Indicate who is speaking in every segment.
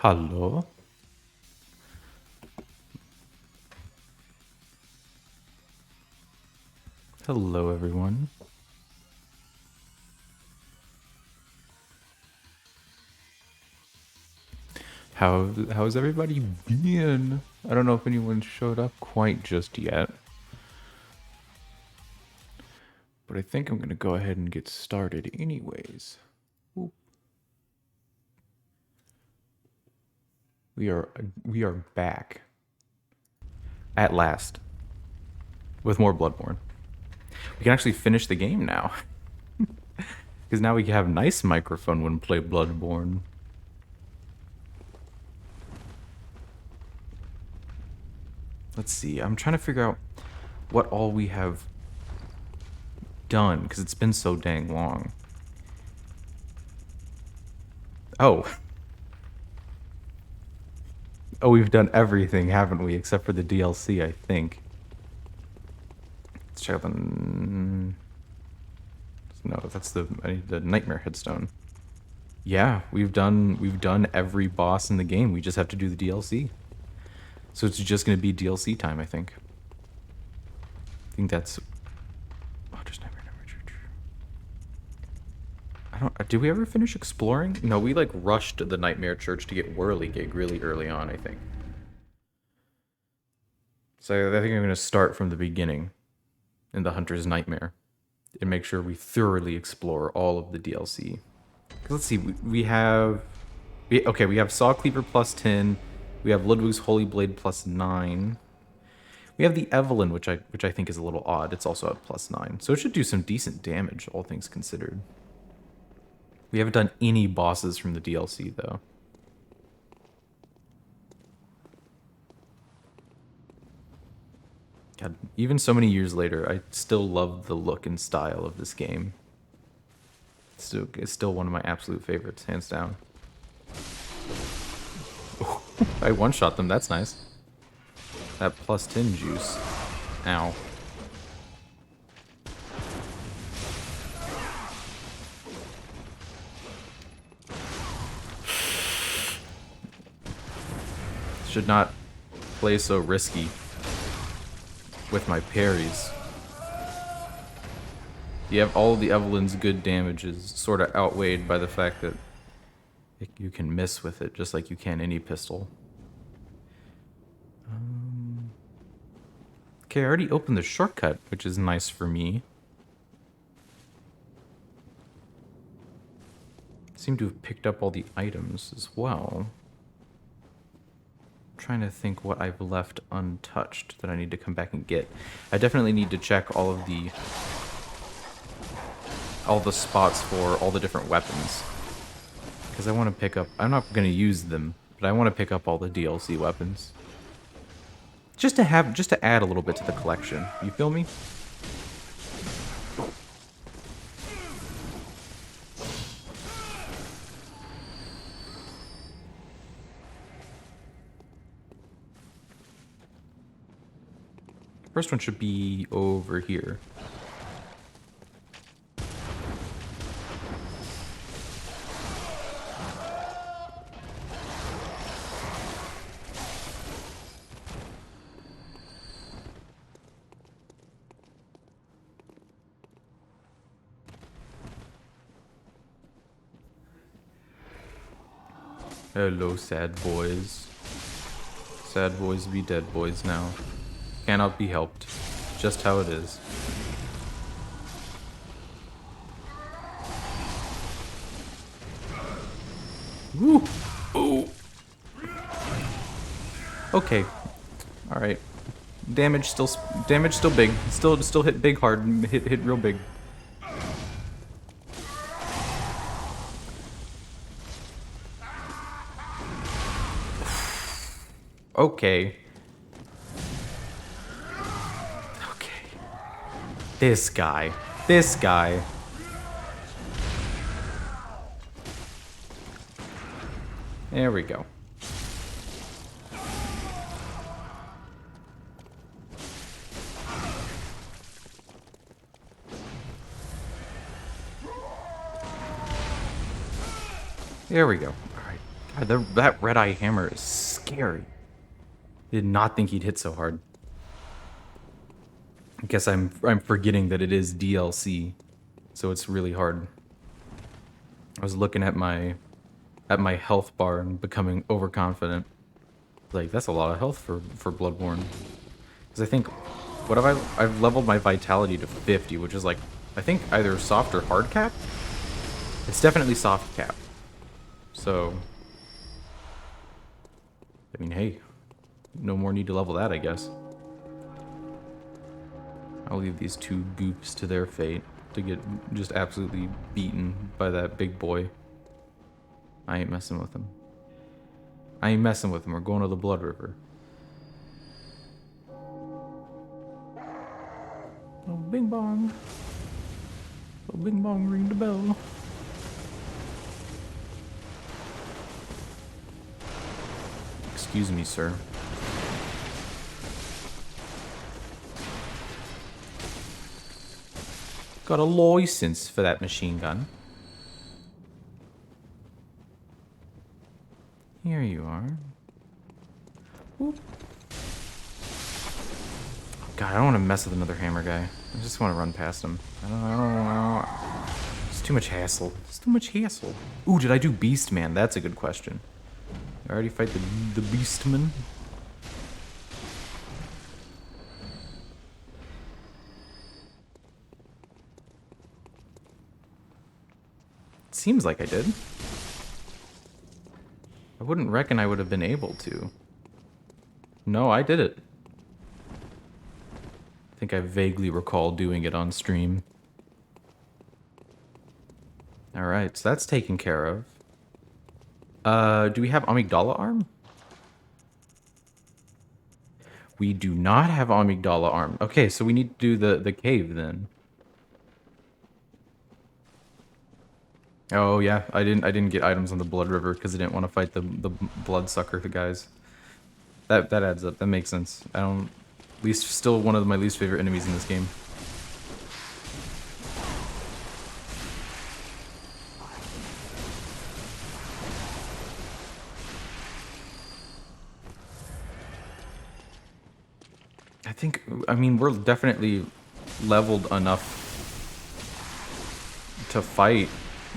Speaker 1: Hello. Hello, everyone. How's everybody been? I don't know if anyone showed up quite just yet, but I think I'm gonna go ahead and get started anyways. Oop. We are back at last with more Bloodborne. We can actually finish the game now because now we have nice microphone when we play Bloodborne. Let's see. I'm trying to figure out what all we have done because it's been so dang long. Oh, we've done everything, haven't we? Except for the DLC, I think. Let's check out the. No, that's the Nightmare Headstone. Yeah, we've done every boss in the game. We just have to do the DLC. So it's just gonna be DLC time, I think. I think that's. Oh, just Nightmare Church. I don't. Did we ever finish exploring? No, we like rushed the Nightmare Church to get Whirligig really early on, I think. So I think I'm gonna start from the beginning, in the Hunter's Nightmare, and make sure we thoroughly explore all of the DLC. Let's see, we have Saw Cleaver plus 10. We have Ludwig's Holy Blade plus 9. We have the Evelyn, which I think is a little odd. It's also at plus 9. So it should do some decent damage, all things considered. We haven't done any bosses from the DLC, though. God, even so many years later, I still love the look and style of this game. It's still one of my absolute favorites, hands down. I one-shot them, that's nice. That plus 10 juice. Ow. Should not play so risky with my parries. You have all of the Evelyn's good damages sort of outweighed by the fact that you can miss with it just like you can any pistol. Okay, I already opened the shortcut, which is nice for me. Seem to have picked up all the items as well. I'm trying to think what I've left untouched that I need to come back and get. I definitely need to check all the spots for all the different weapons. Because I want to pick up... I'm not going to use them, but I want to pick up all the DLC weapons. Just to add a little bit to the collection. You feel me? First one should be over here. Hello, sad boys. Sad boys be dead boys now. Cannot be helped. Just how it is. Woo! Ooh! Okay. Alright. Damage still big. Still hit big hard. Hit real big. Okay. Okay. This guy. There we go. There we go. Alright. God, that red eye hammer is scary. Did not think he'd hit so hard. I guess I'm forgetting that it is DLC, so it's really hard. I was looking at my health bar and becoming overconfident. Like, that's a lot of health for Bloodborne. Because I think, what have I've leveled my vitality to 50, which is like, I think either soft or hard cap? It's definitely soft cap. So, I mean, hey, no more need to level that, I guess. I'll leave these two goofs to their fate to get just absolutely beaten by that big boy. I ain't messing with him. I ain't messing with him. We're going to the Blood River. Oh, bing bong. Oh, bing bong, ring the bell. Excuse me, sir. Got a license for that machine gun. Here you are. Oop. Oh, God, I don't want to mess with another hammer guy. I just want to run past him. I don't know. It's too much hassle. It's too much hassle. Ooh, did I do Beastman? That's a good question. I already fight the Beastman. It seems like I did. I wouldn't reckon I would have been able to. No, I did it. I think I vaguely recall doing it on stream. Alright, so that's taken care of. Do we have Amygdala Arm? We do not have Amygdala Arm. Okay, so we need to do the cave then. Oh yeah, I didn't get items on the Blood River because I didn't want to fight the bloodsucker guys. That adds up. That makes sense. I don't. Least still one of my least favorite enemies in this game. I mean, we're definitely leveled enough to fight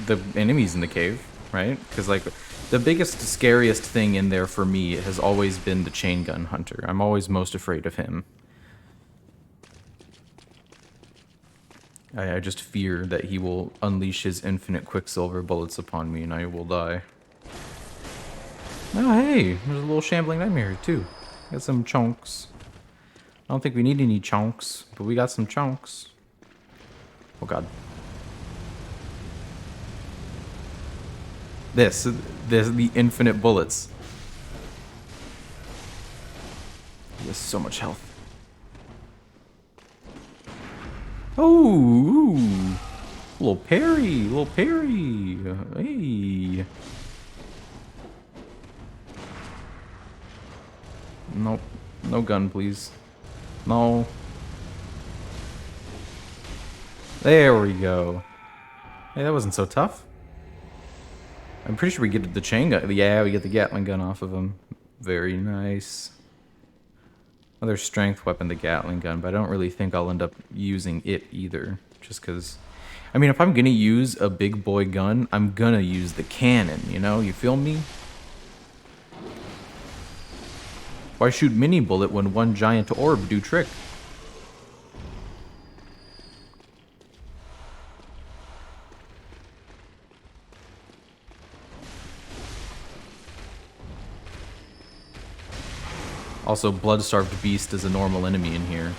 Speaker 1: the enemies in the cave, right? Because, like, the biggest, scariest thing in there for me has always been the chain gun hunter. I'm always most afraid of him. I just fear that he will unleash his infinite quicksilver bullets upon me and I will die. Oh, hey, there's a little shambling nightmare here, too. Got some chunks. I don't think we need any chunks, but we got some chunks. Oh, God. The infinite bullets. He has so much health. Oh, ooh. Little parry, little parry. Hey. Nope. No gun, please. No. There we go. Hey, that wasn't so tough. I'm pretty sure we get the chain gun. Yeah, we get the Gatling gun off of him. Very nice. Another strength weapon, the Gatling gun, but I don't really think I'll end up using it either. Just because... I mean, if I'm gonna use a big boy gun, I'm gonna use the cannon, you know? You feel me? Why shoot mini bullet when one giant orb do trick? Also, Blood-Starved Beast is a normal enemy in here.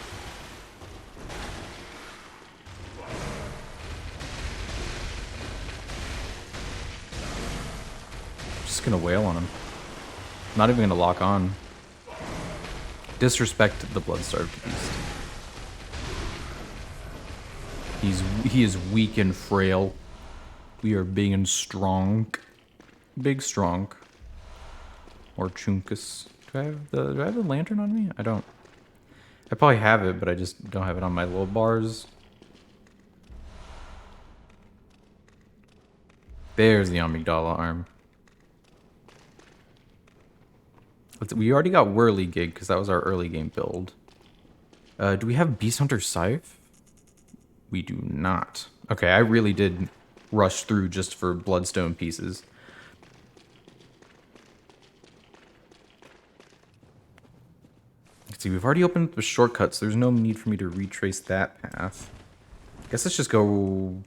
Speaker 1: Just gonna wail on him. Not even gonna lock on. Disrespect the Blood-Starved Beast. He is weak and frail. We are big and strong. Big strong. Or chunkus. Do I have the lantern on me? I don't. I probably have it, but I just don't have it on my little bars. There's the Amygdala arm. We already got Whirligig because that was our early game build. Do we have Beast Hunter Scythe? We do not. Okay, I really did rush through just for Bloodstone pieces. Let's see, we've already opened up the shortcuts. There's no need for me to retrace that path. I guess let's just go...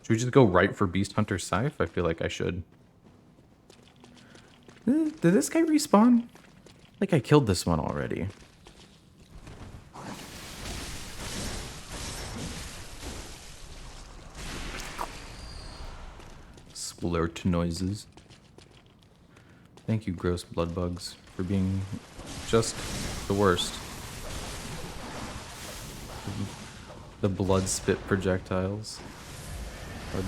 Speaker 1: Should we just go right for Beast Hunter Scythe? I feel like I should. Did this guy respawn? Like I killed this one already. Splurt noises. Thank you, gross blood bugs, for being just the worst. The blood spit projectiles. I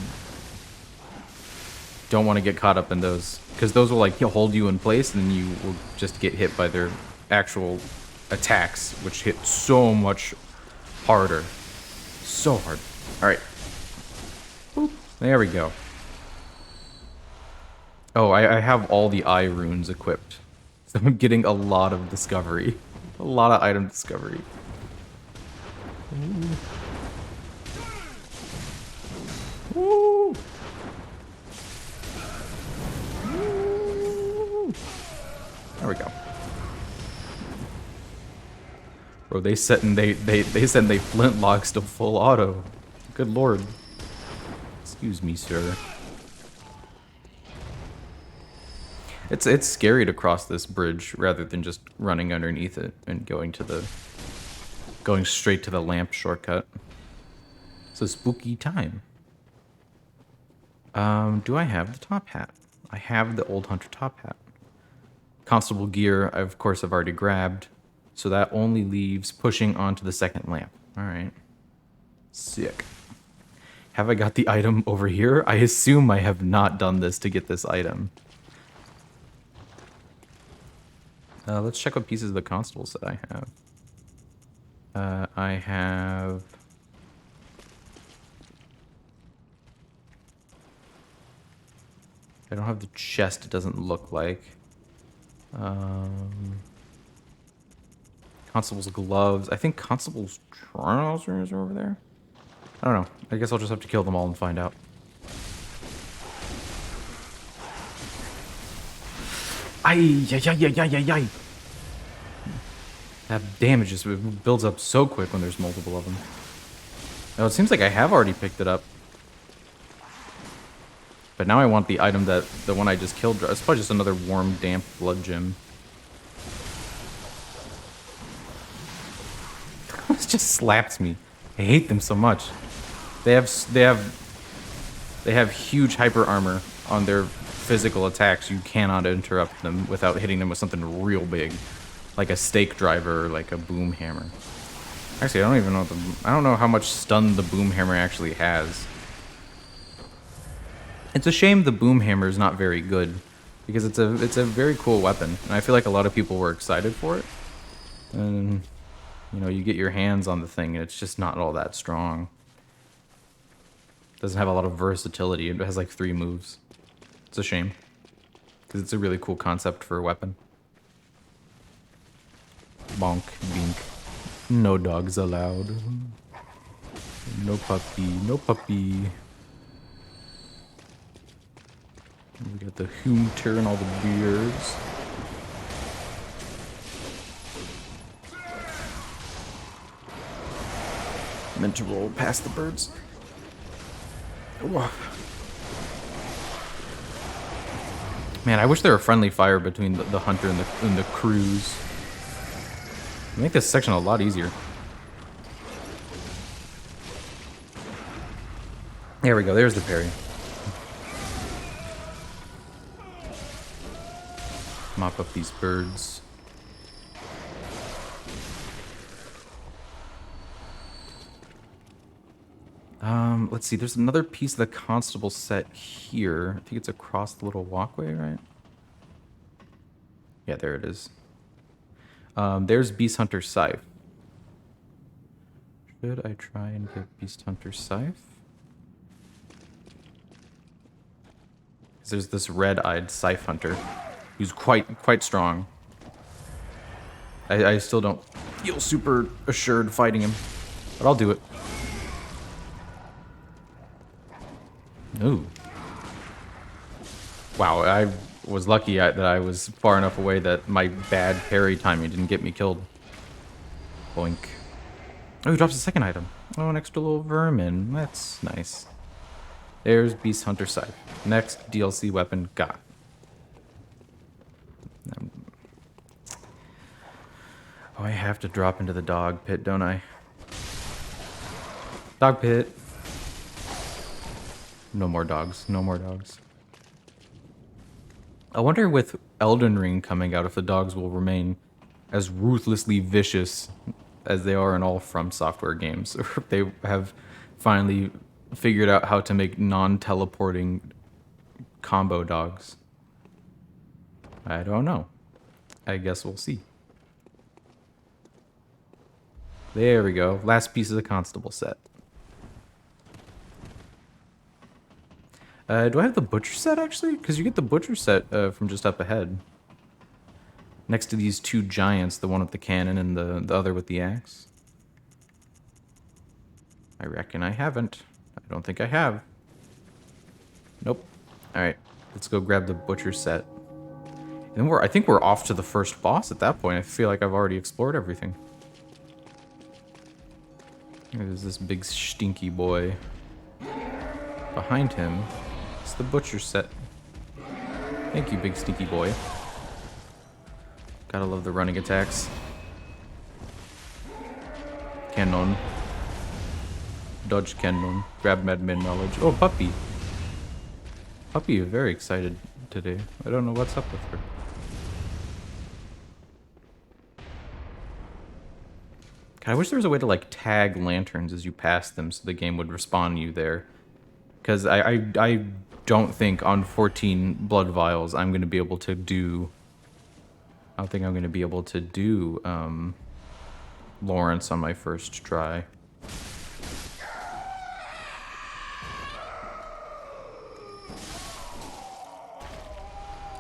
Speaker 1: don't want to get caught up in those, because those will like hold you in place, and then you will just get hit by their actual attacks, which hit so much harder. So hard. Alright. There we go. Oh, I have all the eye runes equipped. So I'm getting a lot of discovery. A lot of item discovery. Ooh. Ooh. Ooh. There we go. Bro, they set and they flintlocks to full auto. Good lord. Excuse me, sir. It's scary to cross this bridge rather than just running underneath it and going straight to the lamp shortcut. It's a spooky time. Do I have the top hat? I have the old hunter top hat. Constable gear, of course, I've already grabbed. So that only leaves pushing onto the second lamp. Alright. Sick. Have I got the item over here? I assume I have not done this to get this item. Let's check what pieces of the constables that I have. I have... I don't have the chest, it doesn't look like. Constable's gloves. I think Constable's trousers are over there. I don't know. I guess I'll just have to kill them all and find out. Ay. That damage just builds up so quick when there's multiple of them. Now, it seems like I have already picked it up. But now I want the item that the one I just killed. It's probably just another warm, damp blood gem. It just slaps me. I hate them so much. They have huge hyper armor on their physical attacks. You cannot interrupt them without hitting them with something real big, like a stake driver or like a boom hammer. Actually, I don't even know I don't know how much stun the boom hammer actually has. It's a shame the boom hammer is not very good, because it's a very cool weapon, and I feel like a lot of people were excited for it. And you know, you get your hands on the thing, and it's just not all that strong. It doesn't have a lot of versatility. It has like 3 moves. It's a shame, because it's a really cool concept for a weapon. Bonk, bink. No dogs allowed. No puppy, no puppy. We got the Hoker and all the beards. Meant to roll past the birds. Whoa. Man, I wish there were friendly fire between the hunter and the crews. Make this section a lot easier. There we go. There's the parry. Mop up these birds. Let's see. There's another piece of the constable set here. I think it's across the little walkway, right? Yeah, there it is. There's Beast Hunter Scythe. Should I try and get Beast Hunter Scythe? Because there's this red-eyed Scythe Hunter who's quite strong. I still don't feel super assured fighting him, but I'll do it. Ooh. Wow, I was lucky that I was far enough away that my bad parry timing didn't get me killed. Boink. Oh, he drops a second item. Oh, an extra little vermin. That's nice. There's Beast Hunter Scythe. Next DLC weapon got. Oh, I have to drop into the dog pit, don't I? Dog pit. No more dogs. No more dogs. I wonder with Elden Ring coming out if the dogs will remain as ruthlessly vicious as they are in all From Software games, or if they have finally figured out how to make non-teleporting combo dogs. I don't know. I guess we'll see. There we go. Last piece of the constable set. Do I have the butcher set actually? Because you get the butcher set from just up ahead. Next to these two giants, the one with the cannon and the other with the axe. I reckon I haven't. I don't think I have. Nope. Alright, let's go grab the butcher set. And I think we're off to the first boss at that point. I feel like I've already explored everything. There's this big stinky boy. Behind him, it's the butcher set. Thank you, big stinky boy. Gotta love the running attacks. Cannon. Dodge cannon. Grab madman knowledge. Oh, puppy. Puppy is very excited today. I don't know what's up with her. God, I wish there was a way to like tag lanterns as you pass them so the game would respawn you there. Because I don't think on 14 blood vials I'm going to be able to do... I don't think I'm going to be able to do Lawrence on my first try.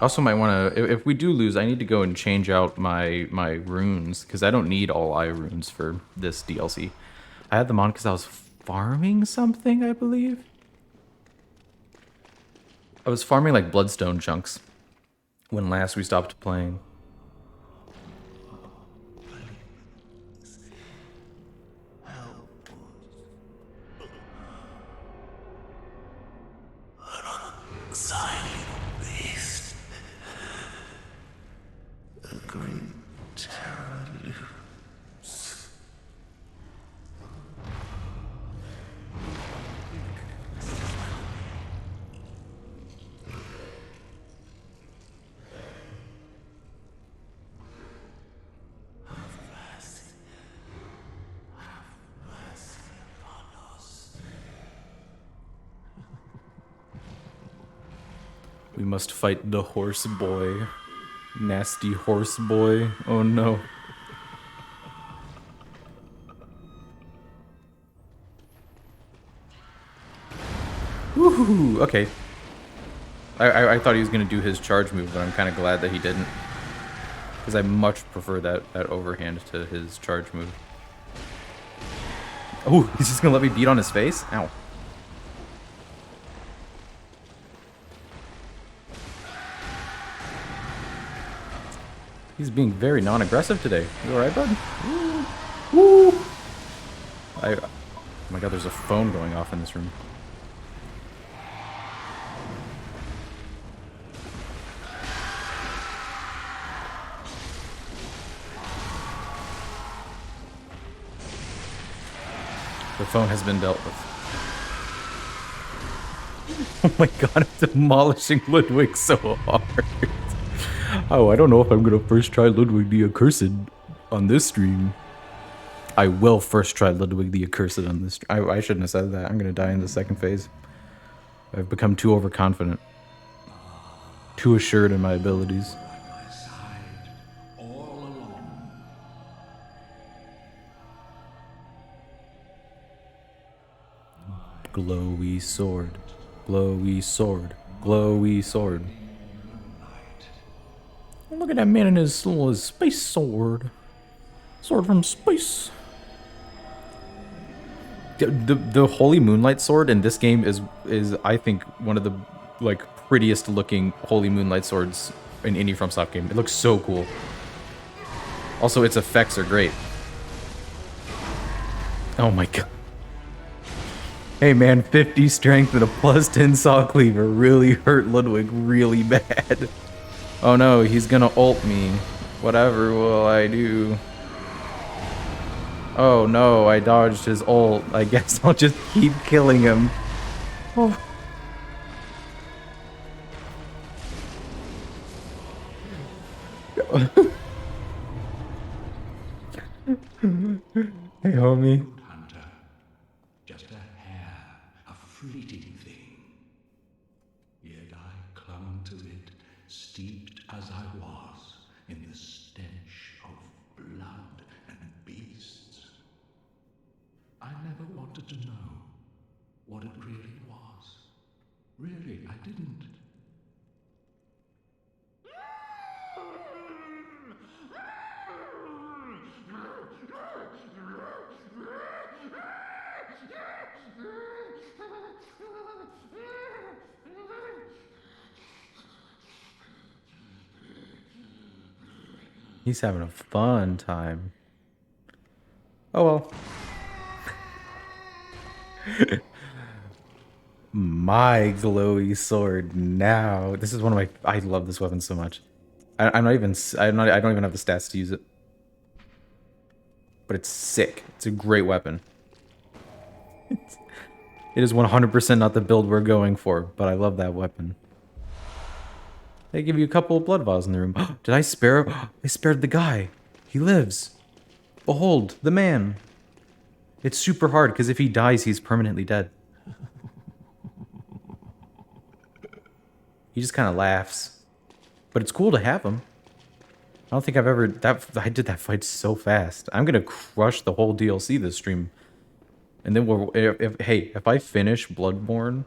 Speaker 1: Also might want to... If we do lose, I need to go and change out my runes. Because I don't need all eye runes for this DLC. I had them on because I was farming something, I believe. I was farming like bloodstone chunks when last we stopped playing. We must fight the horse boy. Nasty horse boy. Oh no. Woohoo! Okay. I thought he was going to do his charge move, but I'm kind of glad that he didn't. Because I much prefer that overhand to his charge move. Oh, he's just going to let me beat on his face? Ow. He's being very non-aggressive today. You alright, bud? Woo! Woo! Oh my god, there's a phone going off in this room. The phone has been dealt with. Oh my god, I'm demolishing Ludwig so hard. Oh, I don't know if I'm gonna first try Ludwig the Accursed on this stream. I will first try Ludwig the Accursed on this stream. I shouldn't have said that. I'm gonna die in the second phase. I've become too overconfident. Too assured in my abilities. Glowy sword. Glowy sword. Glowy sword. Look at that man in his little space sword. Sword from space. The Holy Moonlight sword in this game is I think one of the like prettiest looking Holy Moonlight swords in any FromSoft game. It looks so cool. Also, its effects are great. Oh my god. Hey man, 50 strength and a plus 10 saw cleaver really hurt Ludwig really bad. Oh no, he's gonna ult me. Whatever will I do? Oh no, I dodged his ult. I guess I'll just keep killing him. Oh. Hey homie.
Speaker 2: Hunter, just a hair, a fleeting thing. Yet I clung to it, steeped as I was in the stench of blood and beasts. I never wanted to know what it really was. Really, I didn't.
Speaker 1: He's having a fun time. Oh well. My glowy sword now. This is one of my. I love this weapon so much. I'm not even. I don't even have the stats to use it. But it's sick. It's a great weapon. It is 100% not the build we're going for, but I love that weapon. They give you a couple of blood vials in the room. Did I spare? I spared the guy. He lives. Behold, the man. It's super hard, because if he dies, he's permanently dead. He just kind of laughs. But it's cool to have him. I don't think I've ever... I did that fight so fast. I'm going to crush the whole DLC this stream. And then we'll... If I finish Bloodborne...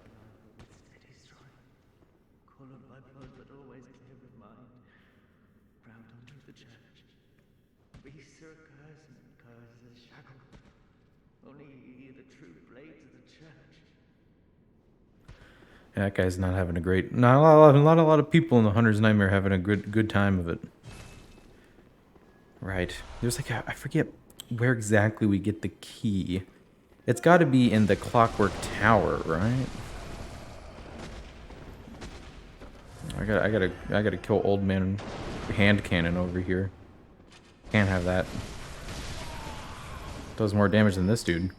Speaker 1: Yeah, that guy's not having a great... Not a lot of people in the Hunter's Nightmare having a good time of it. Right. There's like a... I forget where exactly we get the key. It's got to be in the Clockwork Tower, right? I gotta kill Old Man Hand Cannon over here. Can't have that. Does more damage than this dude.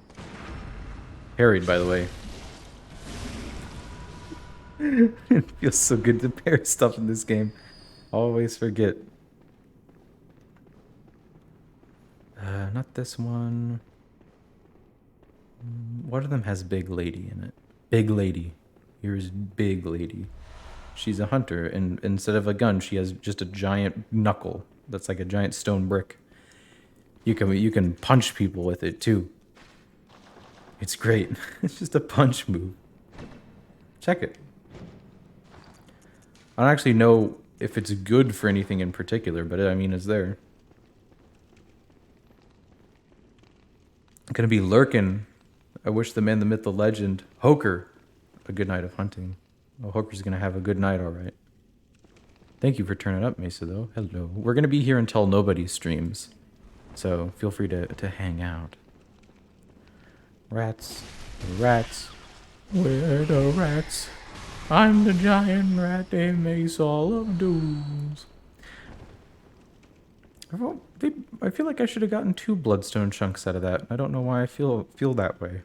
Speaker 1: Parried, by the way. It feels so good to parry stuff in this game. Always forget. Not this one. One of them has Big Lady in it. Big Lady. Here's Big Lady. She's a hunter, and instead of a gun, she has just a giant knuckle. That's like a giant stone brick. You can punch people with it too. It's great. It's just a punch move. Check it. I don't actually know if it's good for anything in particular, but I mean, it's there. Gonna be lurking. I wish the man, the myth, the legend, Hoker, a good night of hunting. Oh, Hoker's gonna have a good night, all right. Thank you for turning up, Mesa, though. Hello. We're gonna be here until nobody streams, so feel free to hang out. Rats, rats, where the rats? I'm the giant rat, they mace all of dooms. I feel like I should have gotten 2 bloodstone chunks out of that. I don't know why I feel that way.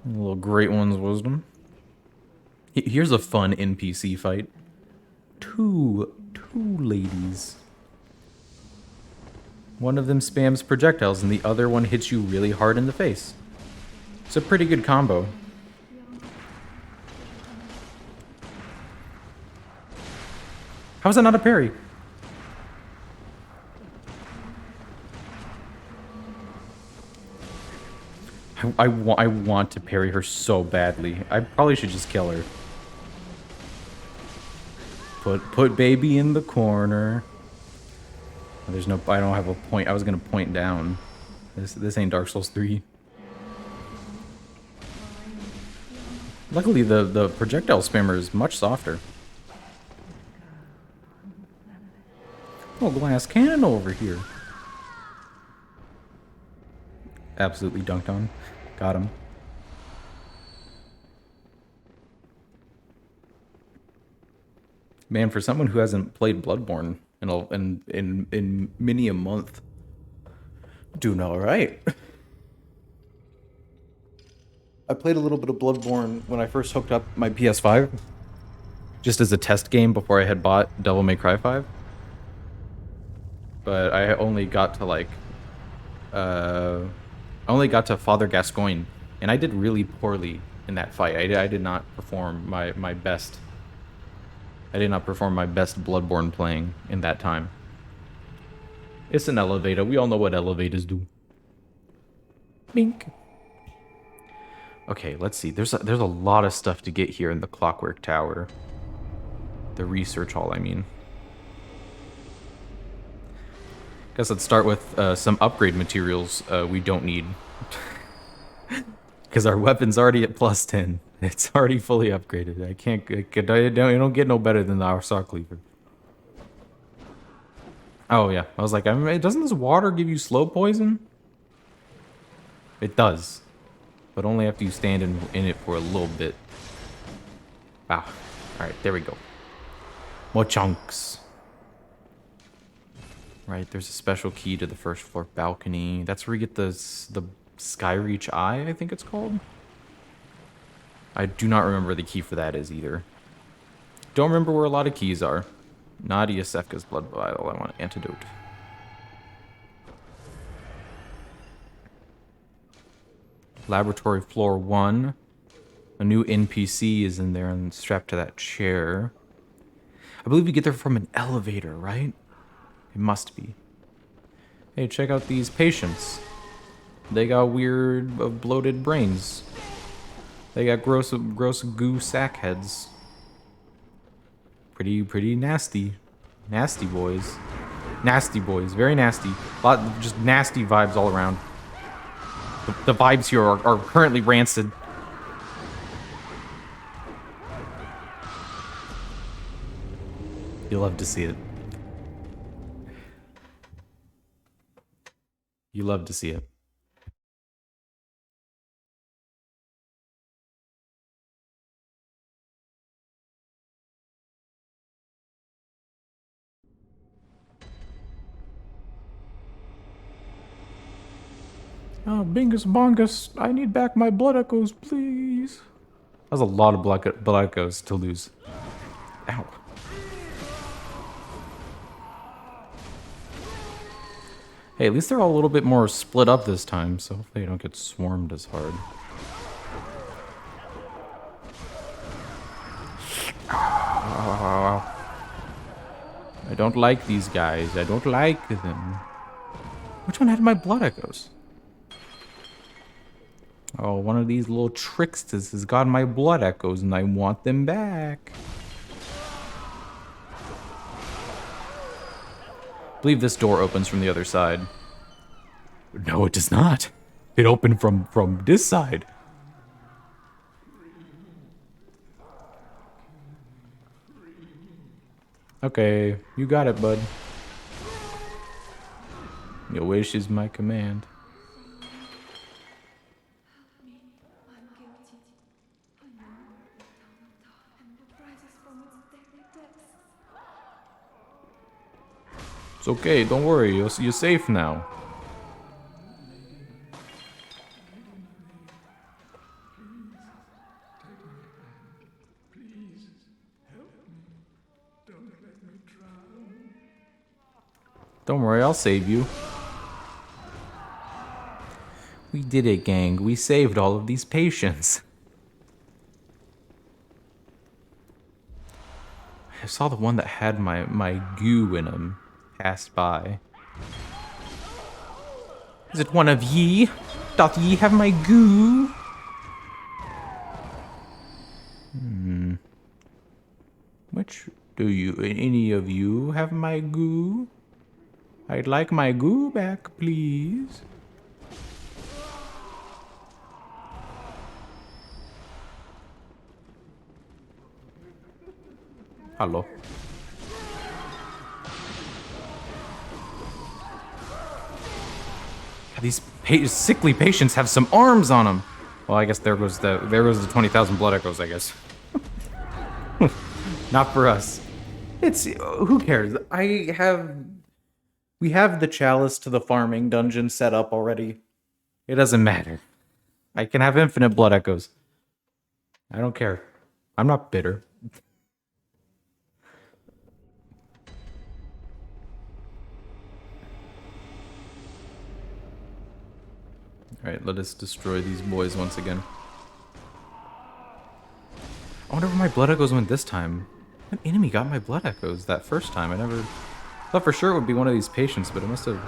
Speaker 1: A little Great One's Wisdom. Here's a fun NPC fight. Two ladies. One of them spams projectiles and the other one hits you really hard in the face. It's a pretty good combo. How is that not a parry? I want to parry her so badly. I probably should just kill her. Put baby in the corner. There's no, I don't have a point. I was gonna point down. This ain't Dark Souls 3. Luckily, the projectile spammer is much softer. Oh, glass cannon over here. Absolutely dunked on. Got him. Man, for someone who hasn't played Bloodborne in many a month, doing all right. I played a little bit of Bloodborne when I first hooked up my PS5, just as a test game before I had bought Devil May Cry 5. But I only got to like, I only got to Father Gascoigne, and I did really poorly in that fight. I did not perform my best. I did not perform my best Bloodborne playing in that time. It's an elevator. We all know what elevators do. Bink. Okay, let's see. There's a lot of stuff to get here in the Clockwork Tower. The research hall, I mean. Guess let's start with some upgrade materials we don't need. Because our weapon's already at +10. It's already fully upgraded. I don't get no better than our Saw Cleaver. Oh yeah, I was like, doesn't this water give you slow poison? It does. But only after you stand in it for a little bit. Wow. Alright, there we go. More chunks. Right, there's a special key to the first floor balcony. That's where you get the Skyreach Eye, I think it's called. I do not remember the key for that is either. Don't remember where a lot of keys are. Nadia Sefka's blood vial. I want an antidote. Laboratory floor 1. A new NPC is in there and strapped to that chair. I believe you get there from an elevator, right? It must be. Hey, check out these patients. They got weird, bloated brains. They got gross goo sack heads. Pretty nasty. Nasty boys. Nasty boys. Very nasty. Just nasty vibes all around. The vibes here are currently rancid. You love to see it. You love to see it. Oh, Bingus Bongus, I need back my blood echoes, please. That was a lot of blood echoes to lose. Ow. Hey, at least they're all a little bit more split up this time, so hopefully they don't get swarmed as hard. I don't like these guys. I don't like them. Which one had my blood echoes? Oh, one of these little tricksters has got my blood echoes and I want them back. I believe this door opens from the other side. No, it does not. It opened from this side. Okay, you got it, bud. Your wish is my command. It's okay, don't worry, you're safe now. Don't worry, I'll save you. We did it, gang. We saved all of these patients. I saw the one that had my goo in him pass by. Is it one of ye? Doth ye have my goo? Which do you, any of you have my goo? I'd like my goo back, please. Hello. These sickly patients have some arms on them. Well, I guess there goes the 20,000 blood echoes, I guess. Not for us. It's who cares? We have the chalice to the farming dungeon set up already. It doesn't matter. I can have infinite blood echoes. I don't care. I'm not bitter. Alright, let us destroy these boys once again. I wonder where my blood echoes went this time. What enemy got my blood echoes that first time? I never thought for sure it would be one of these patients, but it must have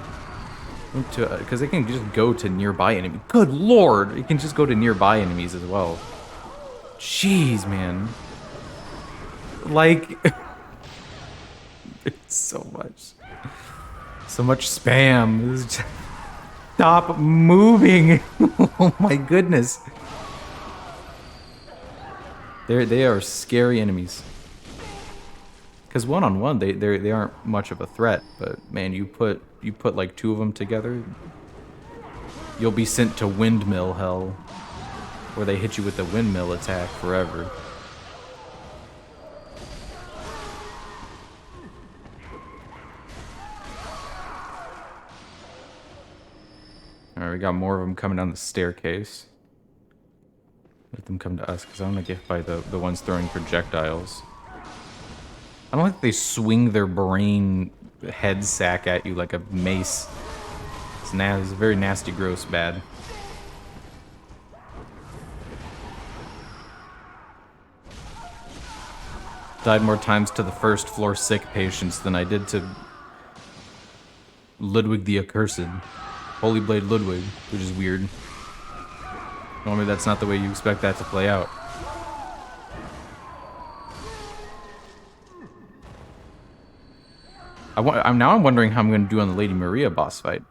Speaker 1: went to... Because they can just go to nearby enemies. Good lord! It can just go to nearby enemies as well. Jeez, man. Like... it's so much. So much spam. This is just... Stop moving! Oh my goodness. They are scary enemies. Because one-on-one, they aren't much of a threat, but man, you put like two of them together, you'll be sent to windmill hell, where they hit you with the windmill attack forever. Alright, we got more of them coming down the staircase. Let them come to us, because I want to get by the ones throwing projectiles. I don't think they swing their brain head sack at you like a mace. It's very nasty, gross, bad. Died more times to the first floor sick patients than I did to Ludwig the Accursed. Holy Blade Ludwig, which is weird. Normally that's not the way you expect that to play out. I'm wondering how I'm going to do on the Lady Maria boss fight.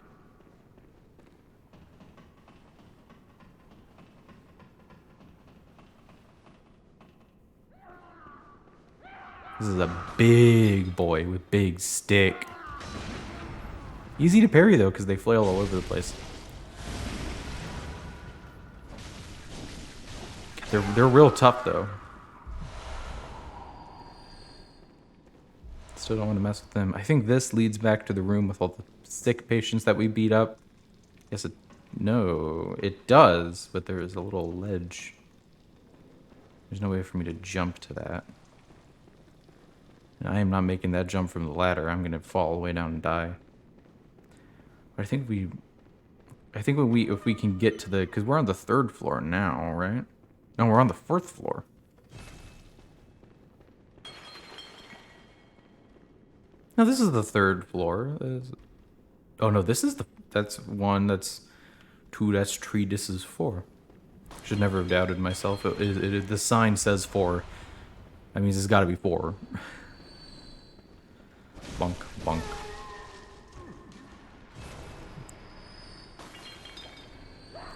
Speaker 1: This is a big boy with big stick. Easy to parry though, because they flail all over the place. They're real tough though. Still don't want to mess with them. I think this leads back to the room with all the sick patients that we beat up. Yes, no, it does, but there is a little ledge. There's no way for me to jump to that. And I am not making that jump from the ladder. I'm gonna fall all the way down and die. But I think if we can get to the, because we're on the 3rd floor now, right? No, we're on the 4th floor. No, this is the 3rd floor. Oh no, that's 1, that's 2, that's 3, this is 4. Should never have doubted myself. The sign says 4. That means it's gotta be 4. Bunk, bunk.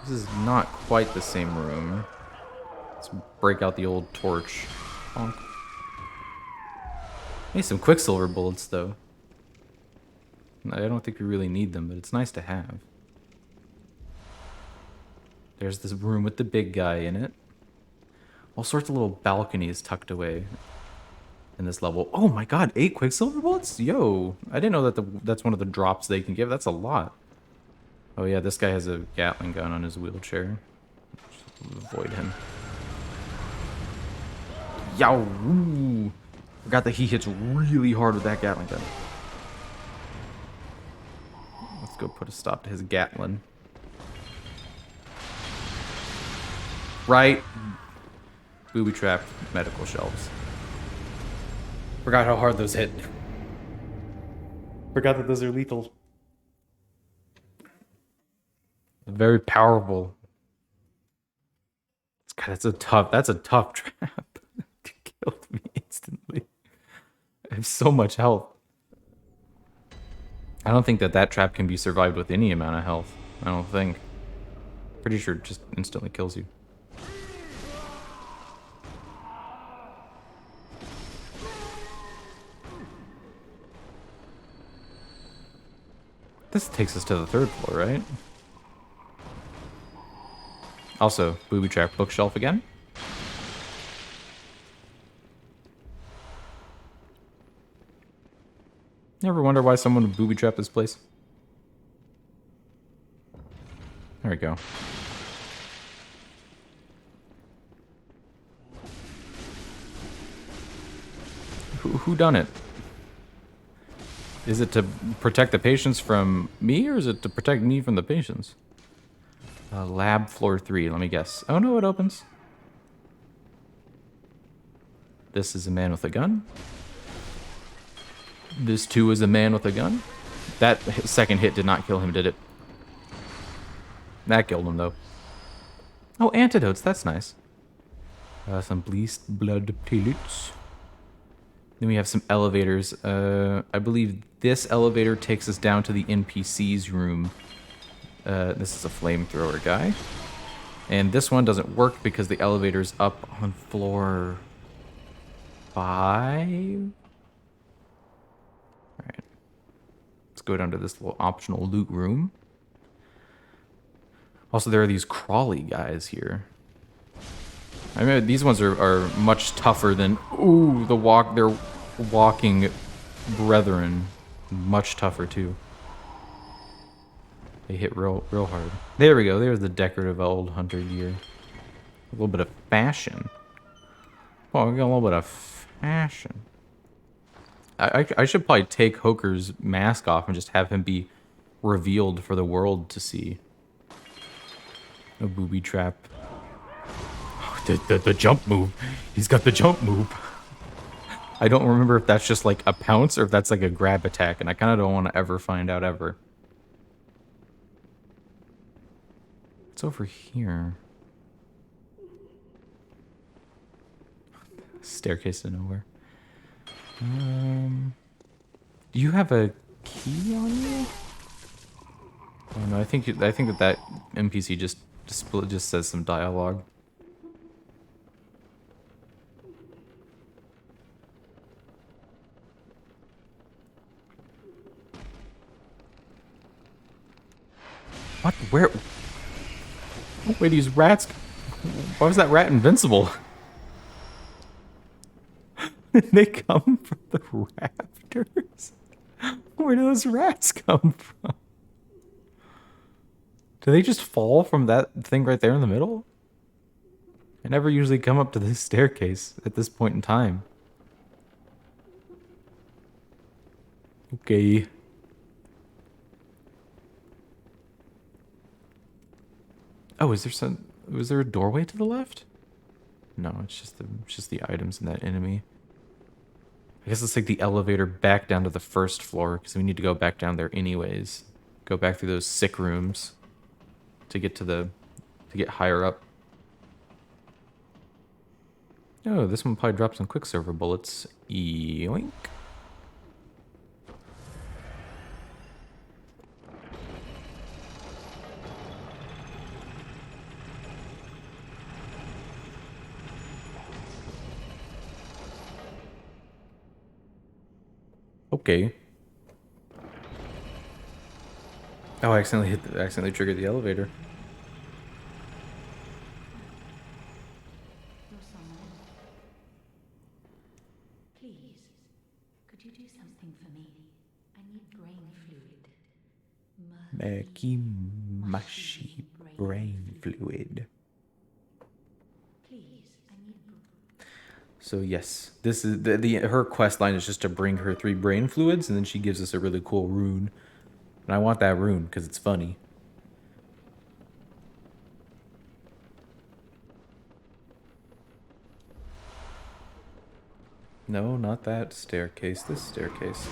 Speaker 1: This is not quite the same room. Let's break out the old torch. Bonk. Need some Quicksilver bullets, though. I don't think we really need them, but it's nice to have. There's this room with the big guy in it. All sorts of little balconies tucked away in this level. Oh my god, 8 Quicksilver bullets? Yo, I didn't know that that's one of the drops they can give. That's a lot. Oh yeah, this guy has a Gatling gun on his wheelchair. Just avoid him. Yow! Forgot that he hits really hard with that Gatling gun. Let's go put a stop to his Gatling. Right. Booby-trapped medical shelves. Forgot how hard those hit. Forgot that those are lethal. Very powerful. God, that's a tough trap. Killed me instantly. I have so much health. I don't think that trap can be survived with any amount of health. I don't think. Pretty sure it just instantly kills you. This takes us to the 3rd floor, right? Also, booby trap bookshelf again. You ever wonder why someone would booby trap this place? There we go. Who done it? Is it to protect the patients from me, or is it to protect me from the patients? Lab floor 3, let me guess. Oh no, it opens. This is a man with a gun. This too is a man with a gun. That second hit did not kill him, did it? That killed him, though. Oh, antidotes, that's nice. Some bleached blood pellets. Then we have some elevators. I believe this elevator takes us down to the NPC's room. This is a flamethrower guy. And this one doesn't work because the elevator's up on floor 5. Alright. Let's go down to this little optional loot room. Also, there are these crawly guys here. I mean, these ones are much tougher than... Ooh, their walking brethren. Much tougher, too. They hit real hard. There we go. There's the decorative old hunter gear. A little bit of fashion. Oh, we got a little bit of fashion. I should probably take Hoker's mask off and just have him be revealed for the world to see. A booby trap. The jump move. He's got the jump move. I don't remember if that's just like a pounce or if that's like a grab attack, and I kind of don't want to ever find out ever. What's over here? Staircase to nowhere. Do you have a key on you? Oh no, I think that NPC just says some dialogue. What? Where? Wait, these rats... Why was that rat invincible? They come from the rafters? Where do those rats come from? Do they just fall from that thing right there in the middle? I never usually come up to this staircase at this point in time. Okay. Oh, was there a doorway to the left? No, it's just the items in that enemy. I guess let's take the elevator back down to the 1st floor, because we need to go back down there anyways. Go back through those sick rooms to get higher up. Oh, this one probably dropped some Quicksilver bullets. Yoink. Okay. Oh, I accidentally triggered the elevator.
Speaker 3: You're someone. Please, could you do something for me? I need brain fluid.
Speaker 1: Murky, mushy brain fluid.
Speaker 3: Please, I need.
Speaker 1: So yes, this is her quest line is just to bring her 3 brain fluids, and then she gives us a really cool rune. And I want that rune because it's funny. No, not that staircase. This staircase.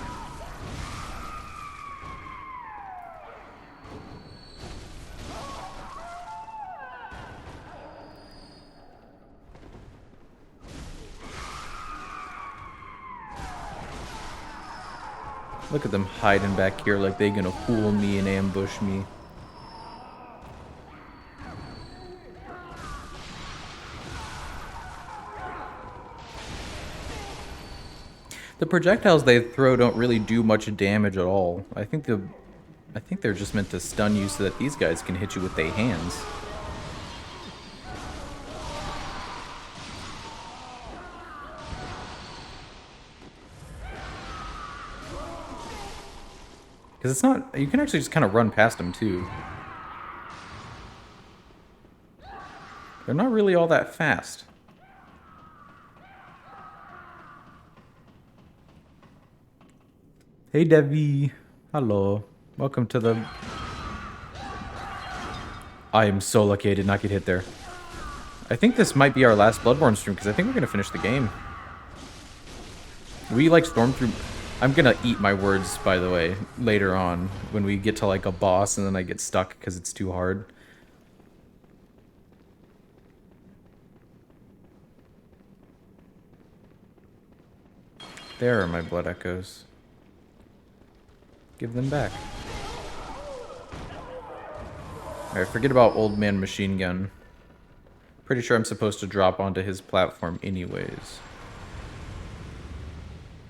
Speaker 1: Look at them hiding back here like they gonna fool me and ambush me. The projectiles they throw don't really do much damage at all. I think they're just meant to stun you so that these guys can hit you with their hands. Because it's not... You can actually just kind of run past them, too. They're not really all that fast. Hey, Debbie. Hello. Welcome to the... I am so lucky I did not get hit there. I think this might be our last Bloodborne stream, because I think we're going to finish the game. We, like, stormed through... I'm gonna eat my words, by the way, later on, when we get to, like, a boss and then I get stuck because it's too hard. There are my blood echoes. Give them back. Alright, forget about Old Man Machine Gun. Pretty sure I'm supposed to drop onto his platform anyways.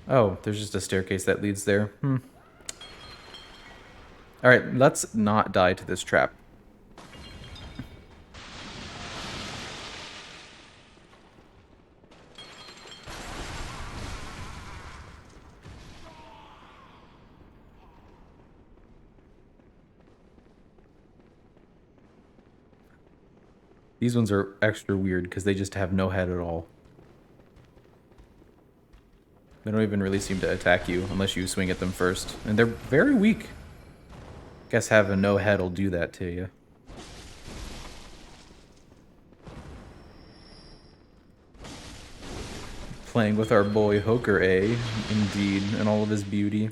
Speaker 1: Oh, there's just a staircase that leads there. Alright, let's not die to this trap. These ones are extra weird because they just have no head at all. They don't even really seem to attack you unless you swing at them first. And they're very weak. Guess having no head will do that to you. Playing with our boy Hoker, eh? Indeed, in all of his beauty.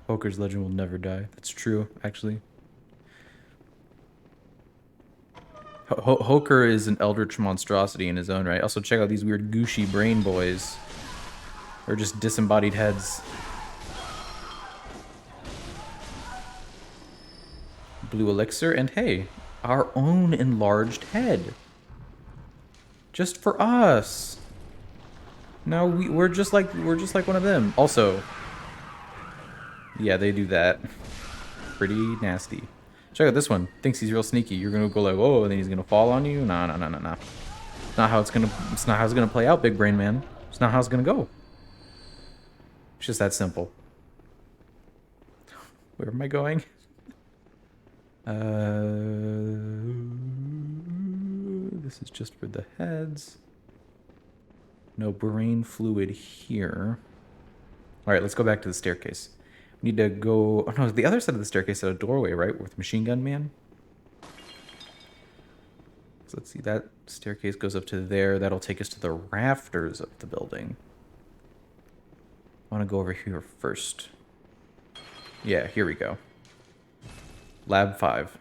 Speaker 1: Hoker's legend will never die. That's true, actually. Hoker is an eldritch monstrosity in his own right. Also, check out these weird gooshy brain boys. Or just disembodied heads. Blue elixir, and hey, our own enlarged head. Just for us. No, we're just like one of them. Also, yeah, they do that. Pretty nasty. Check out this one. Thinks he's real sneaky. You're gonna go like, whoa, and then he's gonna fall on you. Nah. It's not how it's gonna play out, big brain man. It's not how it's gonna go. It's just that simple. Where am I going? This is just for the heads. No brain fluid here. Alright, let's go back to the staircase. We need to go... Oh no, the other side of the staircase had a doorway, right? With Machine Gun Man? So let's see, that staircase goes up to there. That'll take us to the rafters of the building. I want to go over here first. Yeah, here we go. Lab 5.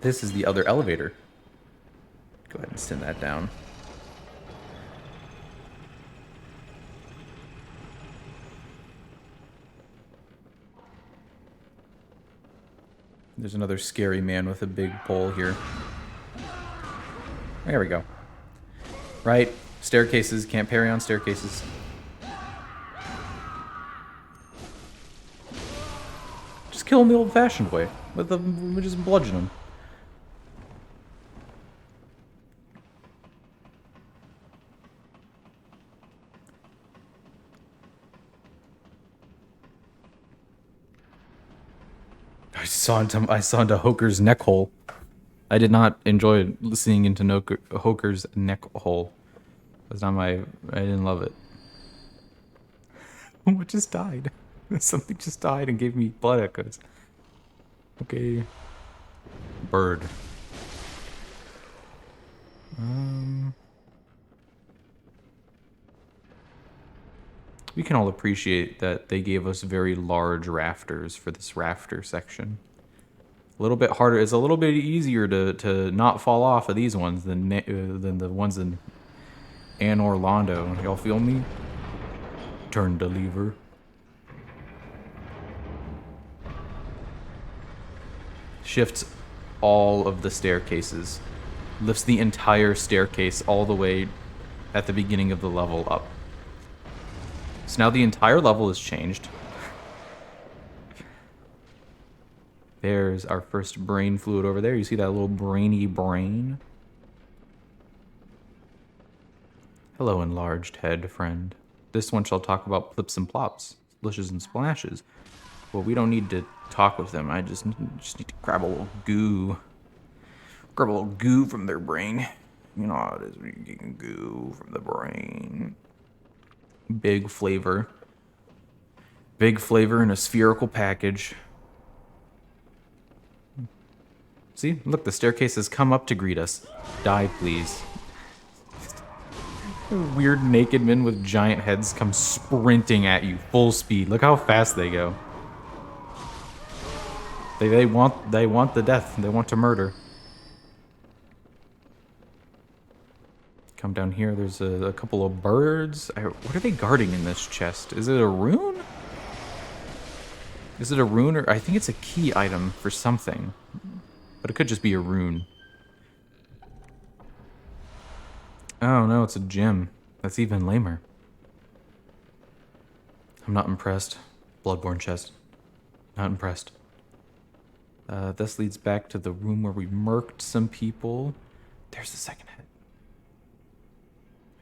Speaker 1: This is the other elevator. Go ahead and send that down. There's another scary man with a big pole here. There we go. Right, staircases, can't parry on staircases. Just kill him the old-fashioned way. We just bludgeon him. I saw into Hoker's neck hole. I did not enjoy listening into Hoker's neck hole. That's not my... I didn't love it. What just died? Something just died and gave me blood echoes. Okay. Bird. We can all appreciate that they gave us very large rafters for this rafter section. A little bit harder. It's a little bit easier to not fall off of these ones than the ones in Anne Orlando. Y'all feel me? Turn the lever. Shifts all of the staircases. Lifts the entire staircase all the way at the beginning of the level up. So now the entire level is changed. There's our first brain fluid over there. You see that little brainy brain? Hello, enlarged head, friend. This one shall talk about plips and plops, splishes and splashes. Well, we don't need to talk with them. I just need to grab a little goo. Grab a little goo from their brain. You know how it is when you get goo from the brain. Big flavor. Big flavor in a spherical package. See? Look, the staircase has come up to greet us. Die, please. Weird naked men with giant heads come sprinting at you, full speed. Look how fast they go. They want the death. They want to murder. Come down here. There's a couple of birds. What are they guarding in this chest? Is it a rune? Is it a rune, or I think it's a key item for something, but it could just be a rune. Oh no, it's a gem. That's even lamer. I'm not impressed. Bloodborne chest. Not impressed. This leads back to the room where we murked some people. There's the second head.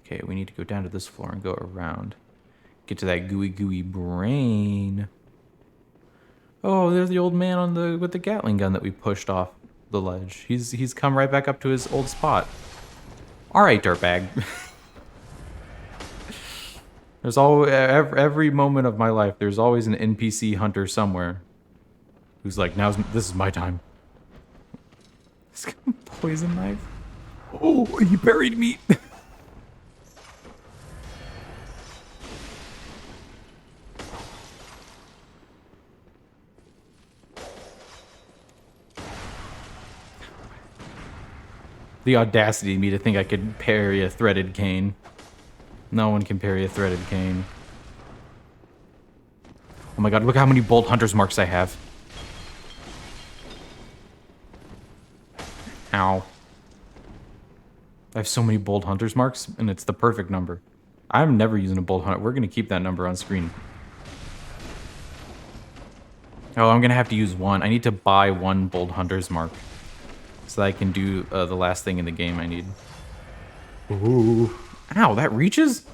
Speaker 1: Okay, we need to go down to this floor and go around. Get to that gooey brain. Oh, there's the old man with the Gatling gun that we pushed off the ledge. He's come right back up to his old spot. All right, dirtbag. There's always every moment of my life. There's always an NPC hunter somewhere who's like, this is my time. He's got a poison knife. Oh, he buried me. The audacity of me to think I could parry a threaded cane. No one can parry a threaded cane. Oh my god, look how many bolt hunter's marks I have. Ow. I have so many bolt hunter's marks, and it's the perfect number. I'm never using a bolt hunter. We're going to keep that number on screen. Oh, I'm going to have to use one. I need to buy one bolt hunter's mark, so that I can do the last thing in the game I need. Ooh. Ow, that reaches?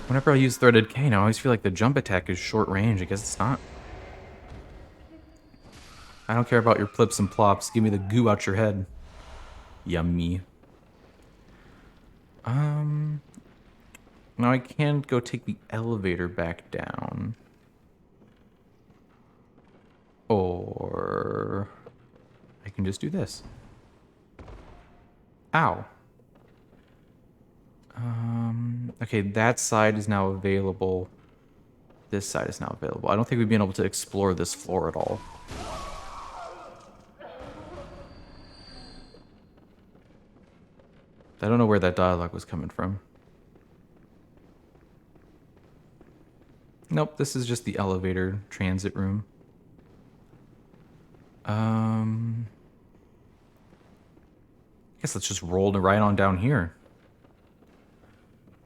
Speaker 1: Whenever I use threaded cane, I always feel like the jump attack is short range. I guess it's not. I don't care about your plips and plops. Give me the goo out your head. Yummy. Now I can go take the elevator back down. Or I can just do this. Ow. Okay, that side is now available. This side is now available. I don't think we've been able to explore this floor at all. I don't know where that dialogue was coming from. Nope, this is just the elevator transit room. I guess let's just roll right on down here.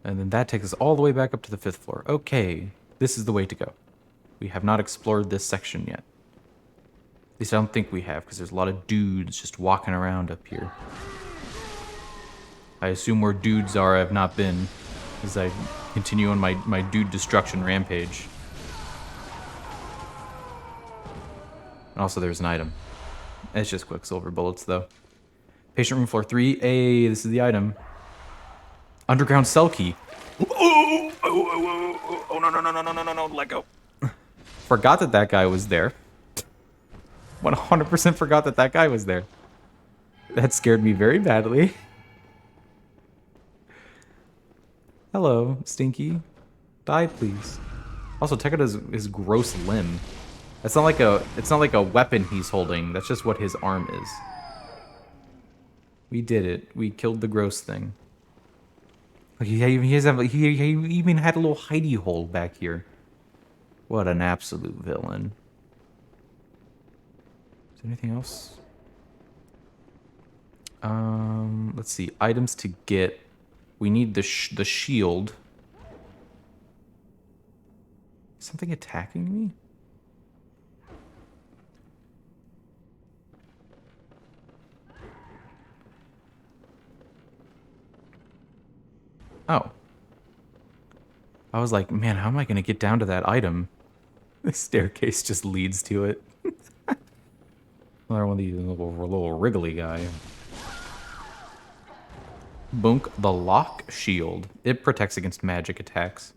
Speaker 1: And then that takes us all the way back up to the 5th floor. Okay, this is the way to go. We have not explored this section yet. At least I don't think we have, because there's a lot of dudes just walking around up here. I assume where dudes are, I've not been, as I continue on my dude destruction rampage. And also there's an item. It's just Quicksilver bullets, though. Patient room floor 3. Hey, this is the item. Underground cell key. Oh, no, let go. Forgot that guy was there. 100% forgot that guy was there. That scared me very badly. Hello, Stinky. Die, please. Also, check out his gross limb. It's not like a weapon he's holding. That's just what his arm is. We did it. We killed the gross thing. Like he even had a little hidey hole back here. What an absolute villain. Is there anything else? Let's see. Items to get. We need the shield. Is something attacking me? Oh. I was like, man, how am I going to get down to that item? The staircase just leads to it. Another one of these little wriggly guy. Bunk the lock shield. It protects against magic attacks.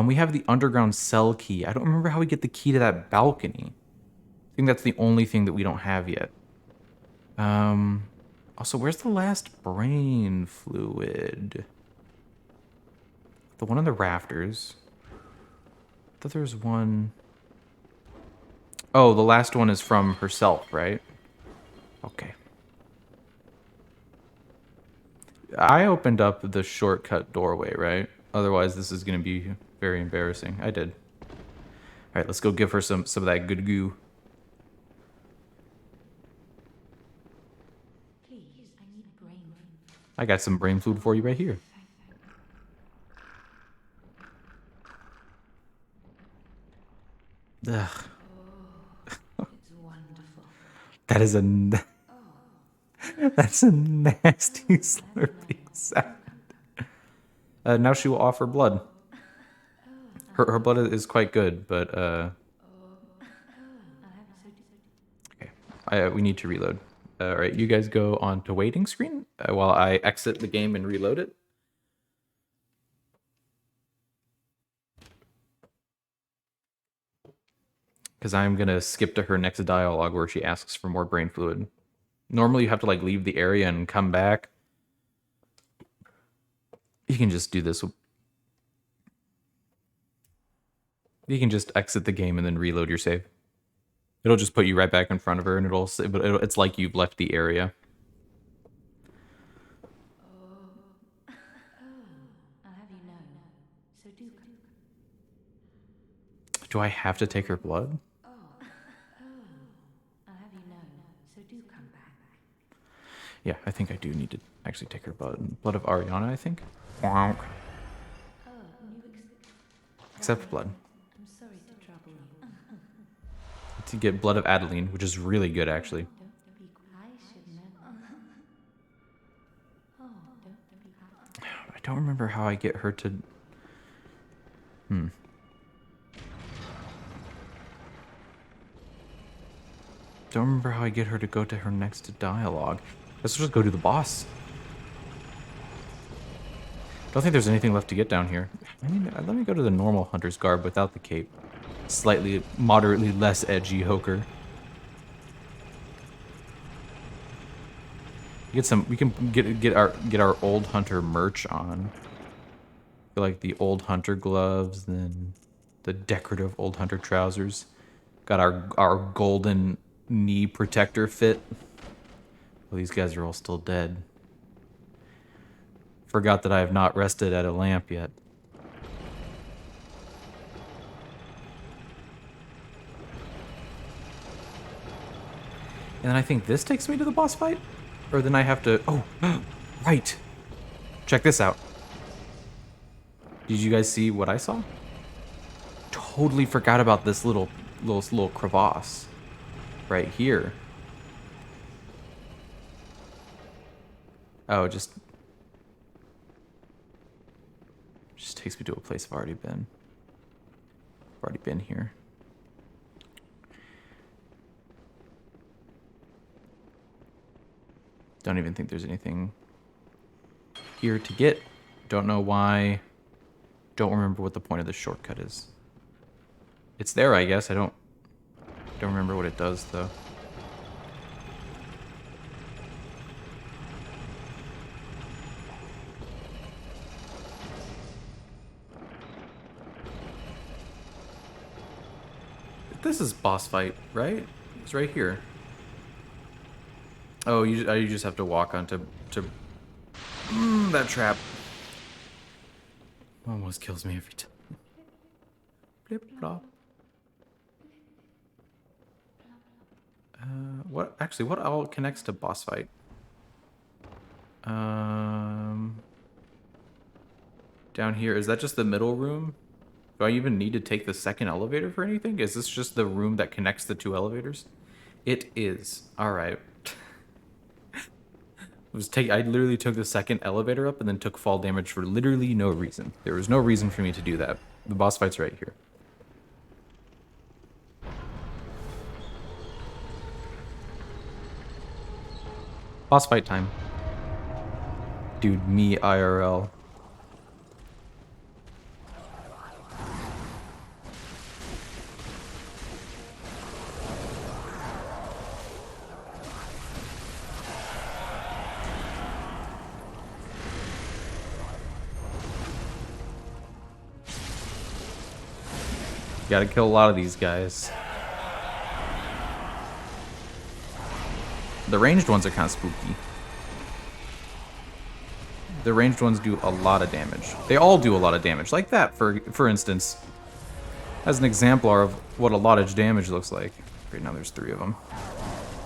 Speaker 1: We have the underground cell key. I don't remember how we get the key to that balcony. I think that's the only thing that we don't have yet. Also, where's the last brain fluid? The one on the rafters. I thought there was one. Oh, the last one is from herself, right? Okay. I opened up the shortcut doorway, right? Otherwise, this is going to be very embarrassing. I did. All right, let's go give her some of that good goo.
Speaker 3: Please, I need brain.
Speaker 1: I got some brain food for you right here. Ugh.
Speaker 3: It's wonderful.
Speaker 1: That is that's a nasty slurping sound. Now she will offer blood. Her blood is quite good, but okay. We need to reload. All right, you guys go on to waiting screen while I exit the game and reload it. Because I'm gonna skip to her next dialogue where she asks for more brain fluid. Normally you have to like leave the area and come back. You can just do this. You can just exit the game and then reload your save. It'll just put you right back in front of her, and it's like you've left the area.
Speaker 3: I'll have you know. So do.
Speaker 1: Do I have to take her blood?
Speaker 3: I'll have you know. So do come back.
Speaker 1: Yeah, I think I do need to actually take her blood. Blood of Ariana, I think. Wonk. Except blood.
Speaker 3: I'm sorry to trouble you.
Speaker 1: To get blood of Adeline, which is really good, actually.
Speaker 3: Don't be. I should know. Oh, don't be.
Speaker 1: I don't remember how I get her to... Don't remember how I get her to go to her next dialogue. Let's just go to the boss. Don't think there's anything left to get down here. I mean, let me go to the normal hunter's garb without the cape. Slightly, moderately less edgy Hoker. Get some. We can get our old hunter merch on. Like the old hunter gloves, then the decorative old hunter trousers. Got our golden knee protector fit. Well, these guys are all still dead. Forgot that I have not rested at a lamp yet. And then I think this takes me to the boss fight? Or then I have to... Oh, right. Check this out. Did you guys see what I saw? Totally forgot about this little crevasse right here. Oh, just takes me to a place I've already been. I've already been here. Don't even think there's anything here to get. Don't know why. Don't remember what the point of this shortcut is. It's there, I guess. I don't remember what it does, though. This is boss fight, right? It's right here. Oh, you just have to walk onto that trap. Almost kills me every time. Blip blop. What all connects to boss fight? Down here, is that just the middle room? Do I even need to take the second elevator for anything? Is this just the room that connects the two elevators? It is. Alright. I literally took the second elevator up and then took fall damage for literally no reason. There was no reason for me to do that. The boss fight's right here. Boss fight time. Dude, me IRL. Gotta kill a lot of these guys. The ranged ones are kind of spooky. The ranged ones do a lot of damage. They all do a lot of damage. Like that, for instance. As an exemplar of what a lot of damage looks like. Right now there's 3 of them.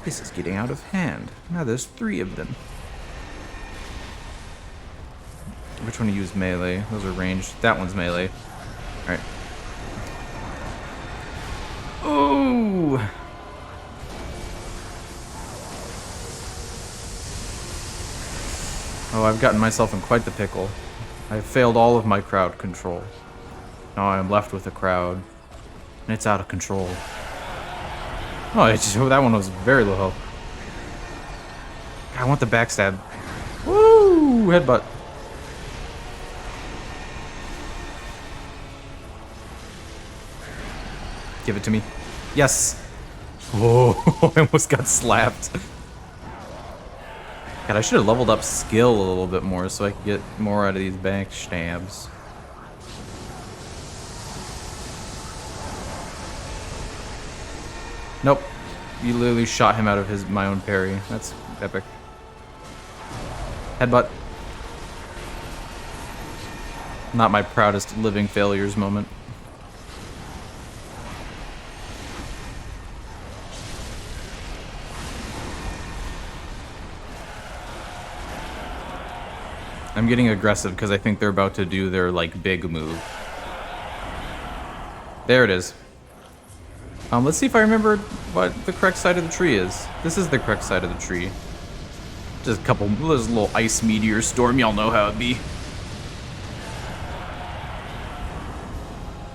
Speaker 1: This is getting out of hand. Now there's 3 of them. Which one to use melee? Those are ranged. That one's melee. Alright. Ooh! Oh, I've gotten myself in quite the pickle. I have failed all of my crowd control. Now I am left with a crowd. And it's out of control. Oh, that one was very low health. I want the backstab. Woo! Headbutt. Give it to me. Yes! Oh, I almost got slapped. God, I should have leveled up skill a little bit more so I could get more out of these back stabs. Nope. You literally shot him out of my own parry. That's epic. Headbutt. Not my proudest living failures moment. I'm getting aggressive because I think they're about to do their, like, big move. There it is. Let's see if I remember what the correct side of the tree is. This is the correct side of the tree. Just there's a little ice meteor storm. Y'all know how it be.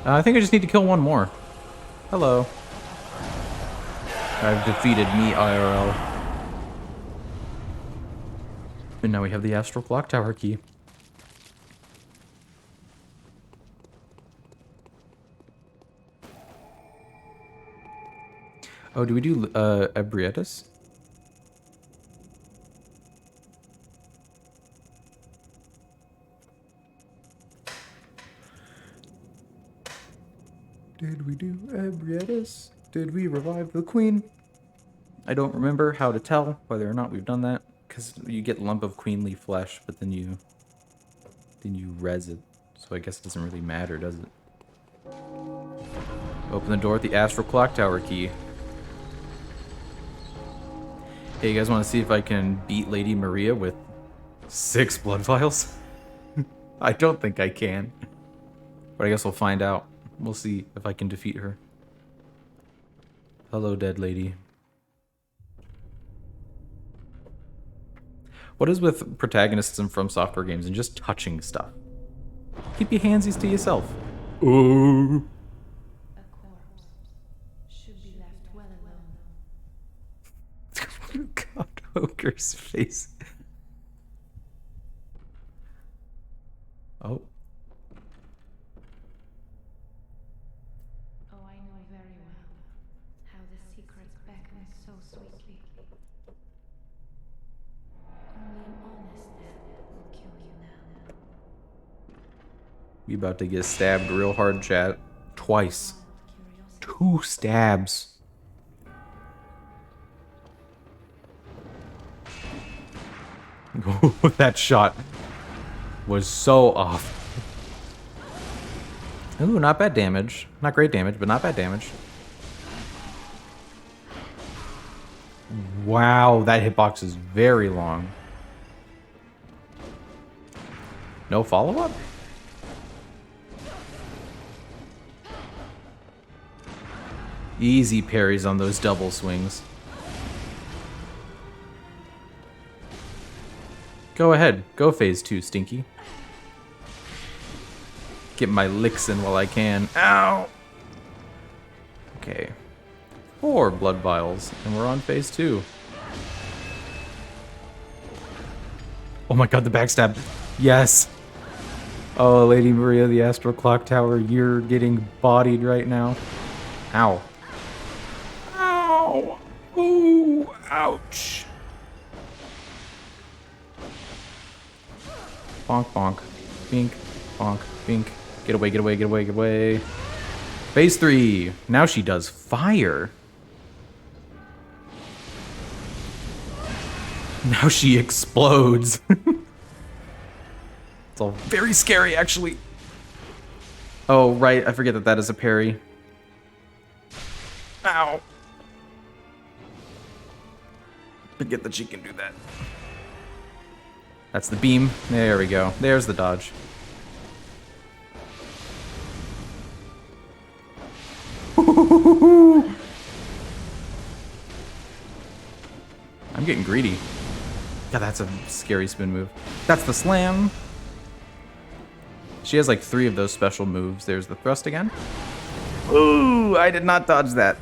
Speaker 1: I think I just need to kill one more. Hello. I've defeated me IRL. And now we have the Astral Clock Tower key. Oh, do we do Ebrietas? Did we do Ebrietas? Did we revive the queen? I don't remember how to tell whether or not we've done that. Because you get lump of queenly flesh, but then you res it. So I guess it doesn't really matter, does it? Open the door with the Astral Clock Tower key. Hey, you guys want to see if I can beat Lady Maria with 6 blood vials? I don't think I can. But I guess we'll find out. We'll see if I can defeat her. Hello, dead lady. What is with protagonists in From Software games and just touching stuff? Keep your handsies to yourself. Ooh.
Speaker 3: A corpse should be left well alone.
Speaker 1: God, Hoker's face. Oh.
Speaker 3: Oh, I know very well how the secrets beckon so sweetly. Only an honest death will kill you now.
Speaker 1: You about to get stabbed real hard, chat. Twice. 2 stabs. That shot was so off. Ooh, not bad damage. Not great damage, but not bad damage. Wow, that hitbox is very long. No follow-up? Easy parries on those double swings. Go ahead. Go phase 2, Stinky. Get my licks in while I can. Ow! Okay. 4 blood vials, and we're on phase 2. Oh my god, the backstab. Yes! Oh, Lady Maria, the Astral Clock Tower, you're getting bodied right now. Ow. Ow! Ooh, ouch. Bonk, bonk. Bink, bonk, bink. Get away, get away, get away, get away. Phase 3. Now she does fire. Now she explodes. It's all very scary, actually. Oh, right. I forget that that is a parry. Ow. Forget that she can do that. That's the beam. There we go. There's the dodge. I'm getting greedy. God, that's a scary spin move. That's the slam. She has like 3 of those special moves. There's the thrust again. Ooh, I did not dodge that.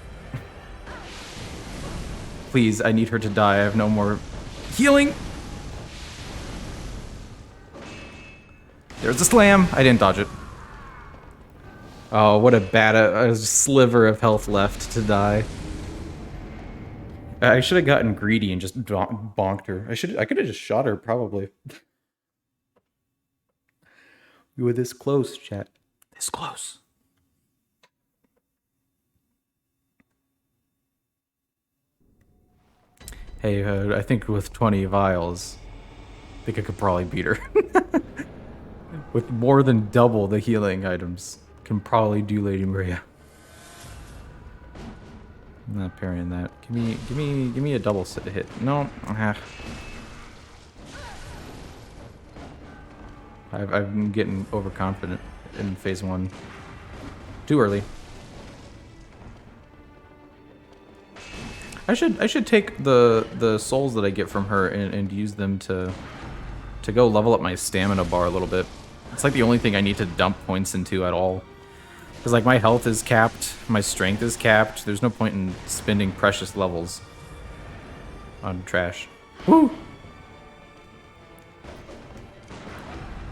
Speaker 1: Please, I need her to die. I have no more healing. There's the slam. I didn't dodge it. Oh, what a bad a sliver of health left to die. I should have gotten greedy and just bonked her. I could have just shot her probably. We were this close, chat. This close. Hey, I think with 20 vials, I think I could probably beat her. With more than double the healing items, can probably do Lady Maria. I'm not parrying that. Give me a double hit. No. I'm getting overconfident in phase 1. Too early. I should take the souls that I get from her and use them to go level up my stamina bar a little bit. It's like the only thing I need to dump points into at all. Because like my health is capped, my strength is capped. There's no point in spending precious levels on trash. Woo!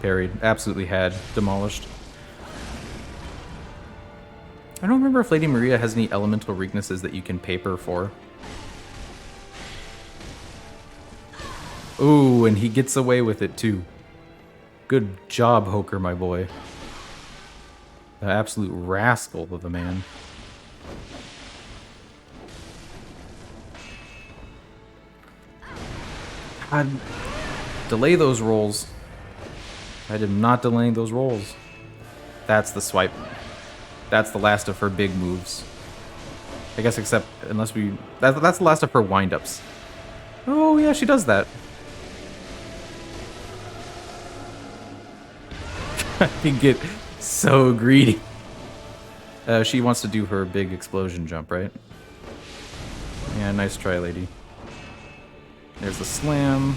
Speaker 1: Parried. Absolutely had. Demolished. I don't remember if Lady Maria has any elemental weaknesses that you can paper for. Ooh, and he gets away with it too. Good job, Hoker, my boy. The absolute rascal of a man. God, delay those rolls. I did not delaying those rolls. That's the swipe. That's the last of her big moves. I guess except unless we... That's the last of her wind-ups. Oh, yeah, she does that. I can get so greedy. She wants to do her big explosion jump, right? Yeah, nice try, lady. There's the slam.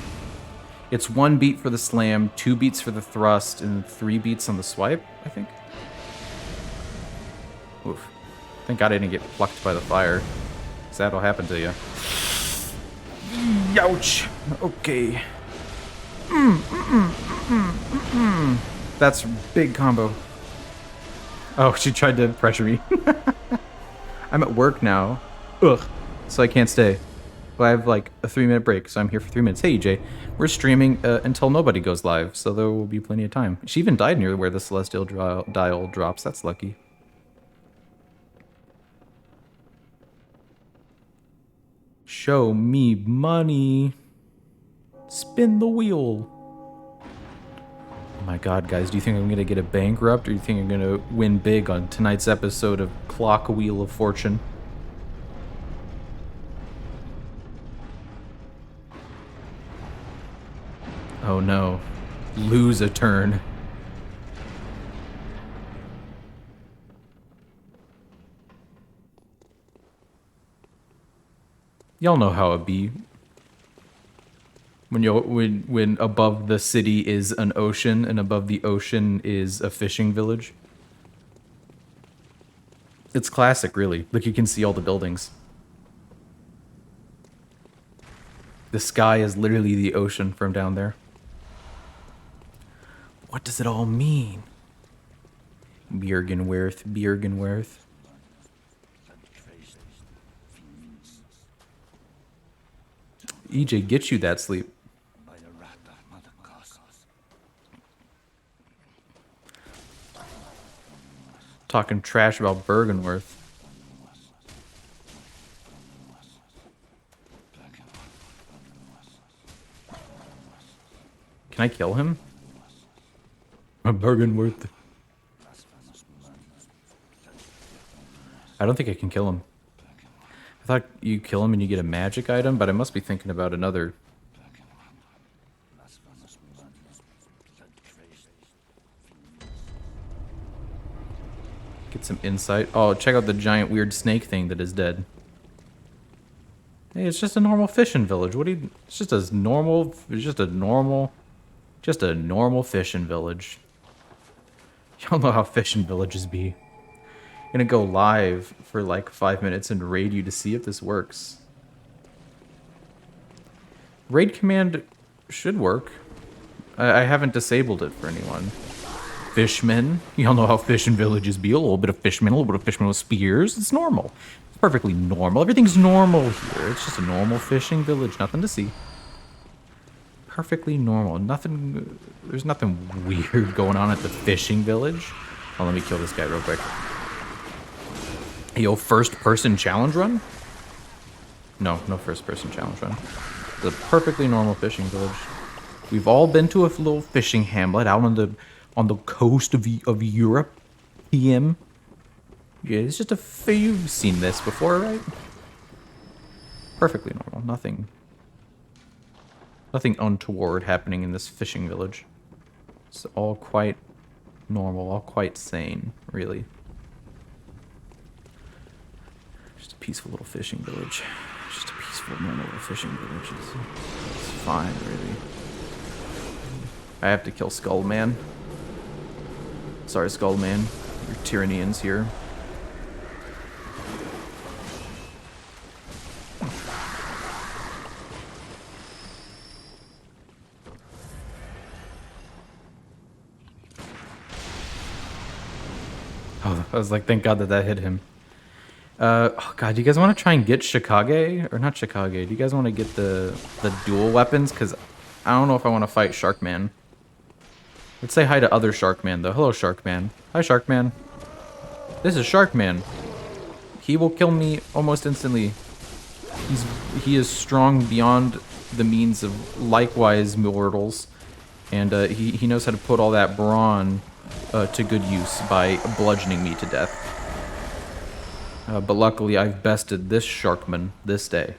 Speaker 1: It's 1 beat for the slam, 2 beats for the thrust, and 3 beats on the swipe, I think. Oof. Thank God I didn't get plucked by the fire. 'Cause that'll happen to you. Ouch. Okay. That's big combo. Oh, she tried to pressure me. I'm at work now. Ugh. So I can't stay. But I have like a 3-minute break, so I'm here for 3 minutes. Hey, EJ. We're streaming until nobody goes live, so there will be plenty of time. She even died near where the Celestial Dial drops. That's lucky. Show me money. Spin the wheel. my god, guys, do you think I'm gonna get a bankrupt, or do you think I'm gonna win big on tonight's episode of Clock Wheel of Fortune? Oh no. Lose a turn. Y'all know how it be. When above the city is an ocean and above the ocean is a fishing village. It's classic, really. Look, you can see all the buildings. The sky is literally the ocean from down there. What does it all mean? Bjergenwerth, Bjergenwerth. EJ, get you that sleep. Talking trash about Bergenworth. Can I kill him? Bergenworth. I don't think I can kill him. I thought you kill him and you get a magic item, but I must be thinking about another. Get some insight. Oh, check out the giant weird snake thing that is dead. Hey, it's just a normal fishing village. What do you... It's just a normal fishing village. Y'all know how fishing villages be. I'm gonna go live for like 5 minutes and raid you to see if this works. Raid command should work. I haven't disabled it for anyone. Fishmen. Y'all know how fishing villages be. A little bit of fishmen, a little bit of fishmen with spears. It's normal. It's perfectly normal. Everything's normal here. It's just a normal fishing village. Nothing to see. Perfectly normal. Nothing... There's nothing weird going on at the fishing village. Oh, let me kill this guy real quick. Yo, first-person challenge run? No first-person challenge run. It's a perfectly normal fishing village. We've all been to a little fishing hamlet out on the coast of Europe. PM. Yeah, it's just you've seen this before, right? Perfectly normal. Nothing untoward happening in this fishing village. It's all quite normal, all quite sane, really. Just a peaceful little fishing village. Just a peaceful, normal little fishing village. It's fine, really. I have to kill Skullman. Sorry, Skullman. Your Tyrannians here. Oh, I was like, thank God that hit him. Oh God, do you guys want to try and get Shikage? Or not Shikage, do you guys want to get the dual weapons? Because I don't know if I want to fight Sharkman. Let's say hi to other Sharkman, though. Hello, Sharkman. Hi, Sharkman. This is Sharkman. He will kill me almost instantly. He is strong beyond the means of likewise mortals. And he knows how to put all that brawn to good use by bludgeoning me to death. But luckily, I've bested this Sharkman this day.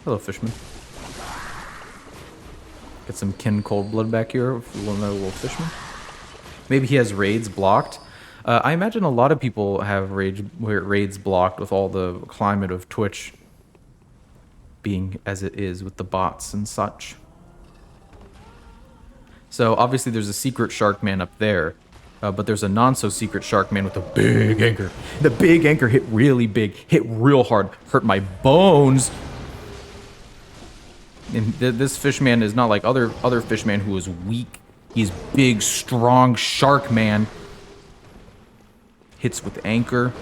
Speaker 1: Hello, Fishman. Get some kin cold blood back here. Another little Fishman. Maybe he has raids blocked. I imagine a lot of people have raids blocked with all the climate of Twitch being as it is with the bots and such. So obviously there's a secret Sharkman up there, but there's a not-so-secret Sharkman with a big anchor. The big anchor hit really big, hit real hard, hurt my bones. And this fishman is not like other fishman who is weak. He's big, strong Sharkman. Hits with anchor.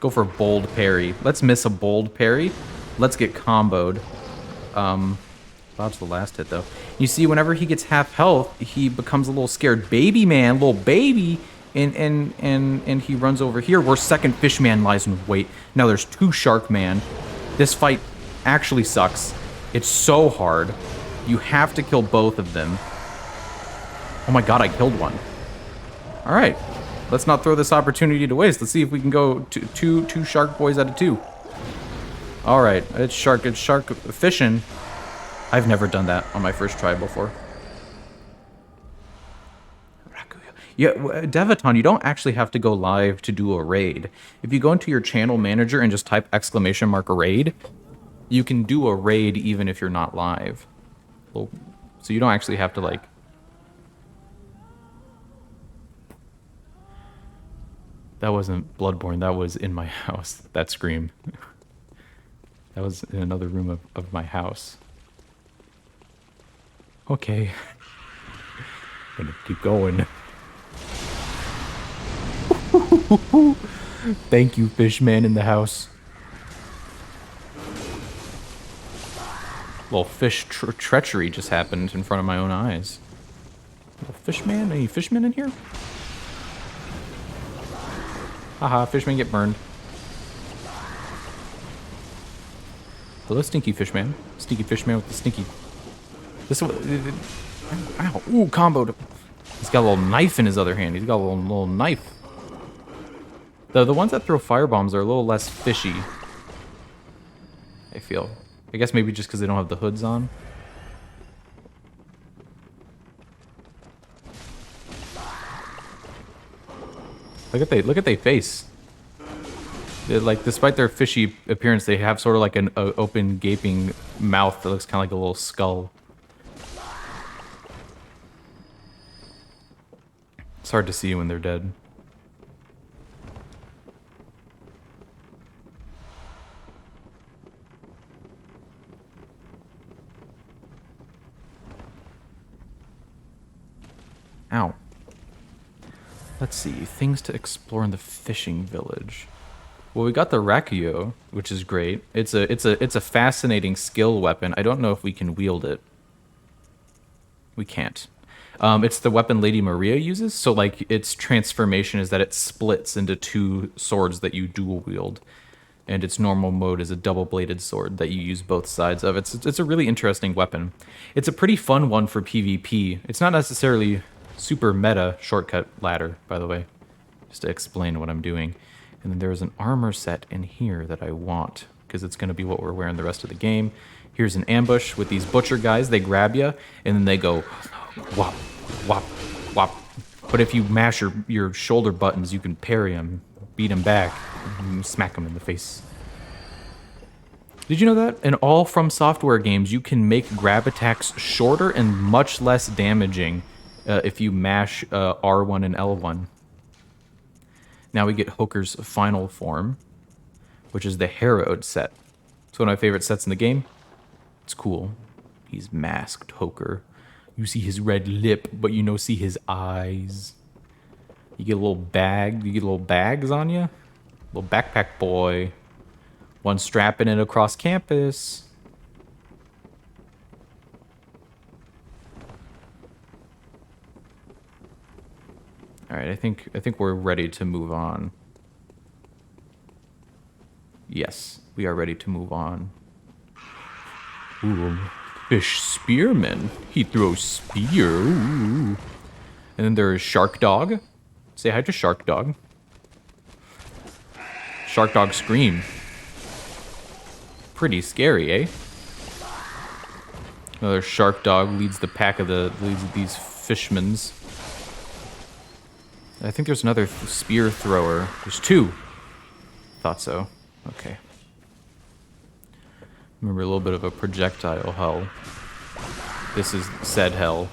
Speaker 1: Go for bold parry. Let's miss a bold parry. Let's get comboed. Dodge the last hit though. You see, whenever he gets half health, he becomes a little scared baby man, little baby, and he runs over here where second fishman lies in wait. Now there's two Sharkman. This fight actually sucks. It's so hard. You have to kill both of them. Oh my god, I killed one. All right, let's not throw this opportunity to waste. Let's see if we can go to two shark boys out of 2. All right, it's shark fishing. I've never done that on my first try before. Yeah, Devaton, you don't actually have to go live to do a raid. If you go into your channel manager and just type !raid, you can do a raid even if you're not live. Well, so you don't actually have to, like... That wasn't Bloodborne, that was in my house, that scream. That was in another room of my house. Okay. Gonna keep going. Thank you, Fishman in the house. Well, treachery just happened in front of my own eyes. Fishman? Any fishmen in here? Haha, fishmen get burned. Hello, Stinky Fishman. Stinky Fishman with the stinky... This one... Ow. Ooh, comboed. He's got a little knife in his other hand. He's got a little knife. The ones that throw firebombs are a little less fishy, I feel. I guess maybe just because they don't have the hoods on. Look at their face. They're, like, despite their fishy appearance, they have sort of like an open, gaping mouth that looks kind of like a little skull. It's hard to see when they're dead. Ow. Let's see, things to explore in the fishing village. Well, we got the Rakuyo, which is great. It's a fascinating skill weapon. I don't know if we can wield it. We can't. It's the weapon Lady Maria uses, so like its transformation is that it splits into 2 swords that you dual wield. And its normal mode is a double-bladed sword that you use both sides of. It's a really interesting weapon. It's a pretty fun one for PvP. It's not necessarily super meta shortcut ladder, by the way, just to explain what I'm doing. And then there's an armor set in here that I want, because it's going to be what we're wearing the rest of the game. Here's an ambush with these butcher guys. They grab you, and then they go whop, whop, whop. But if you mash your shoulder buttons, you can parry them, beat them back, and smack them in the face. Did you know that? In all From Software games, you can make grab attacks shorter and much less damaging if you mash R1 and L1. Now we get Hoker's final form, which is the Harrowed set. It's one of my favorite sets in the game. It's cool. He's masked, Hoker. You see his red lip, but you don't see his eyes. You get a little bag. You get little bags on you. Little backpack boy. One strapping it across campus. All right, I think we're ready to move on. Yes, we are ready to move on. Ooh, fish spearman. He throws spear. Ooh. And then there is Shark Dog. Say hi to Shark Dog. Shark Dog scream. Pretty scary, eh? Another Shark Dog leads the pack of these fishmans. I think there's another spear thrower. There's 2. Thought so. Okay. Remember a little bit of a projectile hell. This is said hell.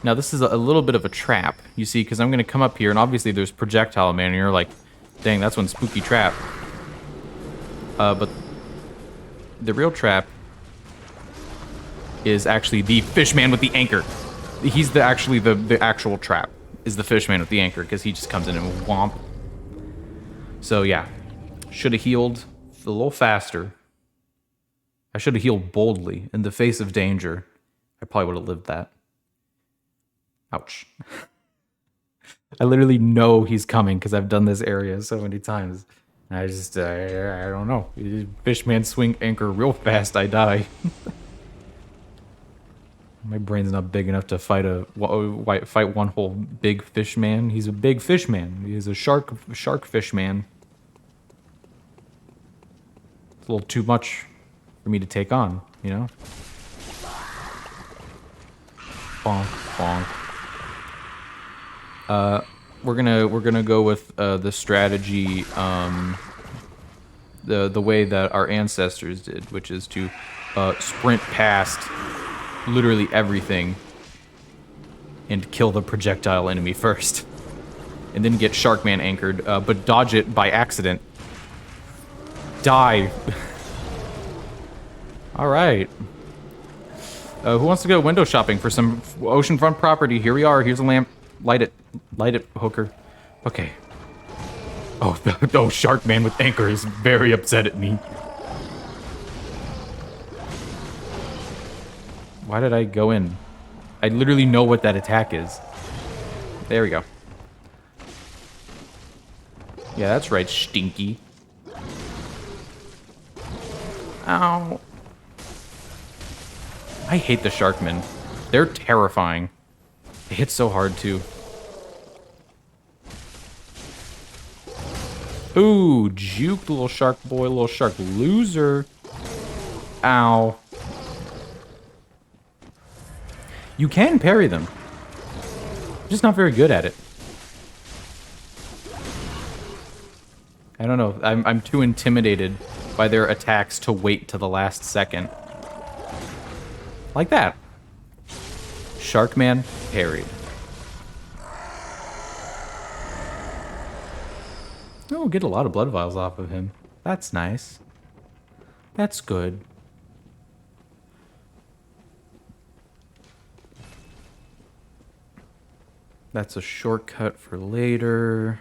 Speaker 1: Now this is a little bit of a trap, you see, because I'm going to come up here, and obviously there's projectile man, and you're like, dang, that's one spooky trap. But the real trap is actually the fishman with the anchor. He's the actual trap, is the fishman with the anchor, because he just comes in and whomp. So yeah, should have healed a little faster. I should have healed boldly in the face of danger. I probably would have lived that. Ouch. I literally know he's coming because I've done this area so many times. I don't know. Fishman swing anchor real fast, I die. My brain's not big enough to fight one whole big fish man. He's a big fish man. He's a shark fish man. It's a little too much for me to take on, you know? Bonk, bonk. We're gonna go with the strategy, the way that our ancestors did, which is to sprint past literally everything and kill the projectile enemy first, and then get Sharkman anchored, but dodge it by accident. Die. All right. Who wants to go window shopping for some oceanfront property? Here we are. Here's a lamp. Light it. Light it, Hoker. Okay. Oh, oh, Sharkman with anchor is very upset at me. Why did I go in? I literally know what that attack is. There we go. Yeah, that's right, Stinky. Ow. I hate the Sharkmen. They're terrifying. They hit so hard, too. Ooh, juke, little shark boy, little shark loser. Ow. You can parry them. Just not very good at it. I don't know. I'm too intimidated by their attacks to wait to the last second. Like that. Sharkman parried. Oh, get a lot of blood vials off of him. That's nice. That's good. That's a shortcut for later.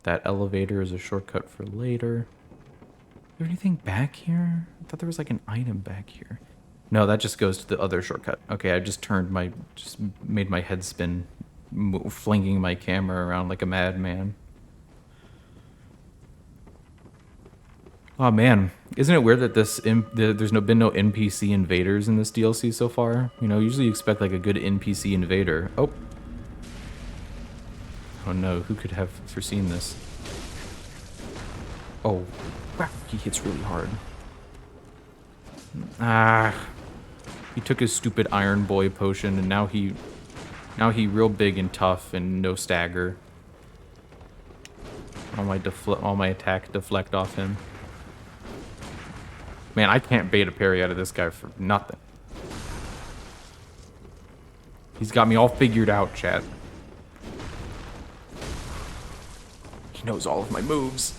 Speaker 1: That elevator is a shortcut for later. Is there anything back here? I thought there was like an item back here. No, that just goes to the other shortcut. Okay, I just made my head spin, flinging my camera around like a madman. Oh man, isn't it weird that there's been no NPC invaders in this DLC so far? You know, usually you expect like a good NPC invader. Oh. Oh no, who could have foreseen this? Oh, wow, he hits really hard. Ah, he took his stupid Iron Boy potion, and now he real big and tough and no stagger. All my attack deflect off him. Man, I can't bait a parry out of this guy for nothing. He's got me all figured out, chat. He knows all of my moves.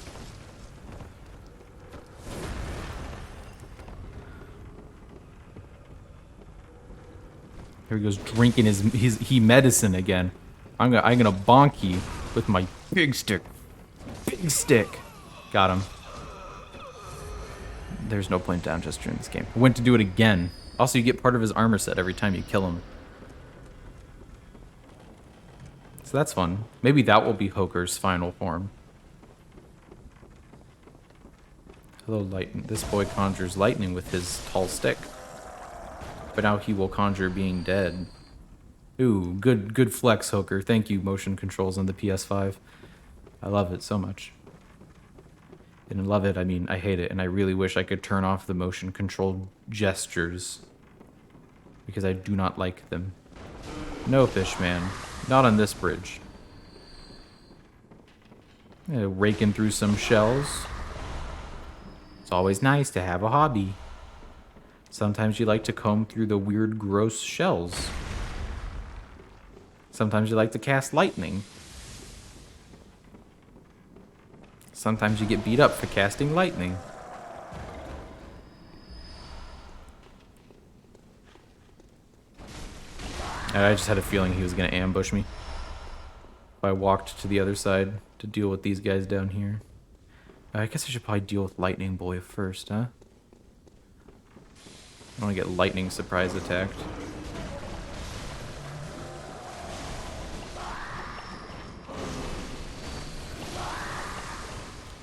Speaker 1: Here he goes drinking his medicine again. I'm gonna bonk you with my big stick. Big stick. Got him. There's no point down gesture in this game. I went to do it again. Also, you get part of his armor set every time you kill him. So that's fun. Maybe that will be Hoker's final form. Hello, lightning. This boy conjures lightning with his tall stick. But now he will conjure being dead. Ooh, good flex, Hoker. Thank you, motion controls on the PS5. I love it so much. And I love it, I mean, I hate it, and I really wish I could turn off the motion control gestures. Because I do not like them. No, Fishman. Not on this bridge. Raking through some shells. It's always nice to have a hobby. Sometimes you like to comb through the weird, gross shells. Sometimes you like to cast lightning. Sometimes you get beat up for casting lightning. And I just had a feeling he was going to ambush me. I walked to the other side to deal with these guys down here. I guess I should probably deal with Lightning Boy first, huh? I want to get lightning surprise attacked.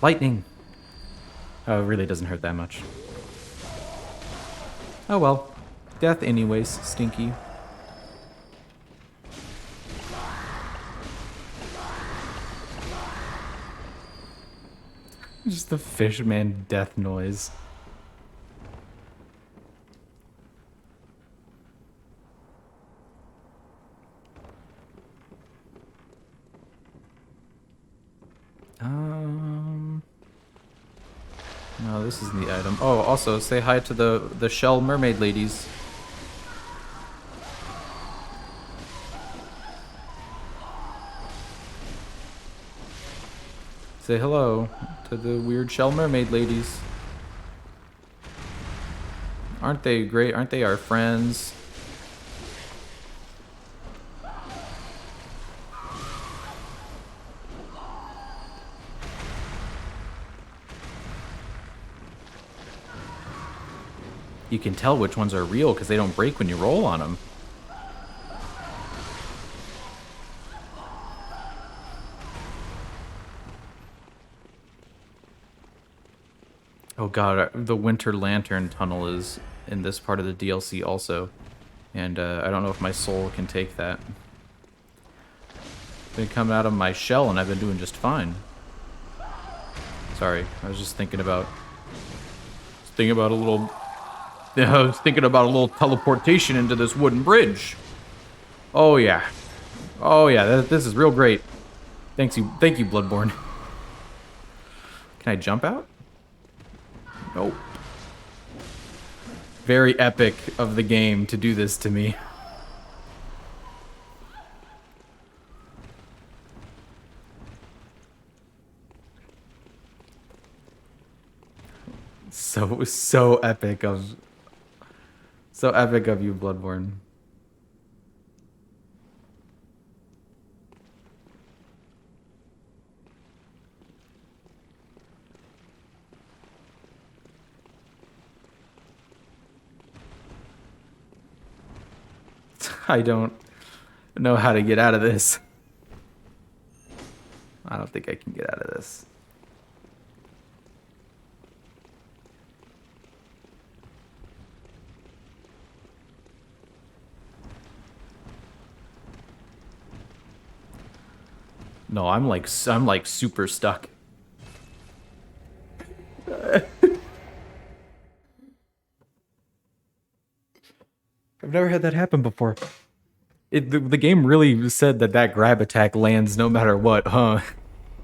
Speaker 1: Lightning. Oh, it really doesn't hurt that much. Oh well. Death anyways, stinky. Just the fishman death noise. No, this isn't the item. Oh, also say hi to the shell mermaid ladies. Say hello to the weird shell mermaid ladies. Aren't they great? Aren't they our friends? You can tell which ones are real because they don't break when you roll on them. Oh god, the Winter Lantern Tunnel is in this part of the DLC also. And I don't know if my soul can take that. Been coming out of my shell and I've been doing just fine. Sorry, I was just thinking about... a little... I was thinking about a little teleportation into this wooden bridge. Oh yeah. Oh yeah, this is real great. Thank you, Bloodborne. Can I jump out? Nope. Very epic of the game to do this to me. So epic of you, Bloodborne. I don't know how to get out of this. I don't think I can get out of this. No, I'm like super stuck. I've never had that happen before. The game really said that grab attack lands no matter what, huh?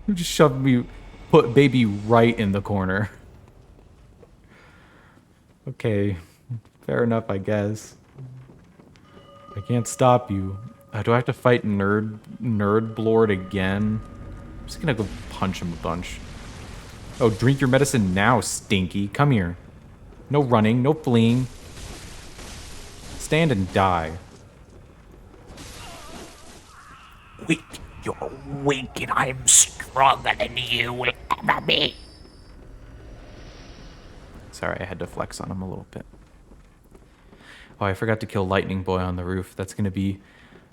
Speaker 1: You just shoved me, put baby right in the corner. Okay, fair enough, I guess. I can't stop you. Do I have to fight Nerd Blord again? I'm just gonna go punch him a bunch. Oh, drink your medicine now, Stinky. Come here. No running, no fleeing. Stand and die.
Speaker 4: Weak, you're weak and I'm stronger than you will ever be.
Speaker 1: Sorry, I had to flex on him a little bit. Oh, I forgot to kill Lightning Boy on the roof. That's gonna be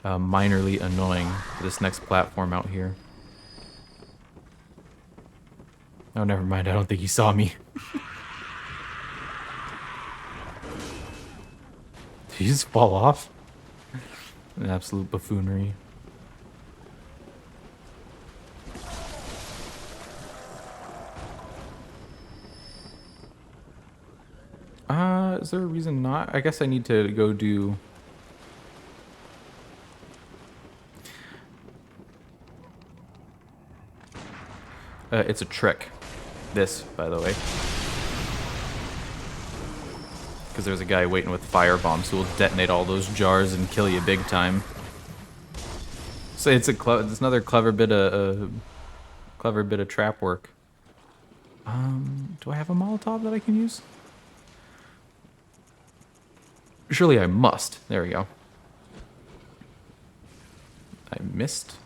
Speaker 1: minorly annoying for this next platform out here. Oh, never mind. I don't think he saw me. Did he just fall off? An absolute buffoonery. Is there a reason not? I guess I need to go do... it's a trick. This, by the way. Because there's a guy waiting with fire bombs who will detonate all those jars and kill you big time. So it's another clever bit of trap work. Do I have a Molotov that I can use? Surely I must. There we go. I missed.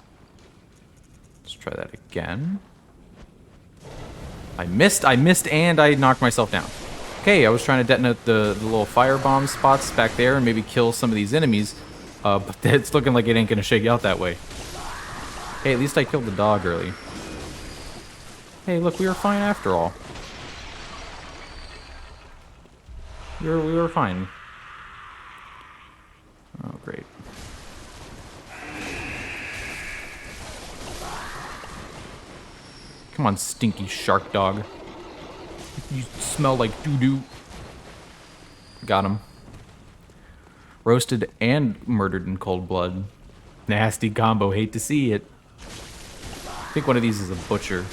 Speaker 1: Let's try that again. I missed, and I knocked myself down. Okay, I was trying to detonate the little firebomb spots back there and maybe kill some of these enemies, but it's looking like it ain't gonna shake out that way. Hey, at least I killed the dog early. Hey, look, we were fine after all. We were fine. Oh, great. Come on, stinky shark dog. You smell like doo-doo. Got him. Roasted and murdered in cold blood. Nasty combo, hate to see it. I think one of these is a butcher.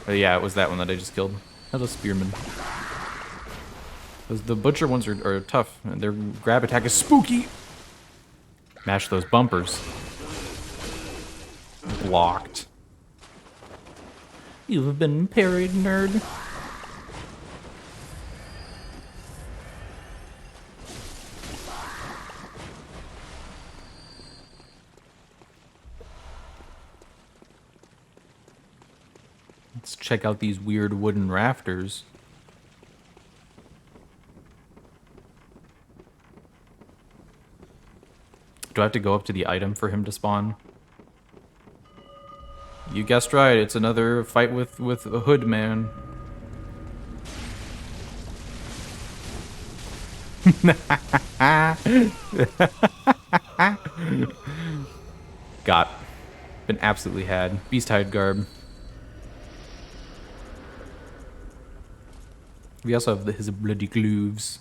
Speaker 1: Oh, yeah, it was that one that I just killed. Hello, spearman. The butcher ones are tough. Their grab attack is spooky. Mash those bumpers. Blocked. You have been parried, nerd. Let's check out these weird wooden rafters. Do I have to go up to the item for him to spawn? You guessed right, it's another fight with a hood man. Got. Been absolutely had. Beast hide garb. We also have his bloody gloves.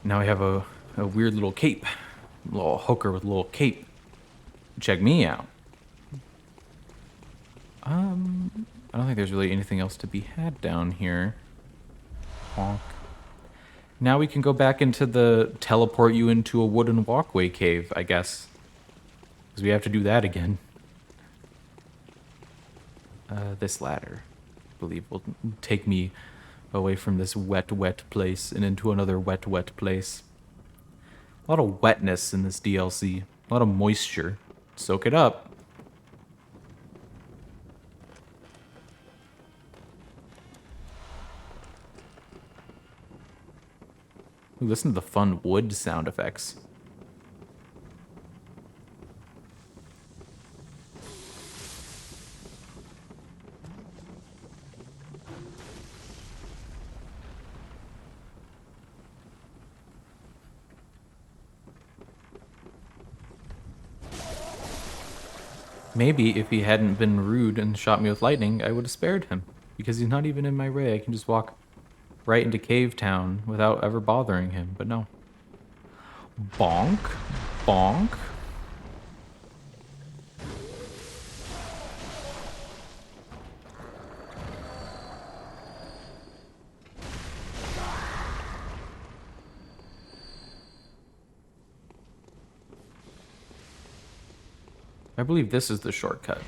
Speaker 1: Now we have a weird little cape. A little Hoker with a little cape. Check me out. I don't think there's really anything else to be had down here. Honk. Now we can go back into the teleport you into a wooden walkway cave, I guess. Because we have to do that again. This ladder, I believe, will take me away from this wet, wet place and into another wet, wet place. A lot of wetness in this DLC. A lot of moisture. Soak it up. Ooh, listen to the fun wood sound effects. Maybe if he hadn't been rude and shot me with lightning, I would have spared him. Because he's not even in my way. I can just walk right into Cave Town without ever bothering him. But no. Bonk. Bonk. I believe this is the shortcut.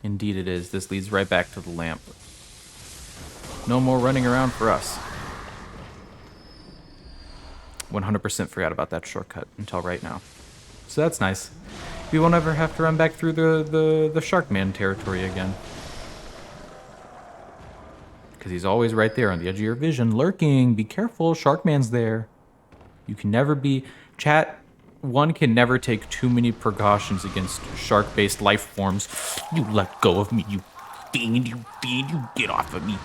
Speaker 1: Indeed it is. This leads right back to the lamp. No more running around for us. 100% forgot about that shortcut until right now. So that's nice. We won't ever have to run back through the Sharkman territory again. Because he's always right there on the edge of your vision, lurking. Be careful, Sharkman's there. You can never be... Chat, one can never take too many precautions against shark-based life forms. You let go of me, you fiend, you get off of me.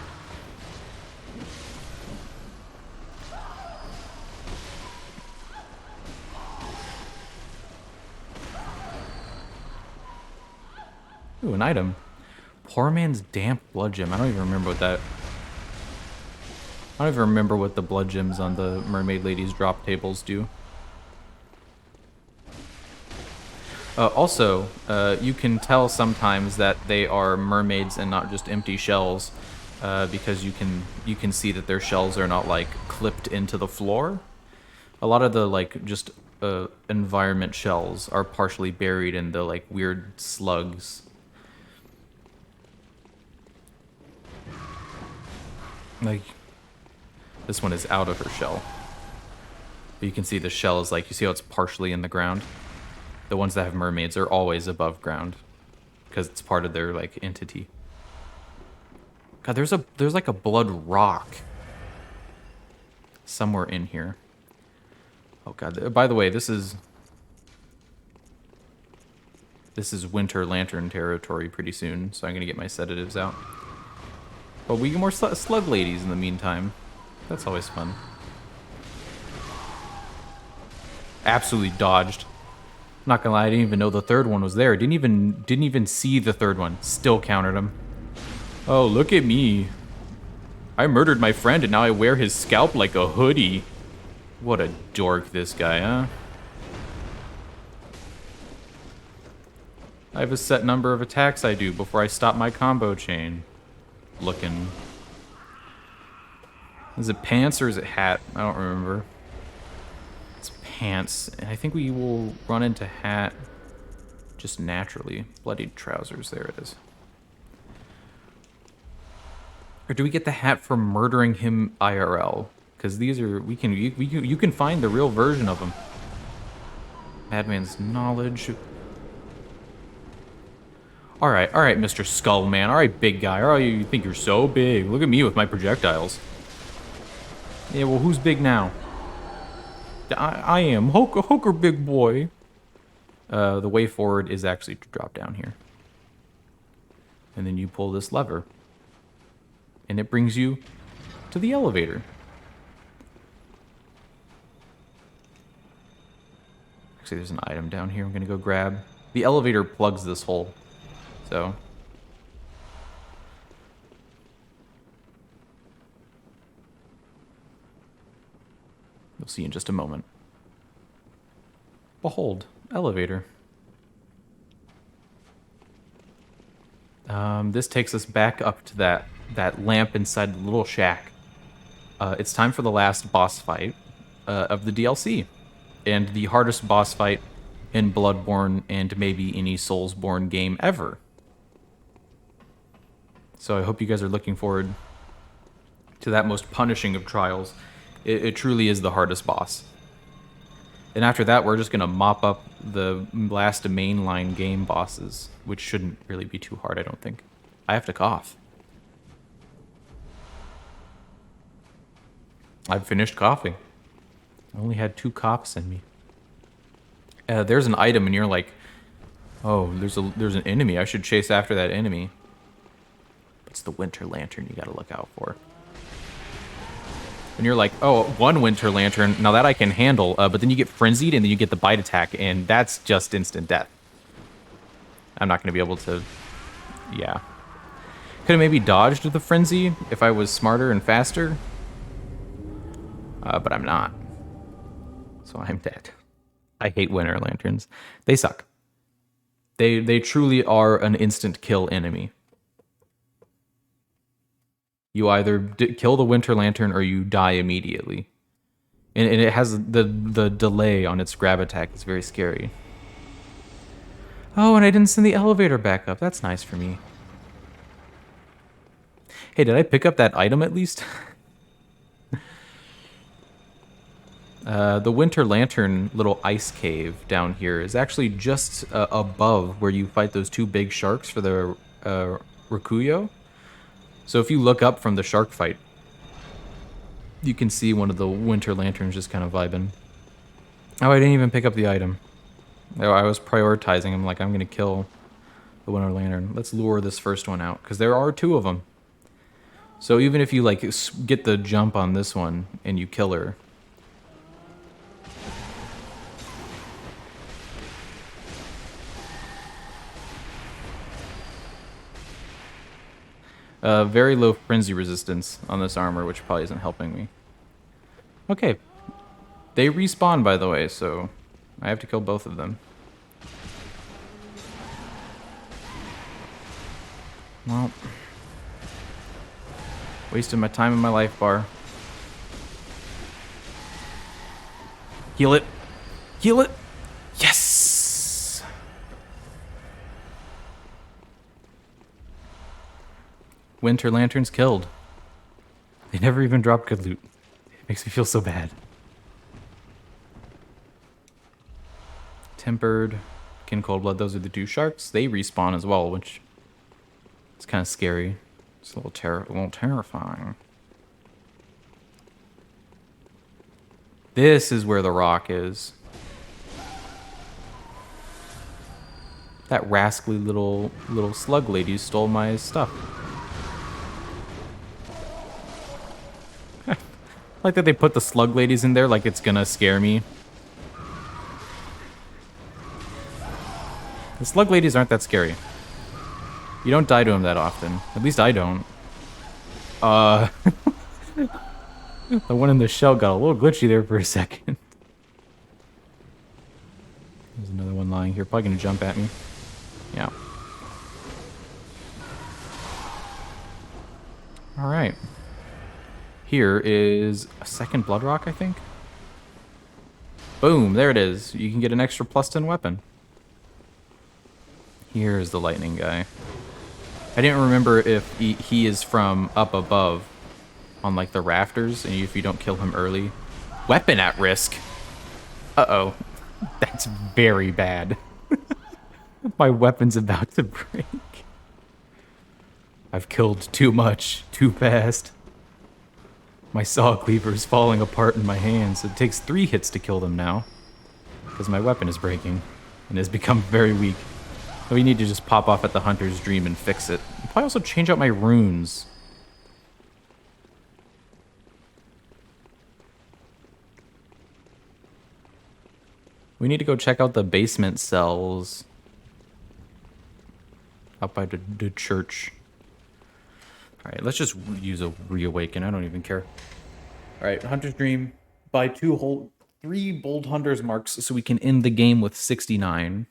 Speaker 1: Ooh, an item. Poor man's damp blood gem. I don't even remember what that... I don't even remember what the blood gems on the mermaid lady's drop tables do. Also, you can tell sometimes that they are mermaids and not just empty shells, because you can see that their shells are not like clipped into the floor. A lot of the like just environment shells are partially buried in the like weird slugs. Like this one is out of her shell, but you can see the shell is like, you see how it's partially in the ground. The ones that have mermaids are always above ground because it's part of their like entity. God, there's like a blood rock somewhere in here. Oh God, by the way, this is This is Winter Lantern territory pretty soon, so I'm gonna get my sedatives out. But we get more slug ladies in the meantime. That's always fun. Absolutely dodged. Not gonna lie, I didn't even know the third one was there. Didn't even see the third one. Still countered him. Oh, look at me. I murdered my friend and now I wear his scalp like a hoodie. What a dork this guy, huh? I have a set number of attacks I do before I stop my combo chain. Looking. Is it pants or is it hat? I don't remember. It's pants. And I think we will run into hat just naturally. Bloodied trousers, there it is. Or do we get the hat for murdering him IRL? Because these are, you can find the real version of him. Madman's knowledge. Alright, Mr. Skullman. Alright, big guy. Alright, you think you're so big. Look at me with my projectiles. Yeah, well, who's big now? I am. Hoker, big boy. The way forward is actually to drop down here. And then you pull this lever. And it brings you to the elevator. Actually, there's an item down here I'm going to go grab. The elevator plugs this hole. So, you'll see in just a moment. Behold, elevator. This takes us back up to that lamp inside the little shack. It's time for the last boss fight of the DLC. And the hardest boss fight in Bloodborne and maybe any Soulsborne game ever. So I hope you guys are looking forward to that most punishing of trials. It truly is the hardest boss. And after that, we're just going to mop up the last mainline game bosses, which shouldn't really be too hard, I don't think. I have to cough. I've finished coughing. I only had 2 coughs in me. There's an item and you're like, oh, there's an enemy. I should chase after that enemy. It's the Winter Lantern you gotta look out for. And you're like, oh, 1 Winter Lantern, now that I can handle, but then you get frenzied and then you get the bite attack, and that's just instant death. I'm not gonna be able to, yeah. Could have maybe dodged the frenzy if I was smarter and faster, but I'm not. So I'm dead. I hate Winter Lanterns. They suck. They truly are an instant kill enemy. You either kill the Winter Lantern or you die immediately. And it has the delay on its grab attack. It's very scary. Oh, and I didn't send the elevator back up. That's nice for me. Hey, did I pick up that item at least? The Winter Lantern little ice cave down here is actually just above where you fight those 2 big sharks for the Rikuyo. So if you look up from the shark fight, you can see one of the Winter Lanterns just kind of vibing. Oh, I didn't even pick up the item. I was prioritizing. I'm like, I'm going to kill the Winter Lantern. Let's lure this first one out, because there are 2 of them. So even if you like get the jump on this one and you kill her, very low frenzy resistance on this armor, which probably isn't helping me. Okay. They respawn, by the way, so I have to kill both of them. Well, wasted my time in my life bar. Heal it. Heal it. Yes! Winter Lanterns killed. They never even dropped good loot. It makes me feel so bad. Tempered, Kin Cold Blood, those are the 2 sharks. They respawn as well, which is kind of scary. It's a little terrifying. This is where the rock is. That rascally little slug lady stole my stuff. Like that they put the slug ladies in there like it's gonna scare me. The slug ladies aren't that scary. You don't die to them that often. At least I don't. The one in the shell got a little glitchy there for a second. There's another one lying here. Probably gonna jump at me. Yeah. Alright. Here is a second blood rock, I think. Boom, there it is. You can get an extra +10 weapon. Here's the lightning guy. I didn't remember if he is from up above on like the rafters, and if you don't kill him early. Weapon at risk. Uh-oh. That's very bad. My weapon's about to break. I've killed too much, too fast. My saw cleaver is falling apart in my hands. It takes 3 hits to kill them now. Because my weapon is breaking and has become very weak. So we need to just pop off at the Hunter's Dream and fix it. I'll probably also change out my runes. We need to go check out the basement cells. Up by the church. Alright, let's just use a reawaken. I don't even care. Alright, Hunter's Dream. Buy 3 Bold Hunters marks so we can end the game with 69.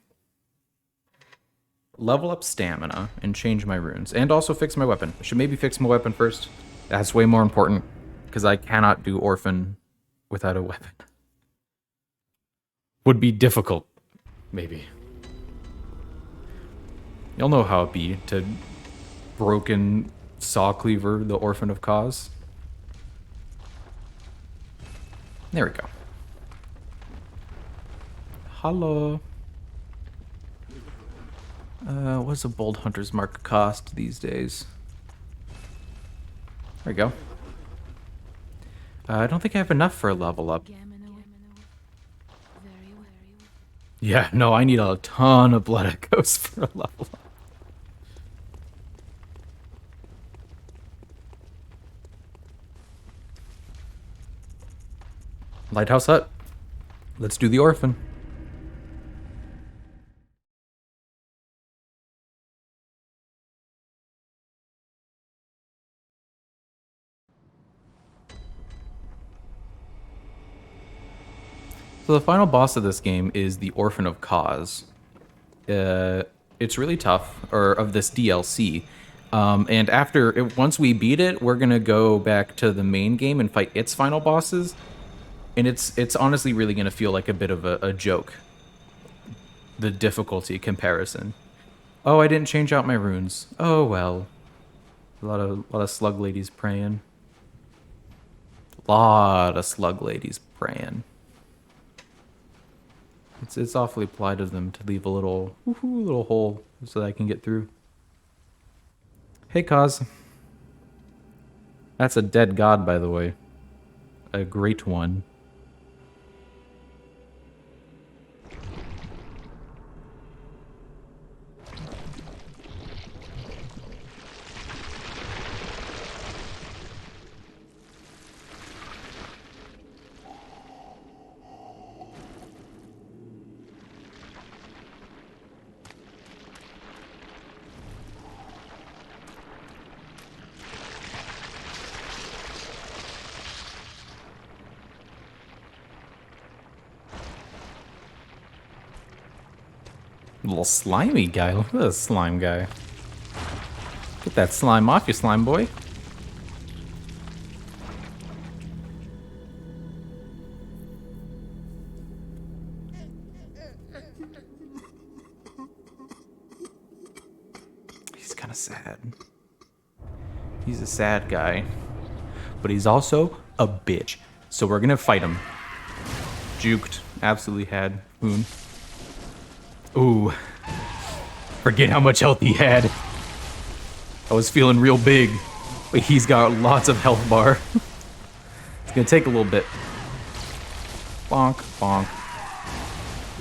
Speaker 1: Level up stamina and change my runes. And also fix my weapon. I should maybe fix my weapon first. That's way more important. Because I cannot do Orphan without a weapon. Would be difficult. Maybe. You'll know how it be to broken saw cleaver the Orphan of Cause. There we go. Hello. What's a Bold Hunter's Mark cost these days? There we go. I don't think I have enough for a level up. Yeah, no, I need a ton of blood echoes for a level up. Lighthouse Hut. Let's do the Orphan. So the final boss of this game is the Orphan of Cause. It's really tough, or of this DLC. And once we beat it, we're gonna go back to the main game and fight its final bosses. And it's honestly really gonna feel like a bit of a joke. The difficulty comparison. Oh, I didn't change out my runes. Oh well. A lot of slug ladies praying. Lot of slug ladies praying. It's awfully polite of them to leave a little hole so that I can get through. Hey, Kaz. That's a dead god, by the way. A great one. Little slimy guy. Look at this slime guy. Get that slime off you, slime boy. He's kind of sad. He's a sad guy. But he's also a bitch. So we're gonna fight him. Juked. Absolutely had. Boon. Ooh. Forget how much health he had. I was feeling real big. But he's got lots of health bar. It's gonna take a little bit. Bonk, bonk.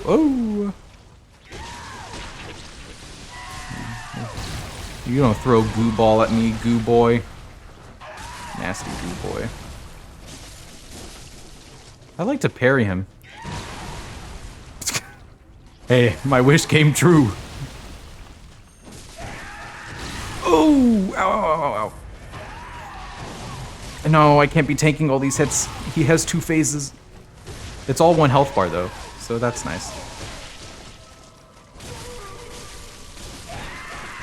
Speaker 1: Oh. You don't throw goo ball at me, goo boy. Nasty goo boy. I like to parry him. Hey, my wish came true. Oh! Ow, ow, ow, ow. No, I can't be tanking all these hits. He has 2 phases. It's all 1 health bar, though, so that's nice.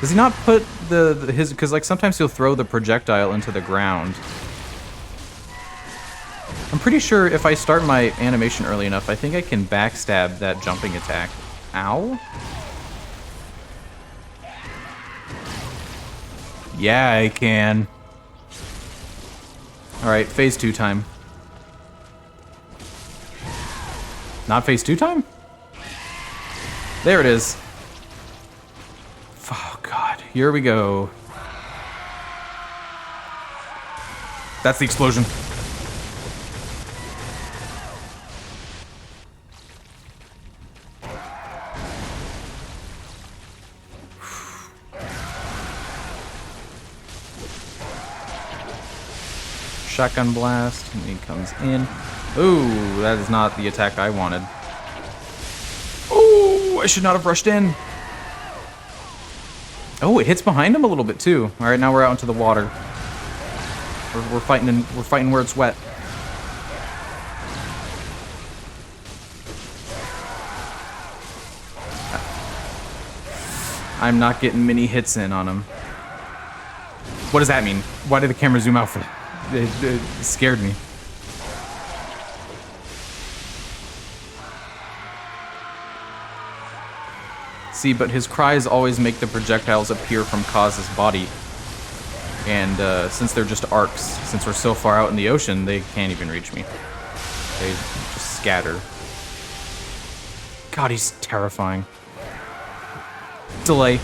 Speaker 1: Does he not put his... Because, like, sometimes he'll throw the projectile into the ground. I'm pretty sure if I start my animation early enough, I think I can backstab that jumping attack. Ow? Yeah, I can. Alright, phase 2 time. Not phase 2 time? There it is. Oh, God. Here we go. That's the explosion. Shotgun blast, and he comes in. Ooh, that is not the attack I wanted. Ooh, I should not have rushed in. Oh, it hits behind him a little bit too. All right, now we're out into the water. We're fighting where it's wet. I'm not getting many hits in on him. What does that mean? Why did the camera zoom out for that? It scared me. See, but his cries always make the projectiles appear from Kaz's body. And since they're just arcs, since we're so far out in the ocean, they can't even reach me. They just scatter. God, he's terrifying. Delay.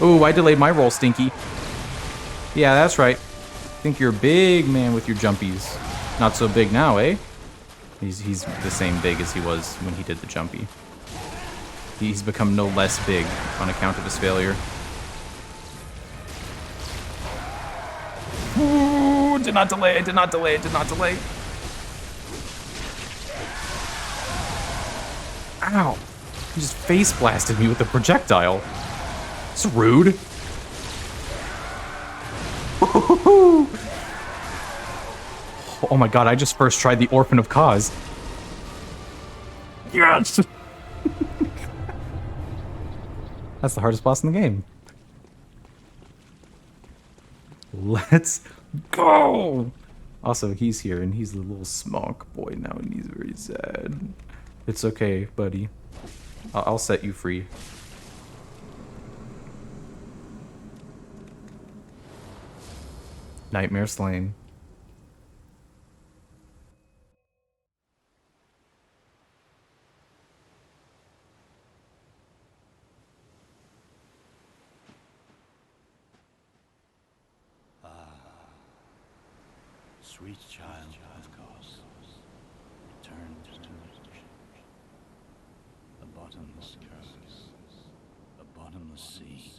Speaker 1: Ooh, I delayed my roll, Stinky. Yeah, that's right. Think you're a big man with your jumpies. Not so big now, eh? He's the same big as he was when he did the jumpy. He's become no less big on account of his failure. Ooh, did not delay, did not delay, did not delay. Ow. He just face blasted me with a projectile. It's rude. Oh my god, I just first tried the Orphan of Kaz. Yes! That's the hardest boss in the game. Let's go! Also, he's here, and he's a little smonk boy now, and he's very sad. It's okay, buddy. I'll set you free. Nightmare slain.
Speaker 2: Sweet child of course, return to the bottomless curse, the bottomless sea,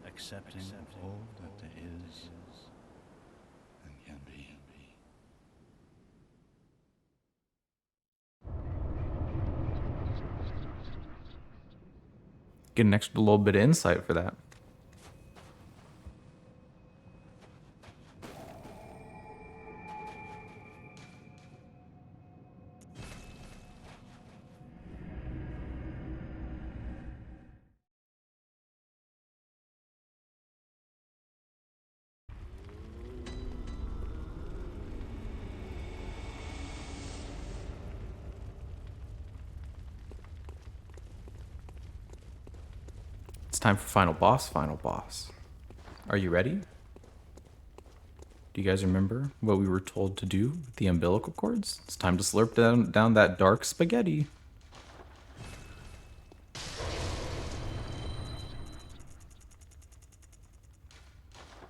Speaker 2: accepting all that there is and can be.
Speaker 1: Get an extra little bit of insight for that. It's time for final boss, final boss. Are you ready? Do you guys remember what we were told to do with the umbilical cords? It's time to slurp down that dark spaghetti.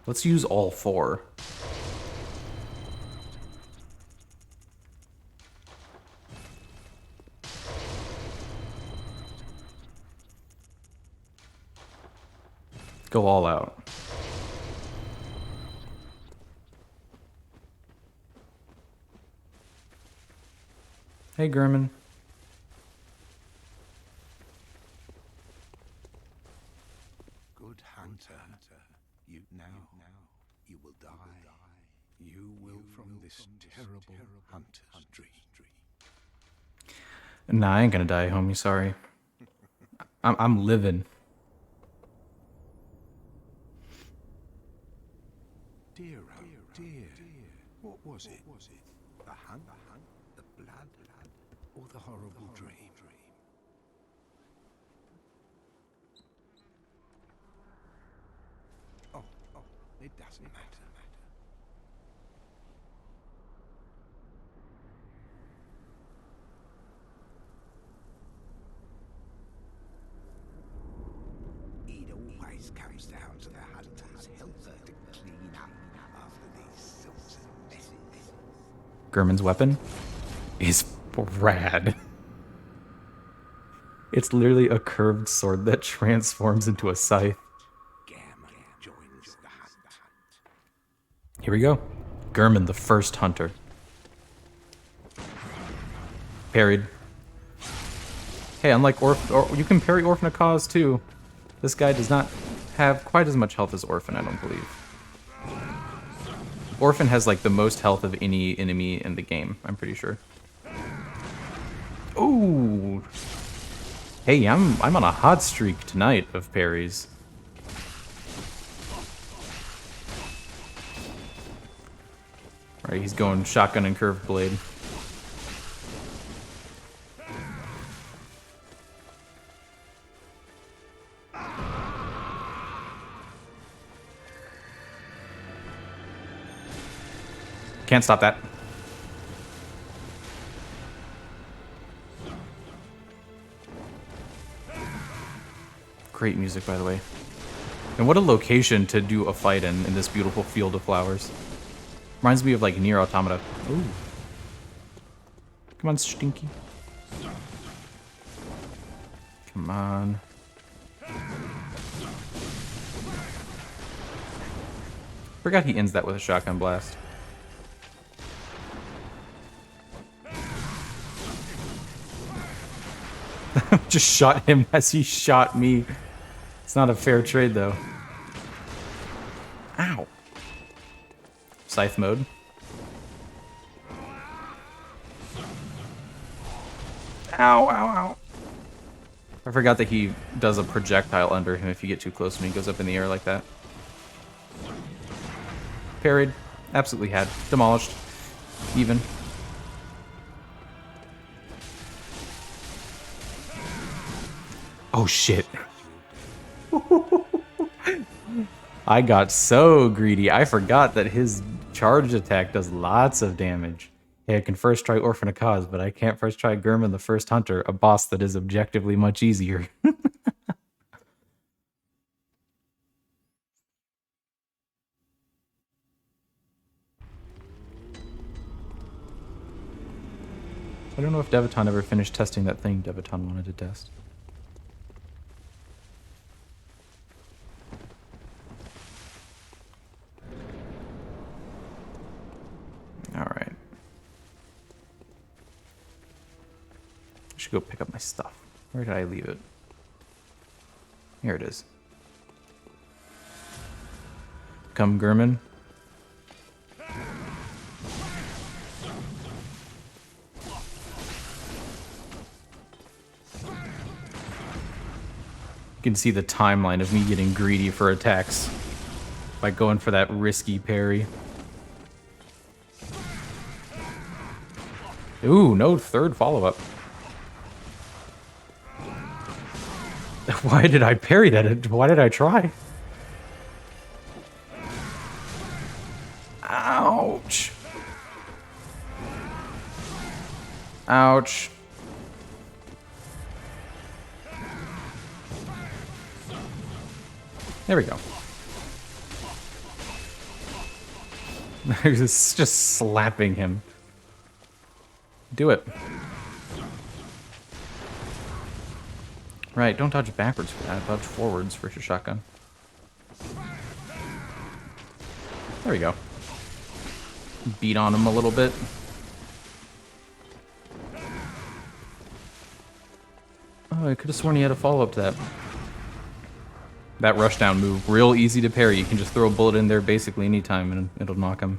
Speaker 1: Let's use all 4. Go all out. Hey, Gurman.
Speaker 2: Good hunter, you will die. You will from this terrible hunter's dream.
Speaker 1: Nah, I ain't gonna die, homie. Sorry. I'm living.
Speaker 2: Dear, oh dear, what was it? The hunt, the blood, or the horrible dream? Oh, it doesn't matter. It always comes down to the hunter's helper to clean up after these sorts of messes.
Speaker 1: Gurman's weapon is rad. It's literally a curved sword that transforms into a scythe.
Speaker 2: Gammon joins the hunt.
Speaker 1: Here we go. Gurman, the first hunter. Parried. Hey, unlike you can parry Orphan of Cause too. This guy does not have quite as much health as Orphan, I don't believe. Orphan has like the most health of any enemy in the game, I'm pretty sure. Ooh. Hey, I'm on a hot streak tonight of parries. Right, he's going shotgun and curved blade. Can't stop that. Great music, by the way. And what a location to do a fight in this beautiful field of flowers. Reminds me of like Nier Automata. Ooh. Come on, Stinky. Come on. Forgot he ends that with a shotgun blast. Just shot him as he shot me. It's not a fair trade, though. Ow. Scythe mode. Ow, ow, ow. I forgot that he does a projectile under him if you get too close when he goes up in the air like that. Parried. Absolutely had. Demolished. Even. Oh shit. I got so greedy. I forgot that his charged attack does lots of damage. Hey, I can first try Orphan of Cause, but I can't first try Gurman the First Hunter, a boss that is objectively much easier. I don't know if Devaton ever finished testing that thing Devaton wanted to test. Alright. I should go pick up my stuff. Where did I leave it? Here it is. Come, Gurman. You can see the timeline of me getting greedy for attacks by going for that risky parry. Ooh, no third follow-up. Why did I parry that? Why did I try? Ouch. Ouch. There we go. I was just slapping him. Do it. Right, don't dodge backwards for that. Dodge forwards for your shotgun. There we go. Beat on him a little bit. Oh, I could have sworn he had a follow-up to that. That rushdown move, real easy to parry. You can just throw a bullet in there basically anytime and it'll knock him.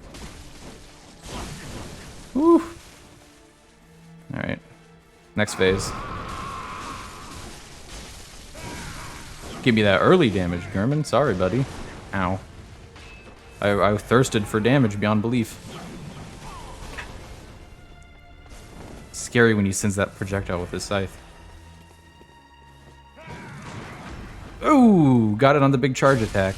Speaker 1: Woo! Alright. Next phase. Give me that early damage, German. Sorry, buddy. Ow. I thirsted for damage beyond belief. Scary when he sends that projectile with his scythe. Ooh, got it on the big charge attack.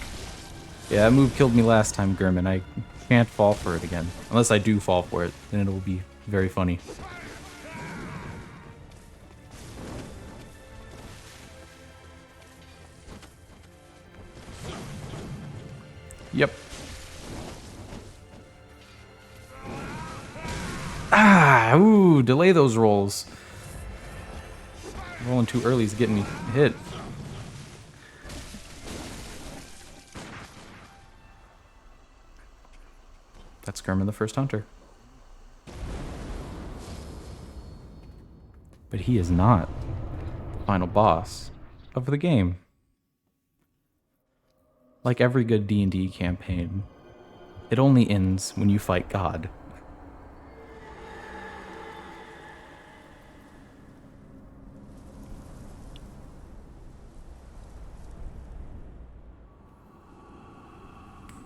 Speaker 1: Yeah, that move killed me last time, German. I can't fall for it again. Unless I do fall for it, then it'll be very funny. Yep. Ah, ooh, delay those rolls. Rolling too early is getting me hit. That's German the First Hunter. But he is not the final boss of the game. Like every good D&D campaign, it only ends when you fight God.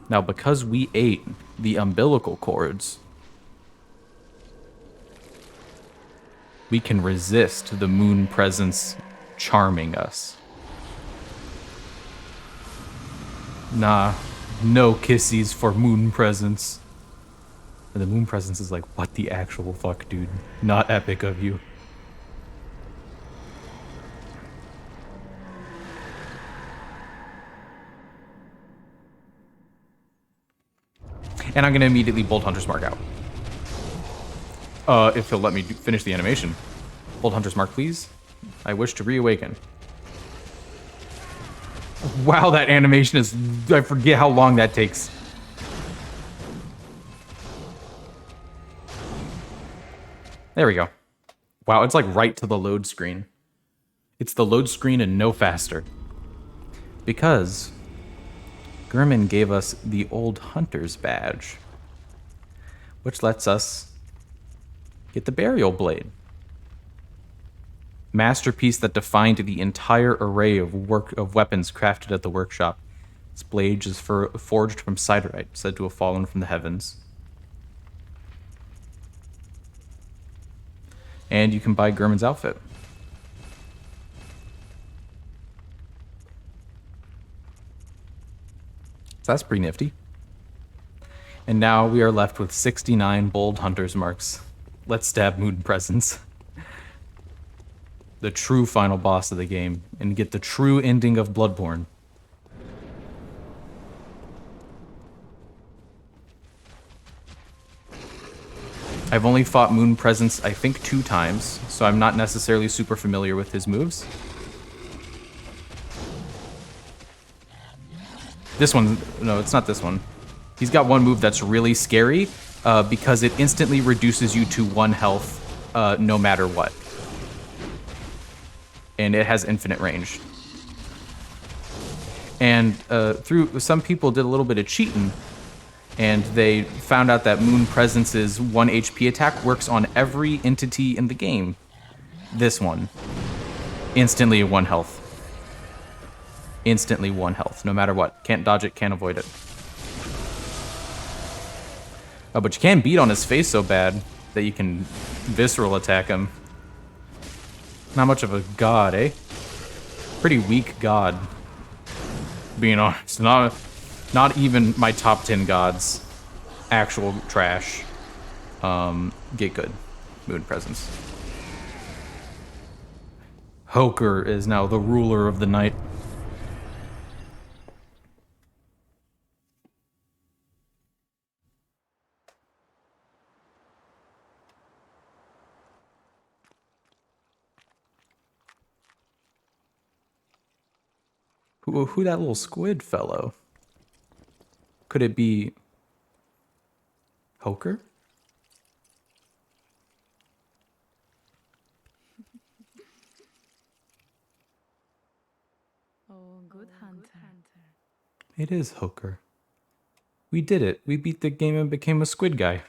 Speaker 1: Now, because we ate the umbilical cords, we can resist the moon presence charming us. Nah, no kissies for moon presence. And the moon presence is like, what the actual fuck, dude? Not epic of you. And I'm gonna immediately Bolt Hunter's Mark out. If he'll let me finish the animation. Bolt Hunter's Mark, please. I wish to reawaken. Wow, that animation is... I forget how long that takes. There we go. Wow, it's like right to the load screen. It's the load screen and no faster. Because German gave us the Old Hunter's Badge, which lets us get the Burial Blade. Masterpiece that defined the entire array of weapons crafted at the workshop. This blade is forged from siderite, said to have fallen from the heavens. And you can buy German's outfit. So that's pretty nifty. And now we are left with 69 bold hunter's marks. Let's stab Moon Presence. The true final boss of the game, and get the true ending of Bloodborne. I've only fought Moon Presence, I think, 2 times, so I'm not necessarily super familiar with his moves. This one, no, it's not this one. He's got one move that's really scary, because it instantly reduces you to 1 health, no matter what. And it has infinite range. And some people did a little bit of cheating, and they found out that Moon Presence's 1 HP attack works on every entity in the game. This one. Instantly 1 health. Instantly 1 health, no matter what. Can't dodge it, can't avoid it. Oh, but you can beat on his face so bad that you can visceral attack him. Not much of a god, eh? Pretty weak god. Being honest, not even my top 10 gods. Actual trash. Get good. Moon Presence. Hoker is now the ruler of the night. Who that little squid fellow? Could it be Hoker?
Speaker 5: Oh, good hunter.
Speaker 1: It is Hoker. We did it. We beat the game and became a squid guy.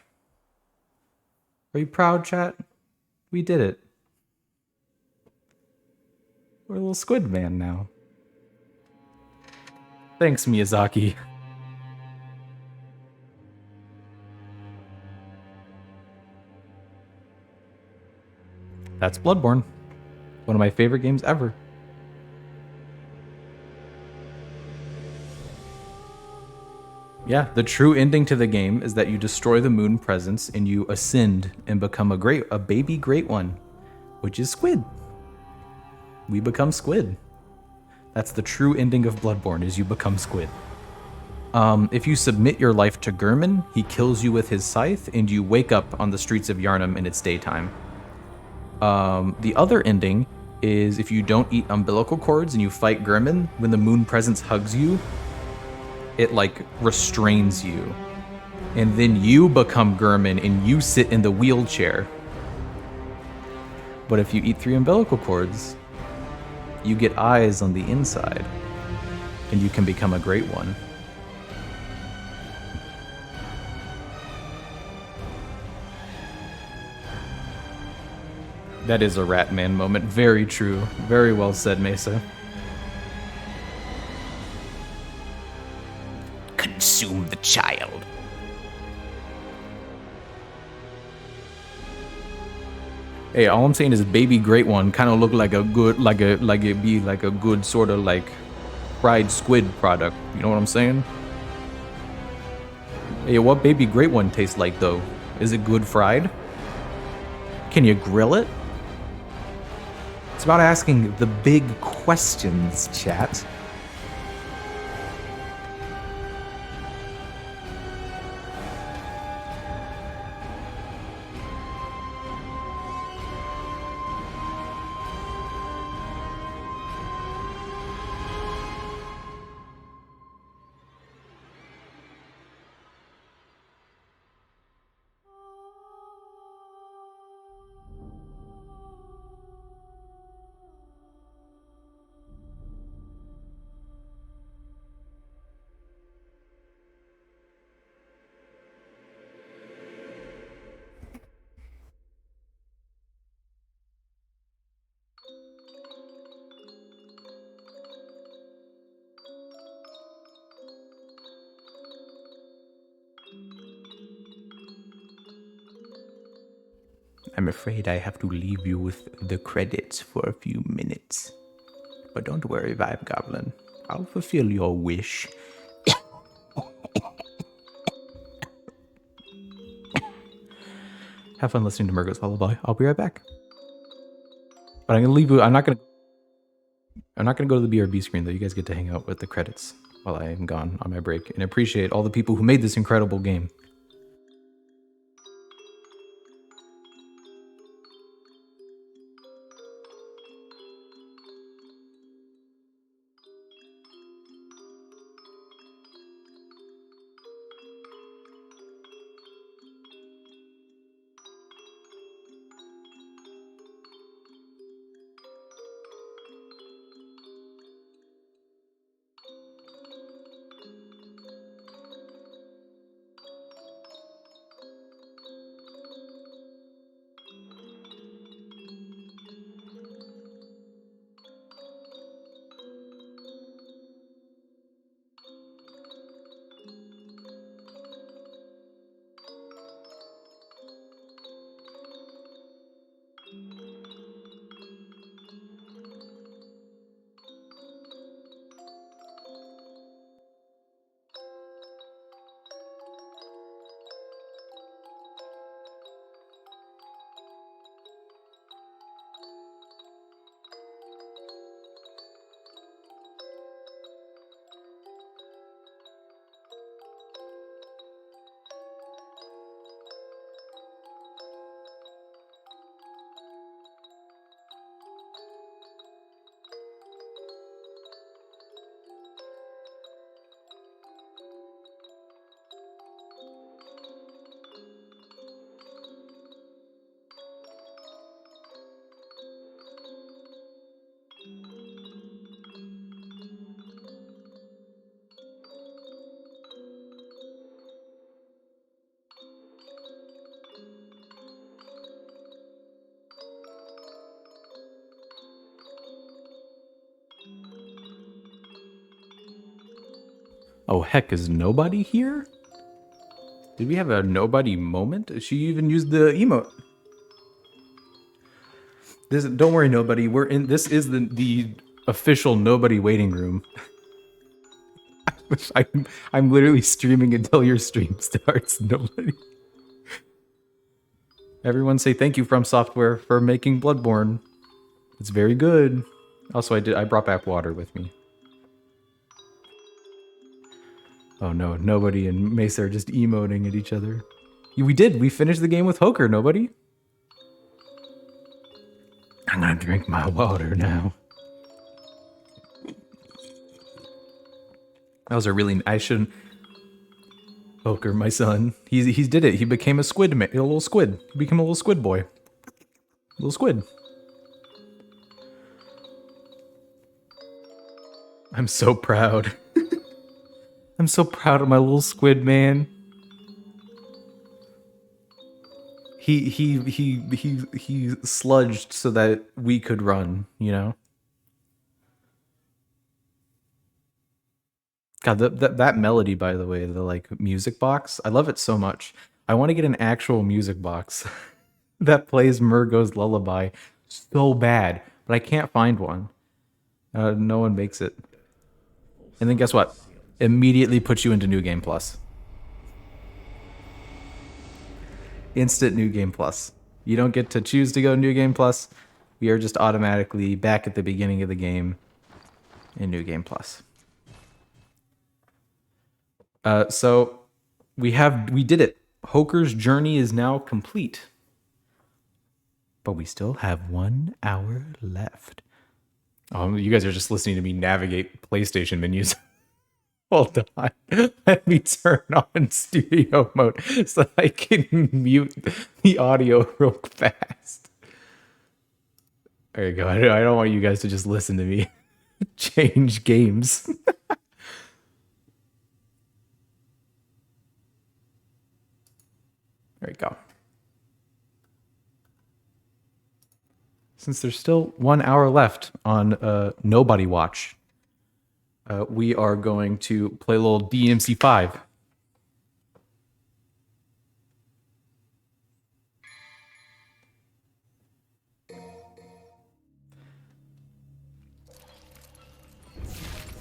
Speaker 1: Are you proud, chat? We did it. We're a little squid man now. Thanks, Miyazaki. That's Bloodborne. One of my favorite games ever. Yeah, the true ending to the game is that you destroy the moon presence and you ascend and become a baby great one, which is squid. We become squid. That's the true ending of Bloodborne, is you become squid. If you submit your life to Gurman, he kills you with his scythe, and you wake up on the streets of Yharnam and it's daytime. The other ending is if you don't eat umbilical cords and you fight Gurman, when the moon presence hugs you, it like restrains you. And then you become Gurman and you sit in the wheelchair. But if you eat 3 umbilical cords, you get eyes on the inside, and you can become a great one. That is a Ratman moment. Very true. Very well said, Mesa.
Speaker 4: Consume the child.
Speaker 1: Hey, all I'm saying is baby great one kind of look like a good, like it'd be like a good sort of like fried squid product. You know what I'm saying? Hey, what baby great one tastes like though? Is it good fried? Can you grill it? It's about asking the big questions, chat. I'm afraid I have to leave you with the credits for a few minutes. But don't worry, Vibe Goblin. I'll fulfill your wish. Have fun listening to Murgo's Lullaby. I'll be right back. But I'm gonna leave you. I'm not gonna go to the BRB screen though. You guys get to hang out with the credits while I am gone on my break, and appreciate all the people who made this incredible game. Oh, heck, is nobody here? Did we have a nobody moment? She even used the emote. Don't worry, nobody. We're in. This is the official nobody waiting room. I'm literally streaming until your stream starts. Nobody. Everyone say thank you From Software for making Bloodborne. It's very good. Also, I brought back water with me. Oh no, nobody and Mesa are just emoting at each other. We did. We finished the game with Hoker. Nobody. I'm gonna drink my water now. That was a really. I shouldn't. Hoker, my son. He's did it. He became a squid man. A little squid. He became a little squid boy. Little squid. I'm so proud. I'm so proud of my little squid man. He sludged so that we could run, you know? God, that melody, by the way, the like music box, I love it so much. I want to get an actual music box that plays Murgo's Lullaby so bad, but I can't find one. No one makes it. And then guess what? Immediately puts you into New Game Plus. Instant New Game Plus. You don't get to choose to go New Game Plus. We are just automatically back at the beginning of the game in New Game Plus. So we did it. Hoker's journey is now complete. But we still have 1 hour left. Oh, you guys are just listening to me navigate PlayStation menus. Hold on. Let me turn on studio mode so I can mute the audio real fast. There you go. I don't want you guys to just listen to me change games. There you go. Since there's still 1 hour left on Nobody Watch, we are going to play a little DMC 5.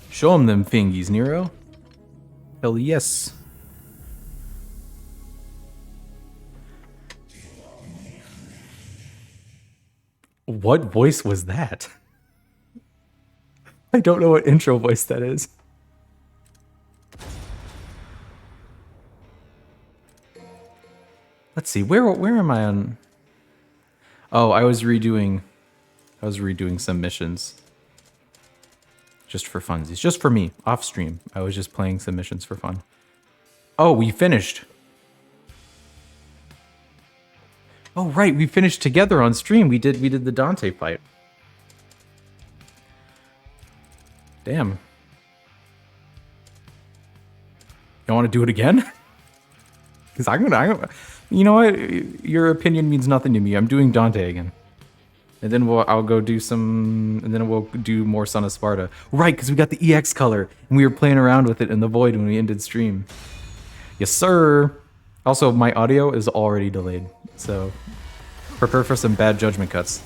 Speaker 1: Show them fingies, Nero. Hell yes. What voice was that? I don't know what intro voice that is. Let's see, where am I on? Oh, I was redoing some missions. Just for funsies. Just for me, off stream. I was just playing some missions for fun. Oh, we finished. Oh right, we finished together on stream. We did the Dante fight. Damn. You want to do it again? Because I'm gonna, you know what? Your opinion means nothing to me. I'm doing Dante again. And then I'll go do some, and then we'll do more Son of Sparta. Right, because we got the EX color, and we were playing around with it in the void when we ended stream. Yes, sir. Also, my audio is already delayed, so prepare for some bad judgment cuts.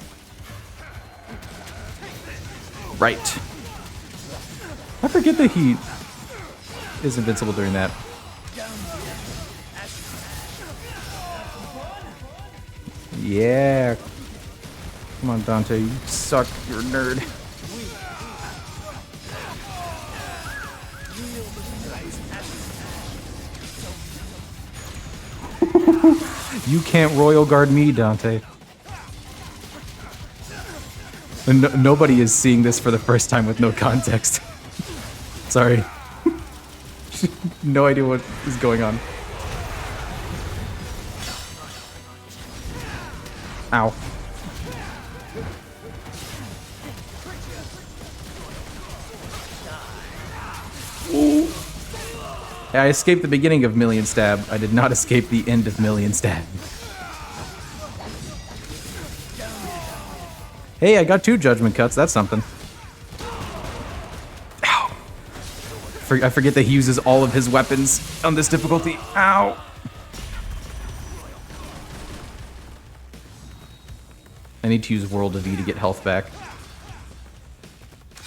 Speaker 1: Right. I forget that he is invincible during that. Yeah. Come on, Dante. You suck. You're a nerd. You can't royal guard me, Dante. And nobody is seeing this for the first time with no context. Sorry. No idea what is going on. Ow. Ooh. I escaped the beginning of Million Stab. I did not escape the end of Million Stab. Hey, I got 2 judgment cuts. That's something. Ow. I forget that he uses all of his weapons on this difficulty. Ow! I need to use World of E to get health back.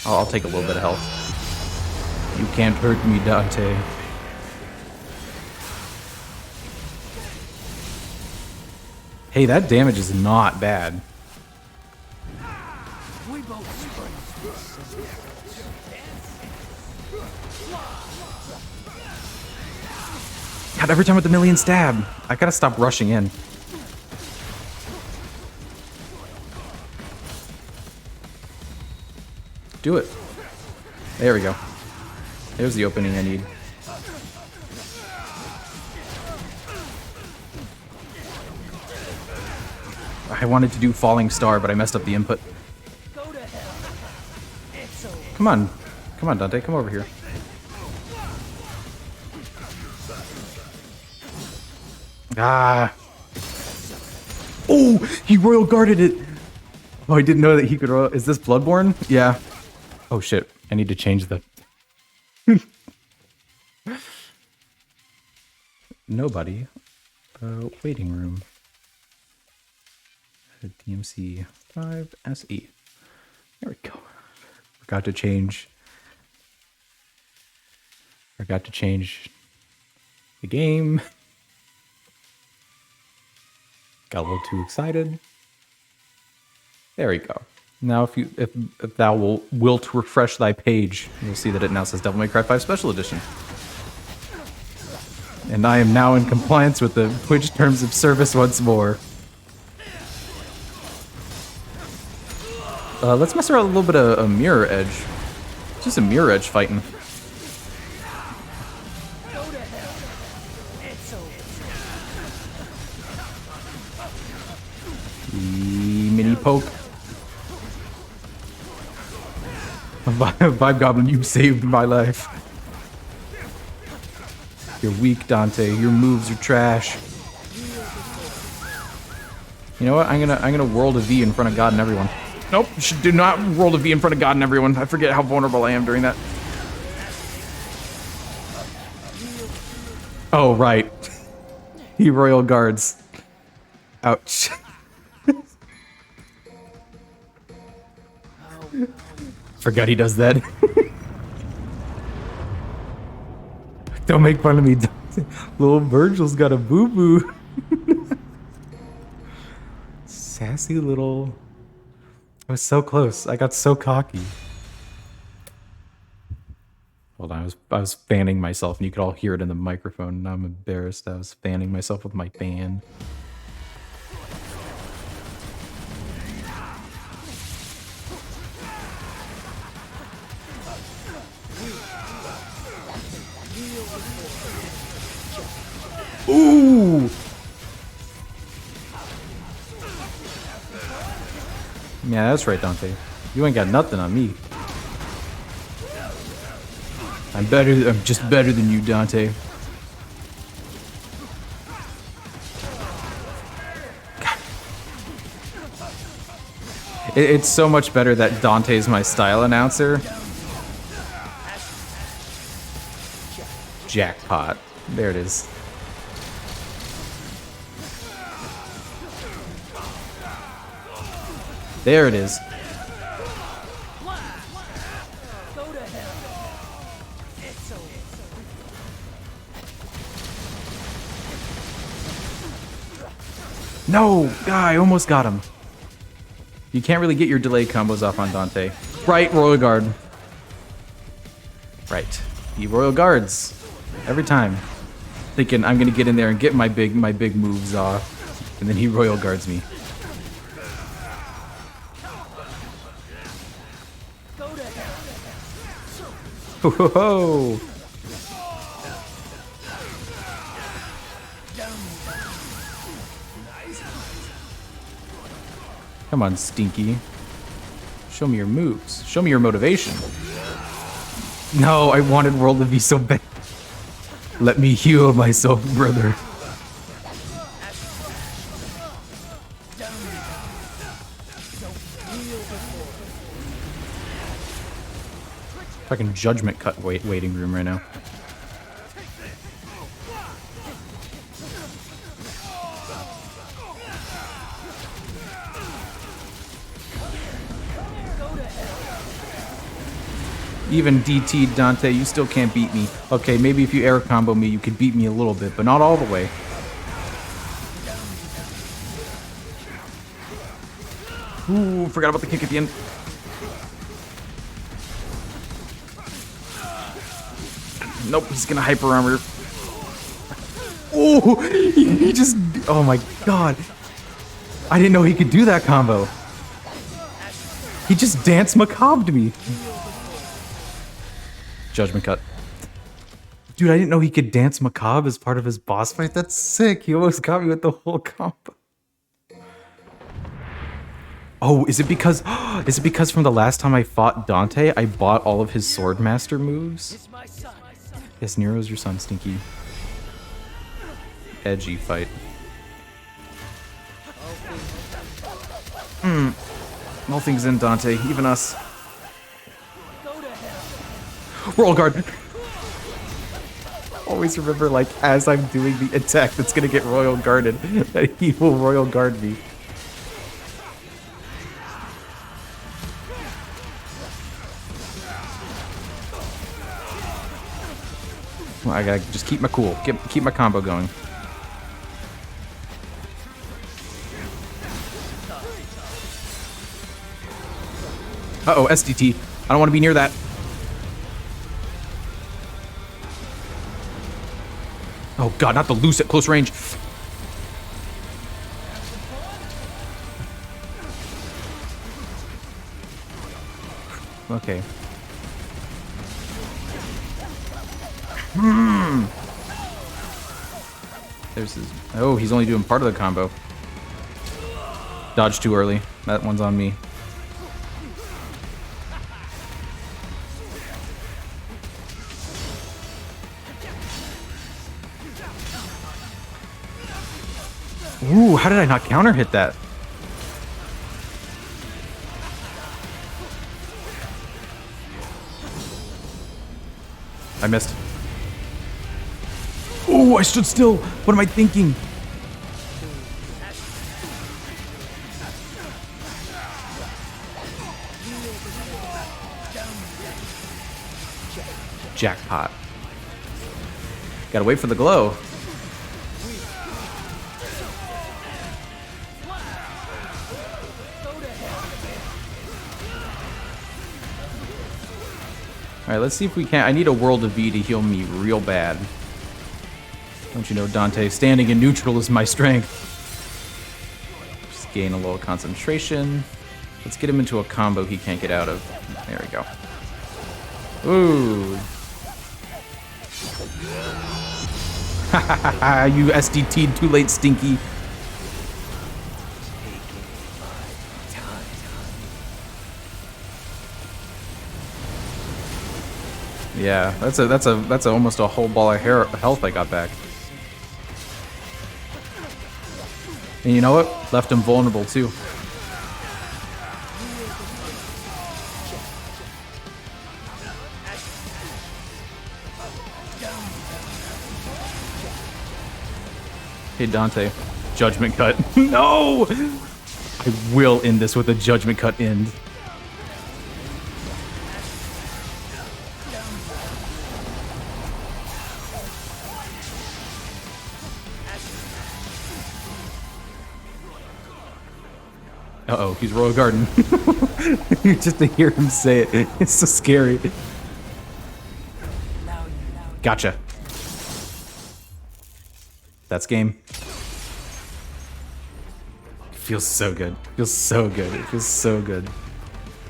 Speaker 1: I'll take a little bit of health. You can't hurt me, Dante. Hey, that damage is not bad. God, every time with the million stab, I gotta stop rushing in. Do it. There we go. There's the opening I need. I wanted to do Falling Star, but I messed up the input. Come on. Come on, Dante. Come over here. Ah. Oh, he royal guarded it. Oh, I didn't know that he could royal. Is this Bloodborne? Yeah. Oh, shit. I need to change the... Nobody. Waiting room. DMC 5 SE. There we go. Forgot to change the game. Got a little too excited. There we go. Now if thou wilt refresh thy page, you'll see that it now says Devil May Cry 5 Special Edition. And I am now in compliance with the Twitch terms of service once more. Let's mess around a little bit of a mirror edge. Just a mirror edge fighting. Mini poke. Vibe Goblin, you saved my life. You're weak, Dante. Your moves are trash. You know what? I'm gonna World of V in front of God and everyone. Nope, do not World of V in front of God and everyone. I forget how vulnerable I am during that. Oh, right. He royal guards. Ouch. Forgot he does that. Don't make fun of me. Little Virgil's got a boo-boo. Sassy little... I was so close. I got so cocky. Hold on, I was fanning myself, and you could all hear it in the microphone. Now I'm embarrassed. I was fanning myself with my fan. Ooh! Yeah, that's right, Dante. You ain't got nothing on me. I'm just better than you, Dante. It's so much better that Dante's my style announcer. Jackpot. There it is. There it is. No! I almost got him. You can't really get your delay combos off on Dante. Right, Royal Guard. Right. He Royal Guards. Every time. Thinking I'm gonna get in there and get my big moves off. And then he Royal Guards me. Ho ho ho! Come on, Stinky. Show me your moves. Show me your motivation. No, I wanted World of V so bad. Let me heal myself, brother. Fucking judgment cut waiting room right now. Even DT Dante, you still can't beat me. Okay, maybe if you air combo me, you could beat me a little bit, but not all the way. Ooh, forgot about the kick at the end. Nope, he's gonna hyper armor. Oh, he just, oh my god. I didn't know he could do that combo. He just dance macabre to me. Judgment cut. Dude, I didn't know he could dance macabre as part of his boss fight. That's sick. He almost got me with the whole combo. Oh, is it because from the last time I fought Dante, I bought all of his Swordmaster moves? Yes, Nero's your son, Stinky. Edgy fight. All things in Dante, even us. Royal Guard! Always remember, like, as I'm doing the attack that's gonna get Royal Guarded, that he will Royal Guard me. Well, I gotta just keep my cool, keep my combo going. Uh-oh, SDT. I don't want to be near that. Oh god, not the loose at close range. Okay. There's his... Oh, he's only doing part of the combo. Dodge too early. That one's on me. Ooh, how did I not counter hit that? I missed. Ooh, I stood still. What am I thinking? Jackpot. Gotta wait for the glow. Alright, let's see if we can. I need a World of V to heal me real bad. Don't you know, Dante, standing in neutral is my strength. Just gain a little concentration. Let's get him into a combo he can't get out of. There we go. Ooh. Ha ha ha ha, you SDT'd too late, Stinky. Yeah, that's almost a whole ball of health I got back. And you know what? Left him vulnerable too. Hey Dante, judgment cut. No! I will end this with a judgment cut end. Uh-oh, he's Royal Garden. Just to hear him say it, it's so scary. Gotcha. That's game. It feels so good. It feels so good. It feels so good.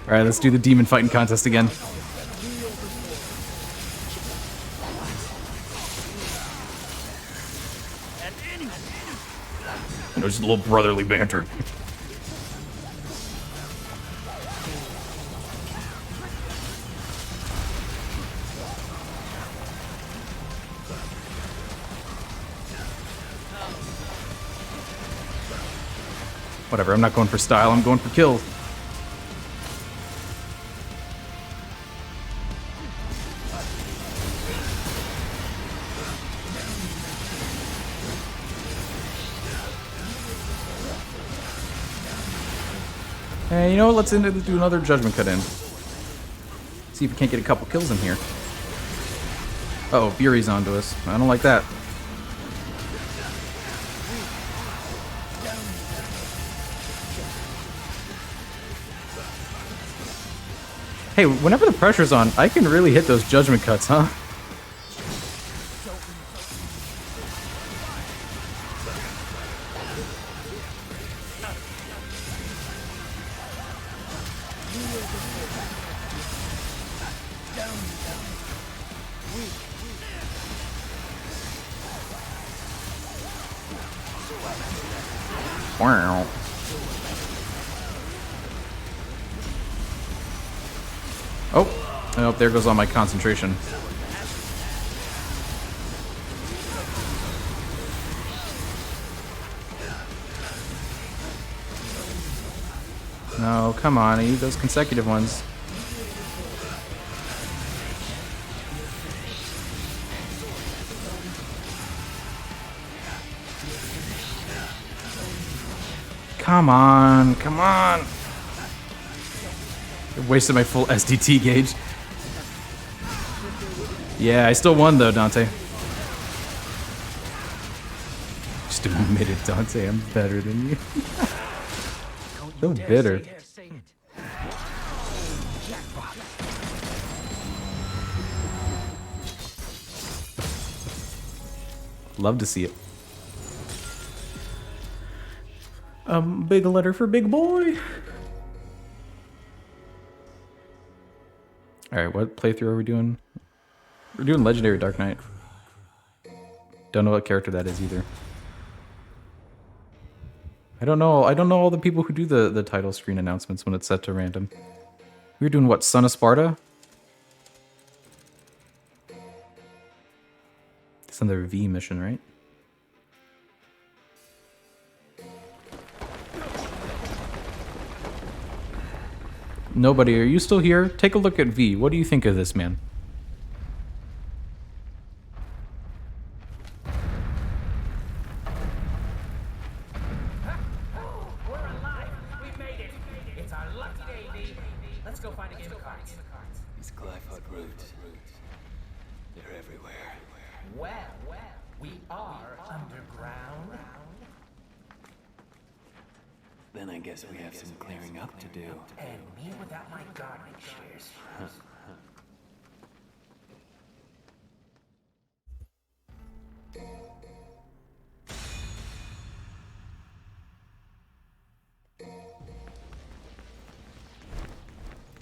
Speaker 1: Alright, let's do the demon fighting contest again. You know, just a little brotherly banter. Whatever, I'm not going for style, I'm going for kills. Hey, you know what? Let's do another judgment cut in. See if we can't get a couple kills in here. Uh oh, Fury's onto us. I don't like that. Hey, whenever the pressure's on, I can really hit those judgment cuts, huh? Wow. Oh, there goes all my concentration. No, come on, I need those consecutive ones. Come on, come on. I wasted my full SDT gauge. Yeah, I still won though, Dante. Just admit it, Dante, I'm better than you. So bitter. Love to see it. Big letter for big boy. Alright, what playthrough are we doing? We're doing Legendary Dark Knight. Don't know what character that is either. I don't know all the people who do the title screen announcements when it's set to random. We're doing what, Son of Sparta? It's another V mission, right? Nobody, are you still here? Take a look at V. What do you think of this man?
Speaker 5: We're alive! We made it! It's our lucky day, baby! Let's go find a game of cards.
Speaker 6: These Glyphod roots. They're everywhere.
Speaker 5: Well, we are underground.
Speaker 6: Then I guess we have some clearing up to do.
Speaker 5: And me without my gardening shears.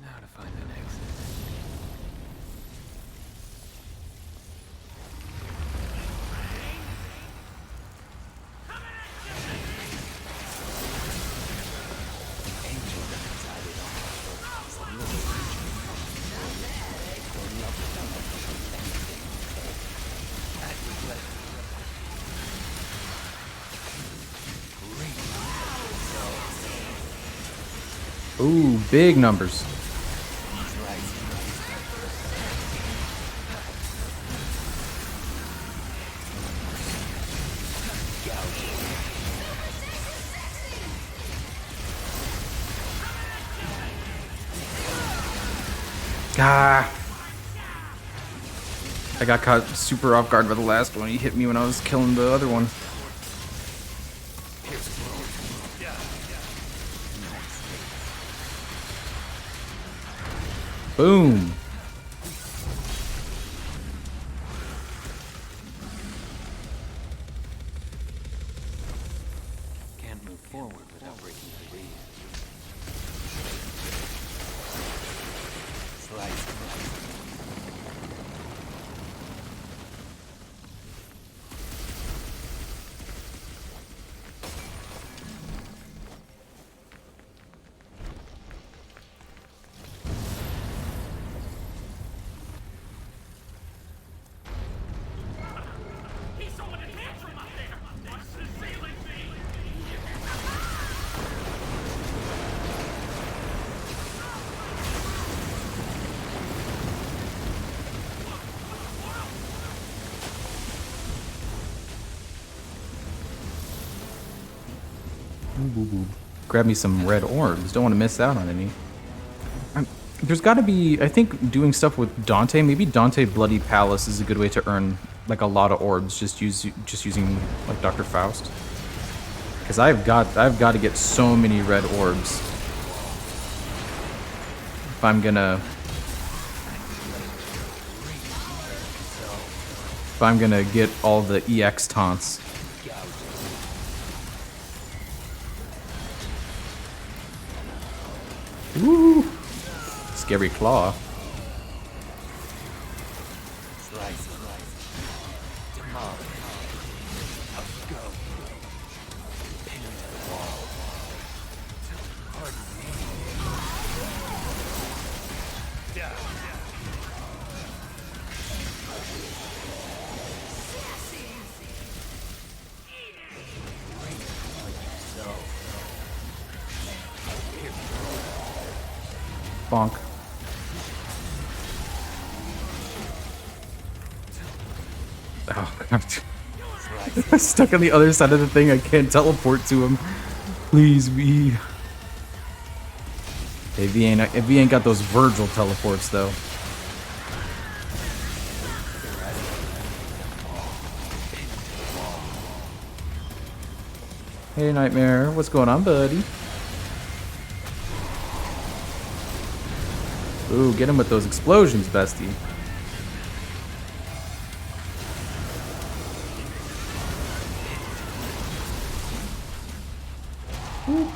Speaker 6: Now to find an exit.
Speaker 1: Ooh, big numbers. Ah. I got caught super off guard by the last one. He hit me when I was killing the other one. Boom.
Speaker 6: Can't move forward without breaking the reed. Slice.
Speaker 1: Boo boo. grab me some red orbs. Don't want to miss out on any. There's got to be, I think, doing stuff with Dante. Maybe Dante Bloody Palace is a good way to earn like a lot of orbs. Just using like Dr. Faust. Because I've got to get so many red orbs if I'm gonna get all the EX taunts. Woo! Scary claw. Bonk. Oh, God. I'm stuck on the other side of the thing. I can't teleport to him. Please, V. Hey, V ain't got those Virgil teleports, though. Hey, Nightmare. What's going on, buddy? Ooh, get him with those explosions, bestie. Ooh.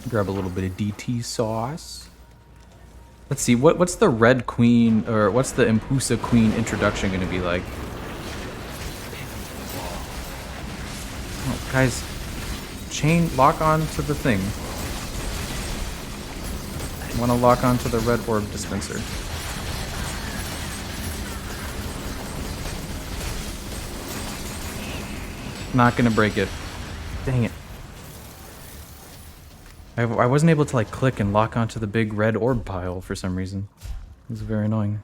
Speaker 1: Grab a little bit of DT sauce. Let's see, what's the Red Queen, or what's the Impusa Queen introduction going to be like? Oh, guys, chain lock on to the thing. I want to lock on to the red orb dispenser. Not going to break it. Dang it. I wasn't able to like click and lock onto the big red orb pile for some reason. It was very annoying.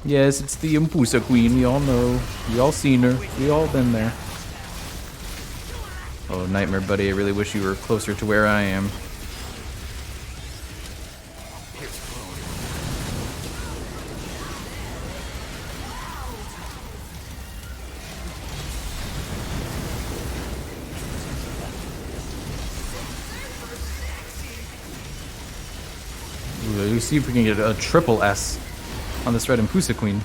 Speaker 1: Yes, it's the Impusa Queen. We all know. We all seen her. We all been there. Oh, Nightmare buddy, I really wish you were closer to where I am. Let's see if we can get a triple S on this red Impusa Queen.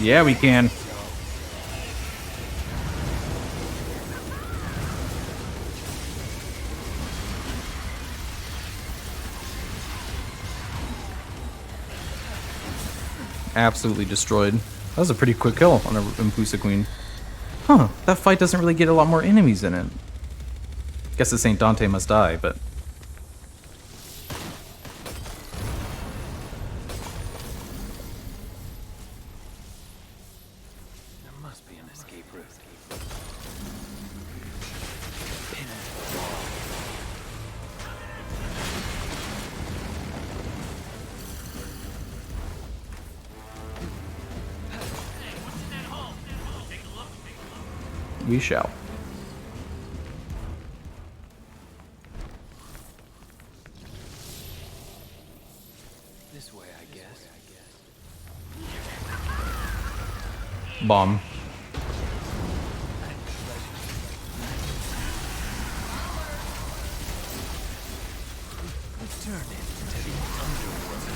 Speaker 1: Yeah, we can. Absolutely destroyed. That was a pretty quick kill on the Impusa Queen. Huh, that fight doesn't really get a lot more enemies in it. Guess this ain't Dante Must Die, but... we shall.
Speaker 6: This way, I guess.
Speaker 1: Bomb.
Speaker 6: Return it to the underworld.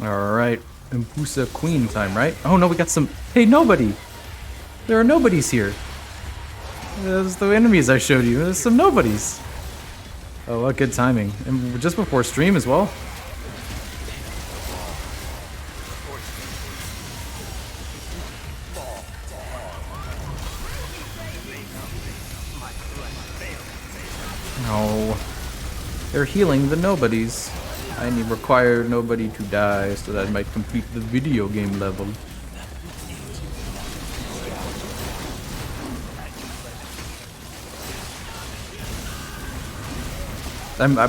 Speaker 1: Alright. Mpusa Queen time, right? Oh no, we got some... Hey, nobody! There are nobodies here. Those the enemies I showed you. There's some nobodies. Oh, what good timing. And just before stream as well. No. They're healing the nobodies. I need require nobody to die so that I might complete the video game level.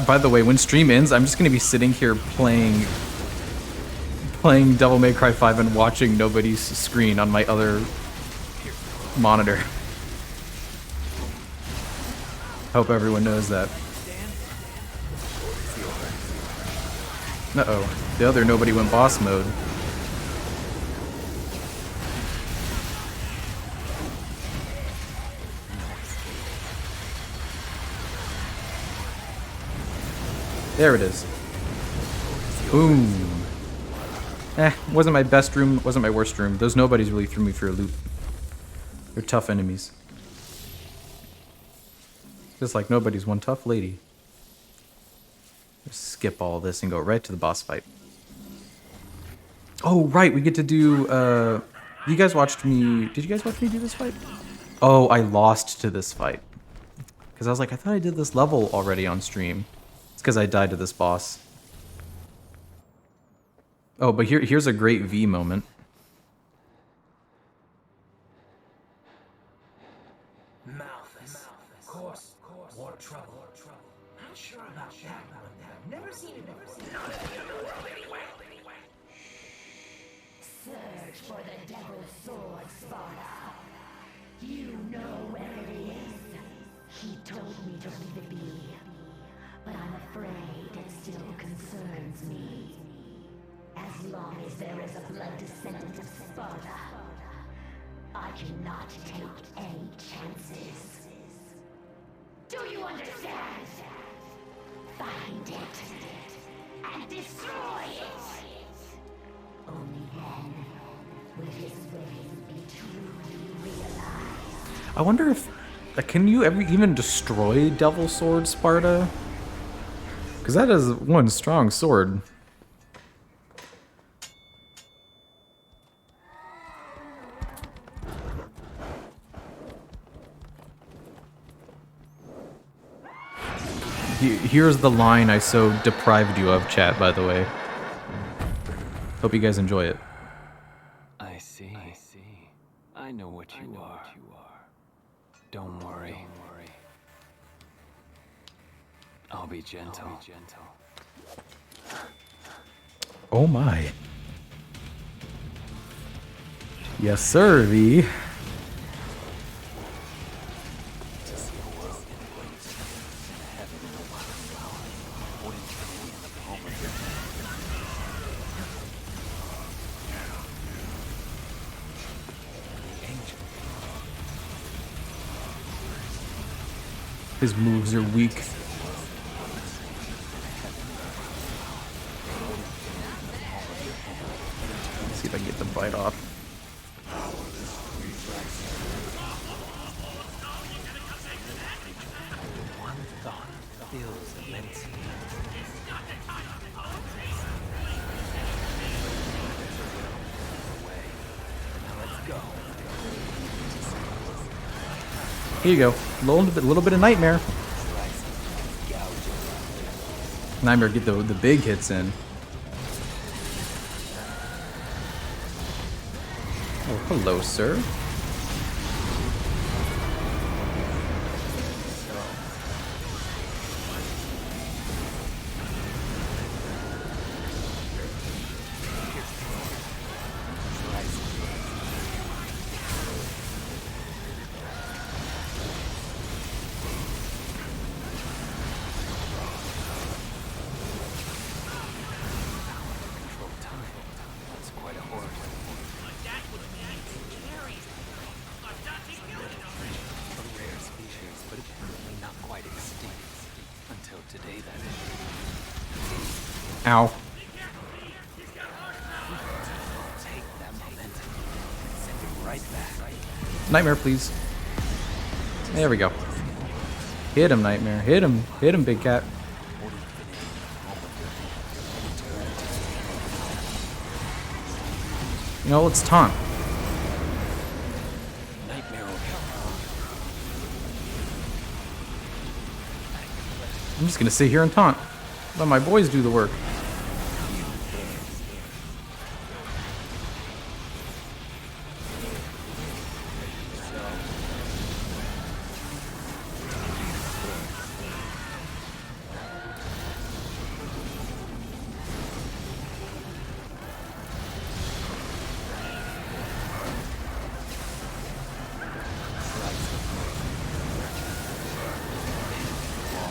Speaker 1: By the way, when stream ends, I'm just gonna be sitting here playing Devil May Cry 5 and watching nobody's screen on my other monitor. Hope everyone knows that. Uh-oh. The other nobody went boss mode. There it is. Boom. Wasn't my best room, wasn't my worst room. Those nobodies really threw me for a loop. They're tough enemies. Just like nobody's one tough lady. Just skip all this and go right to the boss fight. Oh, right, we get to do, you guys watched me, did you guys watch me do this fight? Oh, I lost to this fight. Because I was like, I thought I did this level already on stream. It's because I died to this boss. Oh, but here's a great V moment.
Speaker 5: Malthus. Course. More trouble. Not sure about that one. Never seen it before. Not if you know the world anyway.
Speaker 3: Search for the Devil's Sword, Sparta. You know where it is. He told me to leave it be, but I'm afraid it still concerns me. As long as there is a blood descendant of Sparta, I cannot take any chances. Do you understand? Find it and destroy it. Only then will his ways be truly realized.
Speaker 1: I wonder if, can you ever even destroy Devil Sword, Sparta? Because that is one strong sword. Here's the line I so deprived you of, chat, by the way. Hope you guys enjoy it.
Speaker 6: I see. I know what you are. Don't worry. I'll be gentle.
Speaker 1: Oh my. Yes, sir, V. His moves are weak. Let's see if I can get the bite off.
Speaker 6: One thought fills immense. Now let's go.
Speaker 1: Here you go. A little bit of Nightmare. Nightmare get the big hits in. Oh, hello, sir. Ow. Nightmare, please. There we go. Hit him, Nightmare. Hit him. Hit him, Big Cat. You know, let's taunt. I'm just gonna sit here and taunt. Let my boys do the work.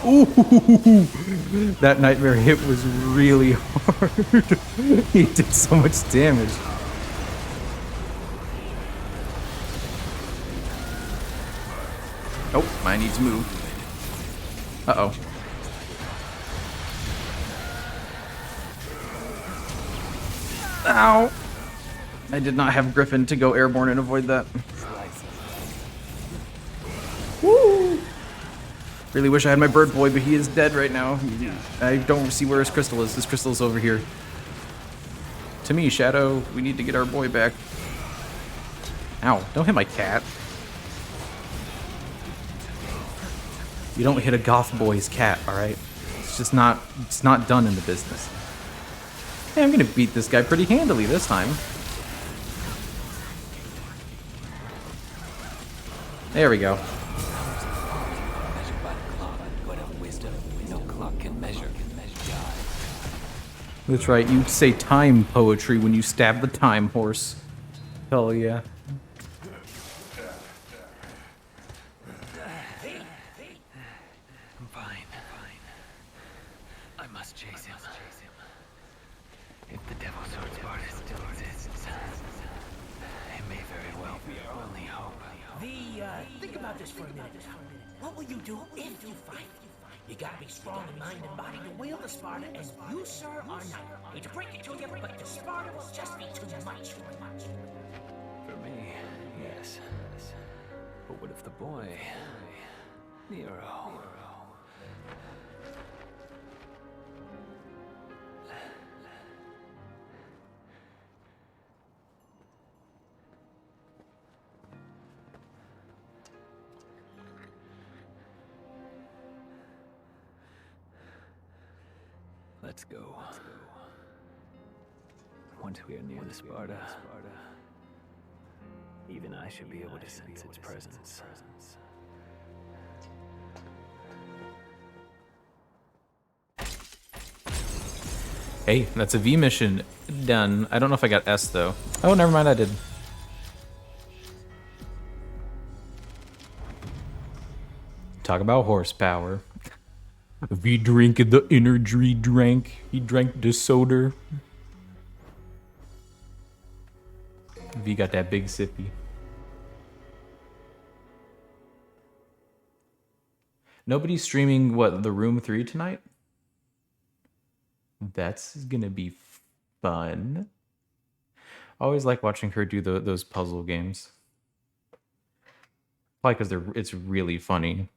Speaker 1: Ooh, that Nightmare hit was really hard. He did so much damage. Oh, I need to move. Uh-oh. Ow! I did not have Griffin to go airborne and avoid that. Woo! Really wish I had my bird boy, but he is dead right now. I don't see where his crystal is. His crystal's over here. To me, Shadow, we need to get our boy back. Ow, don't hit my cat. You don't hit a goth boy's cat, alright? It's just not, it's not done in the business. Hey, I'm gonna beat this guy pretty handily this time. There we go. That's right, you say time poetry when you stab the time horse. Hell yeah.
Speaker 6: I'm fine. I must chase him. If the Devil's Sword Sparta still exists, it may very well be our only hope.
Speaker 5: Think about this for a minute. What will you do if you fight? You gotta be strong in mind and body to wield the Sparta, and you, sir, are not. I hate to break it to you, but the Sparta will just be too much.
Speaker 6: For me, yes. But what if the boy, Nero? Let's go. Once we are near the Sparta, even I should be able to sense its presence.
Speaker 1: Hey, that's a V mission done. I don't know if I got S though. Oh, never mind, I did. Talk about horsepower. V drink the energy drank. He drank the soda. V got that big sippy. Nobody's streaming, what, The Room 3 tonight? That's gonna be fun. I always like watching her do those puzzle games. Probably because it's really funny.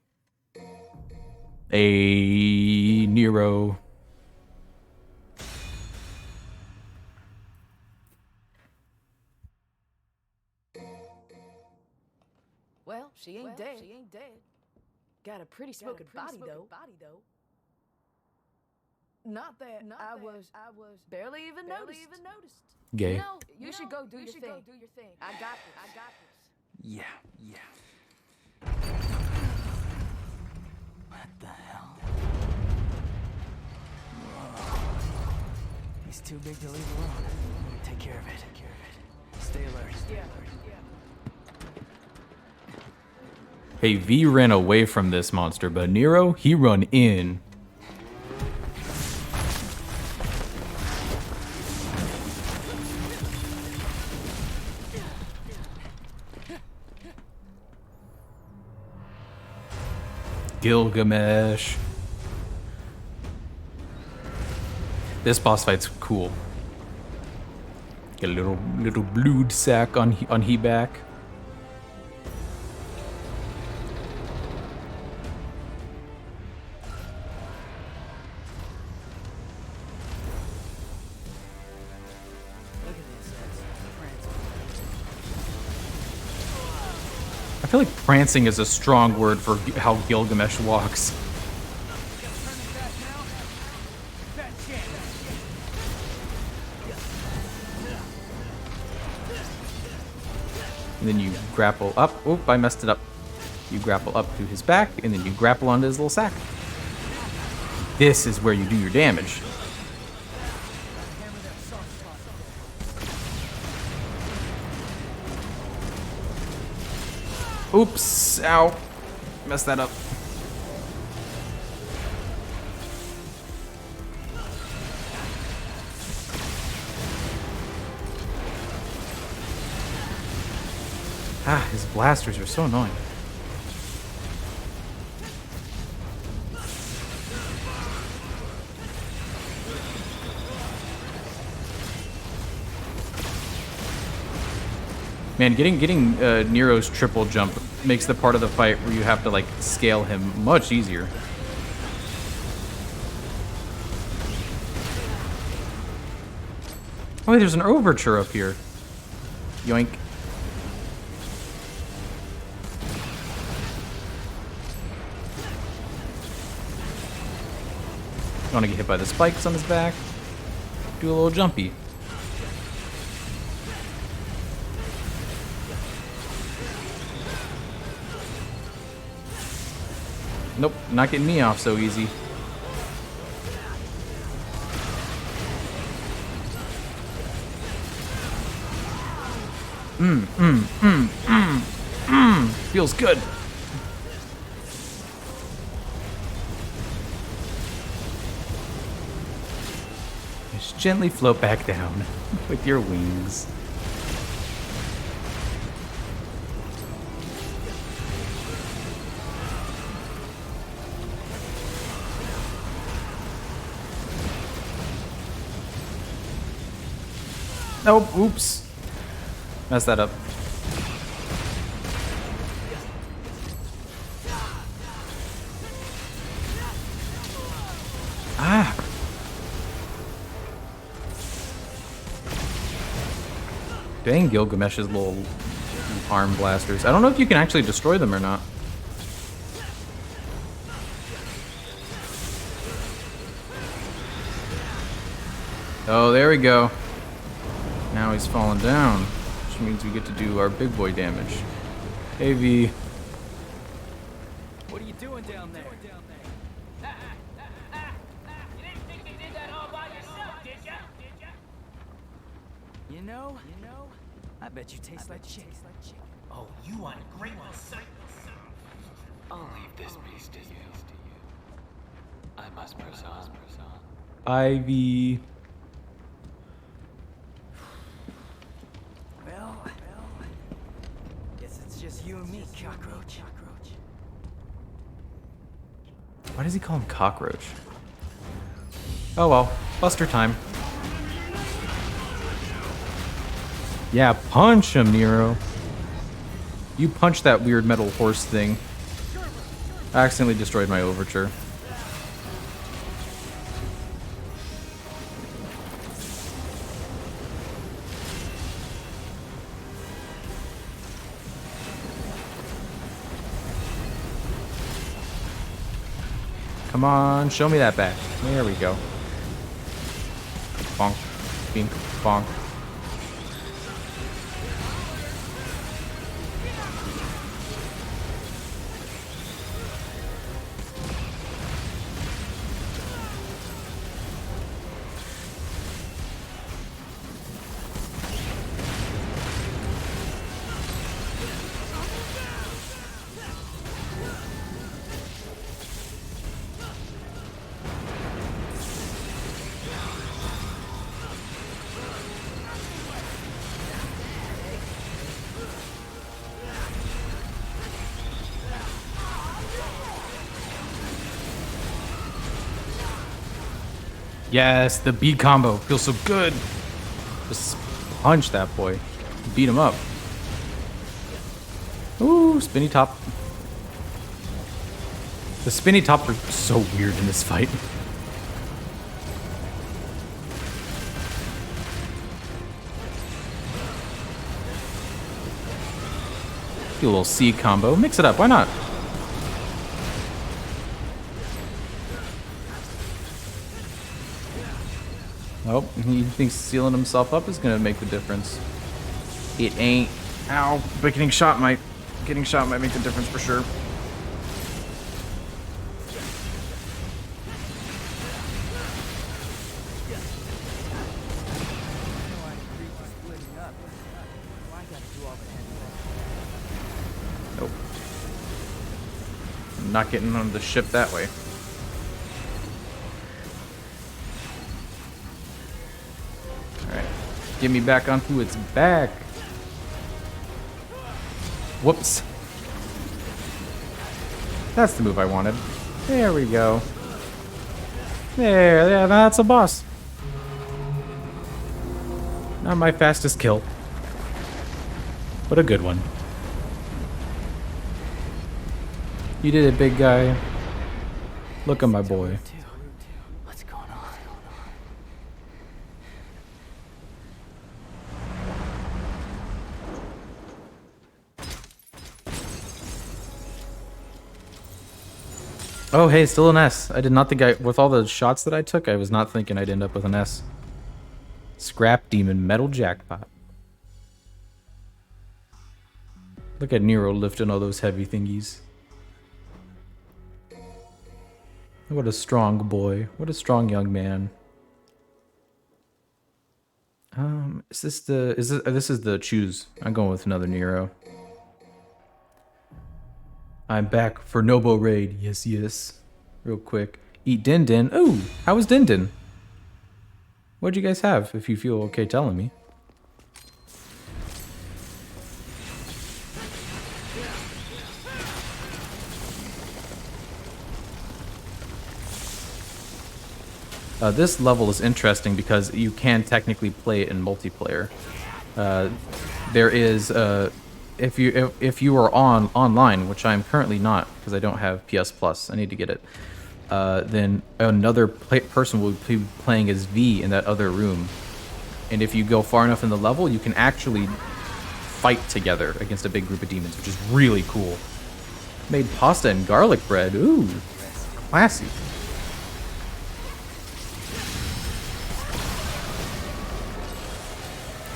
Speaker 1: A Nero.
Speaker 7: Well, she ain't dead. Got a pretty smoking body though. Not that I was barely even noticed.
Speaker 1: Gay.
Speaker 7: You know, you should go do your thing. I got this.
Speaker 6: Yeah. What the hell? Whoa. He's too big to leave alone. Take care of it. Stay alert. Yeah.
Speaker 1: Hey, V ran away from this monster, but Nero, he run in. Gilgamesh. This boss fight's cool. Get a little blood sack on he back. I feel like prancing is a strong word for how Gilgamesh walks. And then you grapple up. Oop, I messed it up. You grapple up to his back, and then you grapple onto his little sack. This is where you do your damage. Oops, ow. Messed that up. Ah, his blasters are so annoying. Man, getting Nero's triple jump makes the part of the fight where you have to like scale him much easier. Oh, wait, there's an overture up here. Yoink. You want to get hit by the spikes on his back? Do a little jumpy. Nope, not getting me off so easy. Feels good. Just gently float back down with your wings. Nope, oops. Messed that up. Ah. Dang Gilgamesh's little arm blasters. I don't know if you can actually destroy them or not. Oh, there we go. Now he's falling down, which means we get to do our big boy damage. Hey, V.
Speaker 6: What are you doing down there?
Speaker 5: You didn't think you did that all by yourself, did ya?
Speaker 6: You know, I bet you taste like chicken.
Speaker 5: Oh, you want a great one, son.
Speaker 6: I'll leave this beast to you. I must press on.
Speaker 1: Ivy.
Speaker 6: Well, guess it's just you and me, cockroach.
Speaker 1: Why does he call him cockroach? Oh well, Buster time. Yeah, punch him, Nero. You punch that weird metal horse thing. I accidentally destroyed my overture. Come on, show me that back. There we go. Bonk, bink, bonk. Yes, the B combo feels so good. Just punch that boy. Beat him up. Ooh, spinny top. The spinny top are so weird in this fight. Do a little C combo. Mix it up. Why not? Oh, he thinks sealing himself up is gonna make the difference. It ain't. Ow! But getting shot might make the difference for sure. Nope. I'm not getting on the ship that way. Alright. Get me back onto its back. Whoops. That's the move I wanted. There we go. There, yeah, that's a boss. Not my fastest kill, but a good one. You did it, big guy. Look at my boy.
Speaker 6: What's going on?
Speaker 1: Oh, hey, still an S. I did not think with all the shots that I took, I was not thinking I'd end up with an S. Scrap Demon Metal Jackpot. Look at Nero lifting all those heavy thingies. What a strong boy. What a strong young man. This is the choose. I'm going with another Nero. I'm back for Nobo Raid. Yes, yes. Real quick. Eat Din Din. Ooh, how was Din Din? What'd you guys have, if you feel okay telling me? This level is interesting because you can technically play it in multiplayer. There is if you are online, which I'm currently not because I don't have PS Plus, I need to get it. Then another person will be playing as V in that other room, and if you go far enough in the level, you can actually fight together against a big group of demons, which is really cool. Made pasta and garlic bread. Ooh, classy.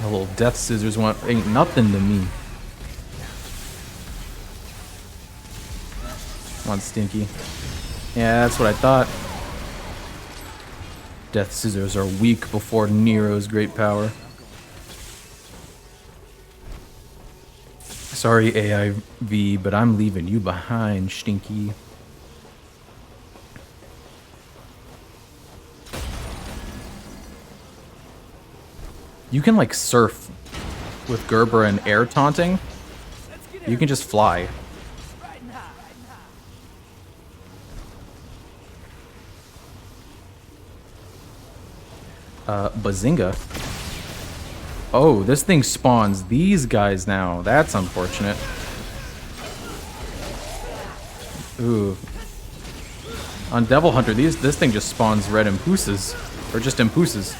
Speaker 1: A little death scissors one ain't nothing to me. Come on, Stinky. Yeah, that's what I thought. Death scissors are weak before Nero's great power. Sorry, AIV, but I'm leaving you behind, Stinky. You can, like, surf with Gerber and air taunting. You can just fly. Bazinga. Oh, this thing spawns these guys now. That's unfortunate. Ooh. On Devil Hunter, this thing just spawns red impooses. Or just impooses.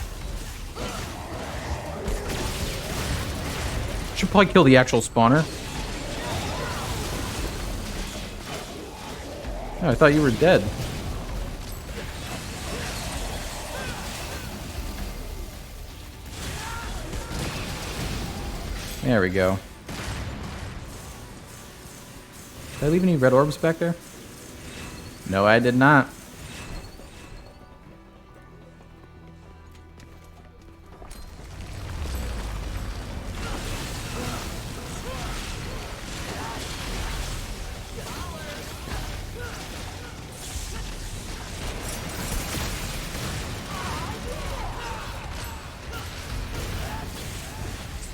Speaker 1: Should probably kill the actual spawner. Oh, I thought you were dead. There we go. Did I leave any red orbs back there? No, I did not.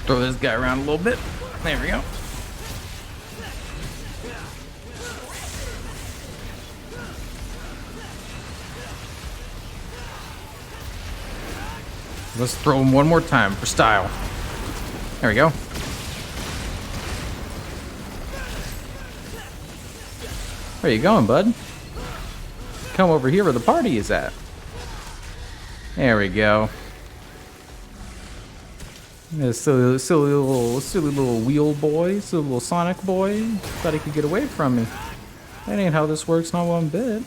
Speaker 1: Throw this guy around a little bit. There we go. Let's throw him one more time for style. There we go. Where you going, bud? Come over here where the party is at. There we go. Yeah, silly little wheel boy, silly little Sonic boy. Thought he could get away from me. That ain't how this works, not one bit.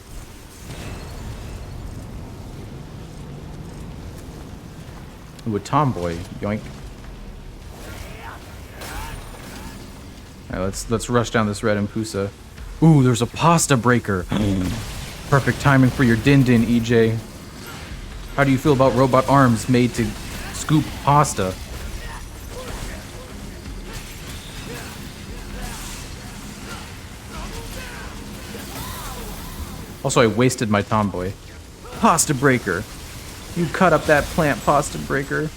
Speaker 1: Ooh, a tomboy, yoink. Alright, let's rush down this red Impusa. Ooh, there's a pasta breaker. Perfect timing for your din-din, EJ. How do you feel about robot arms made to scoop pasta? Also, I wasted my tomboy. Pasta breaker. You cut up that plant, pasta breaker.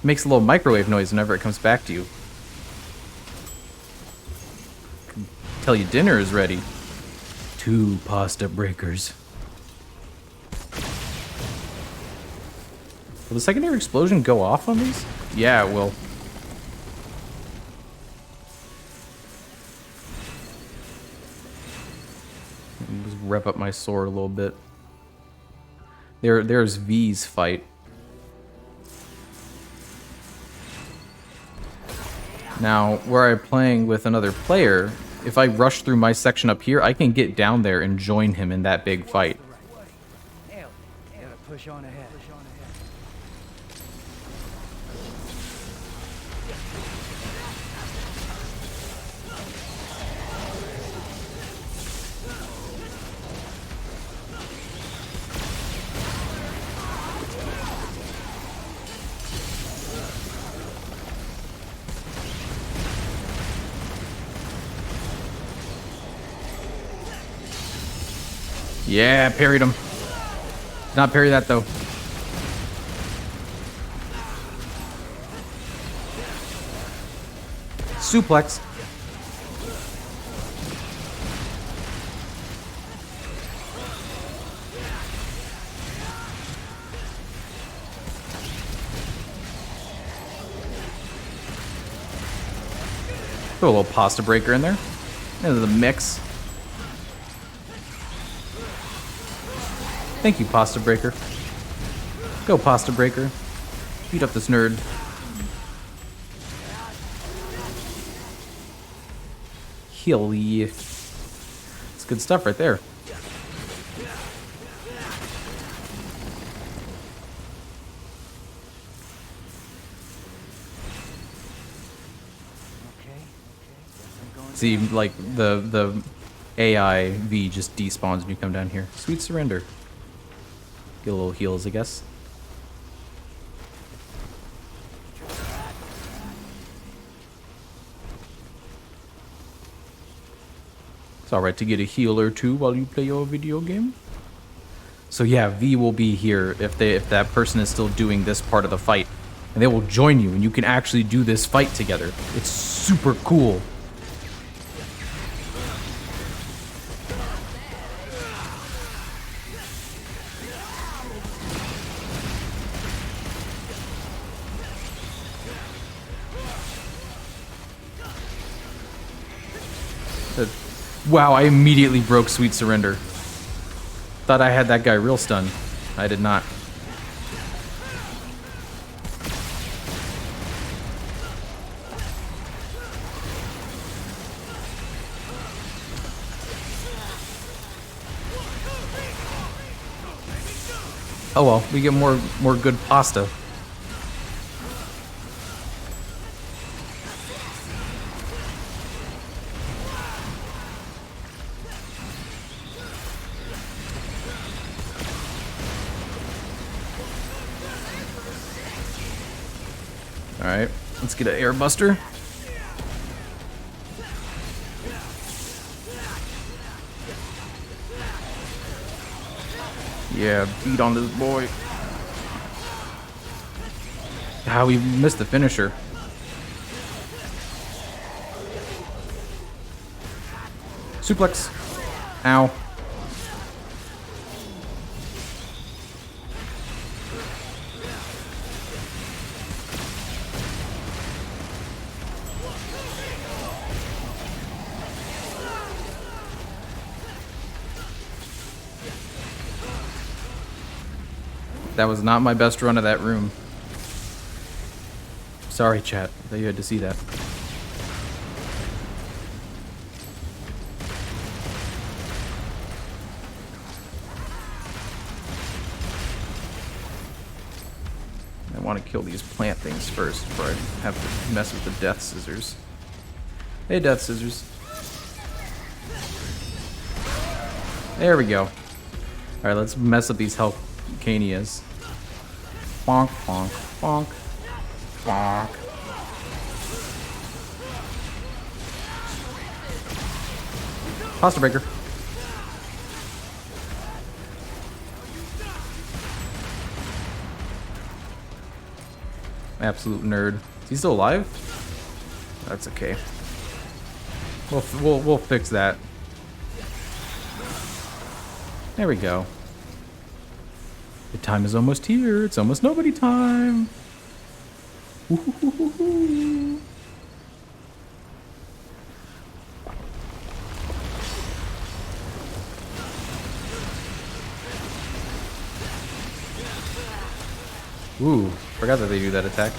Speaker 1: Makes a little microwave noise whenever it comes back to you. Tell you dinner is ready. 2 pasta breakers. Will the secondary explosion go off on these? Yeah, it will. Just rev up my sword a little bit. There's V's fight. Now, where I'm playing with another player, if I rush through my section up here, I can get down there and join him in that big fight.
Speaker 8: Push on ahead.
Speaker 1: Yeah, parried him. Not parry that though. Suplex. Throw a little pasta breaker in there. Into the mix. Thank you, Pasta Breaker. Go, Pasta Breaker. Beat up this nerd. Healy. It's good stuff right there. See, like, the AI V just despawns when you come down here. Sweet surrender. Get a little heals, I guess. It's alright to get a heal or two while you play your video game. So yeah, V will be here if that person is still doing this part of the fight. And they will join you and you can actually do this fight together. It's super cool. Wow, I immediately broke Sweet Surrender. Thought I had that guy real stunned. I did not. Oh well, we get more good pasta. Alright, let's get an air buster. Yeah, beat on this boy. Ah, we missed the finisher. Suplex. Ow. That was not my best run of that room. Sorry, chat, that you had to see that. I want to kill these plant things first before I have to mess with the death scissors. Hey, death scissors. There we go. Alright, let's mess up these Helcanias. Bonk, bonk, bonk. Bonk. Pasta breaker. Absolute nerd. Is he still alive? That's okay. We'll fix that. There we go. The time is almost here. It's almost nobody time. Ooh. Ooh, forgot that they do that attack.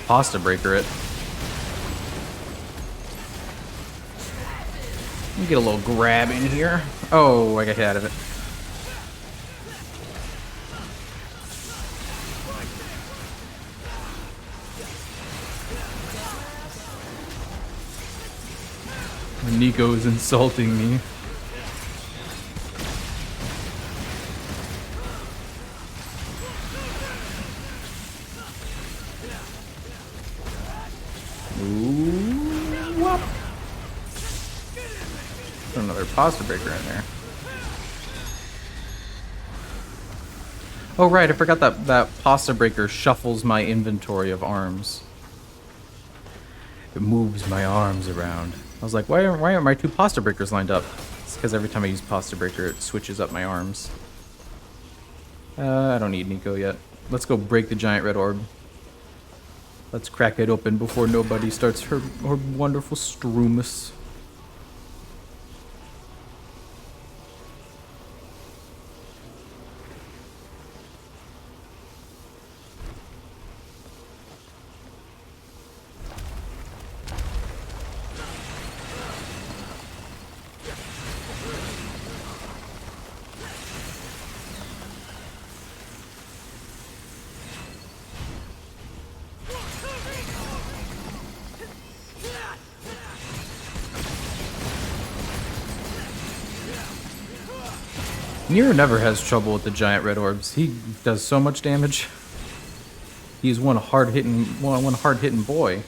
Speaker 1: Pasta breaker it. Let me get a little grab in here. Oh, I got hit out of it. Nico's insulting me. Ooh, whoop. Put another pasta breaker in there. Oh right, I forgot that pasta breaker shuffles my inventory of arms. It moves my arms around. I was like, why aren't my two pasta breakers lined up? It's because every time I use pasta breaker, it switches up my arms. I don't need Nico yet. Let's go break the giant red orb. Let's crack it open before nobody starts her wonderful strumus. Nero never has trouble with the giant red orbs. He does so much damage. He's one hard hitting boy.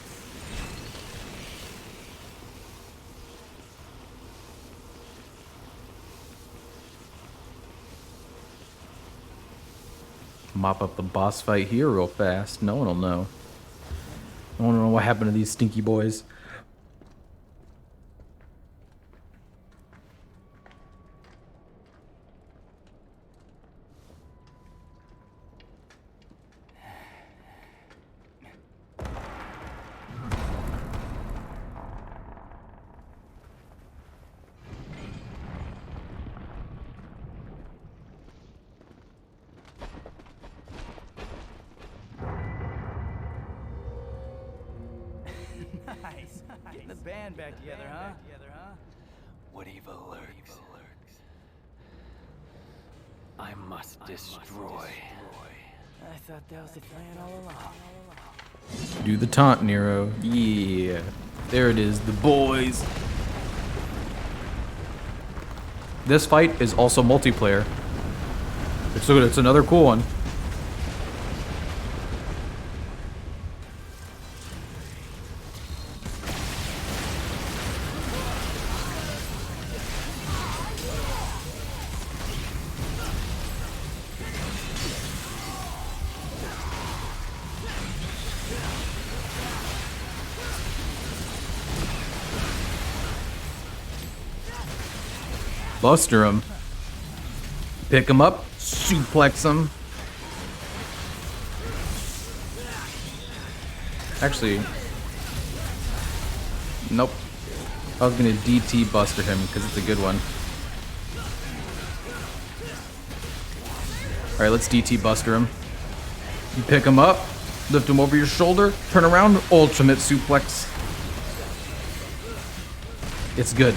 Speaker 1: Mop up the boss fight here real fast. No one will know. I want to know what happened to these stinky boys.
Speaker 8: Nice. Getting the band back together, huh?
Speaker 6: What evil lurks? I must destroy.
Speaker 8: I thought that was the plan all along.
Speaker 1: Do the taunt, Nero. Yeah. There it is, the boys. This fight is also multiplayer. It's another cool one. Buster him. Pick him up. suplex him. Actually, nope. I was gonna DT Buster him because it's a good one. Alright, let's DT Buster him. You pick him up, lift him over your shoulder, turn around, ultimate suplex. It's good.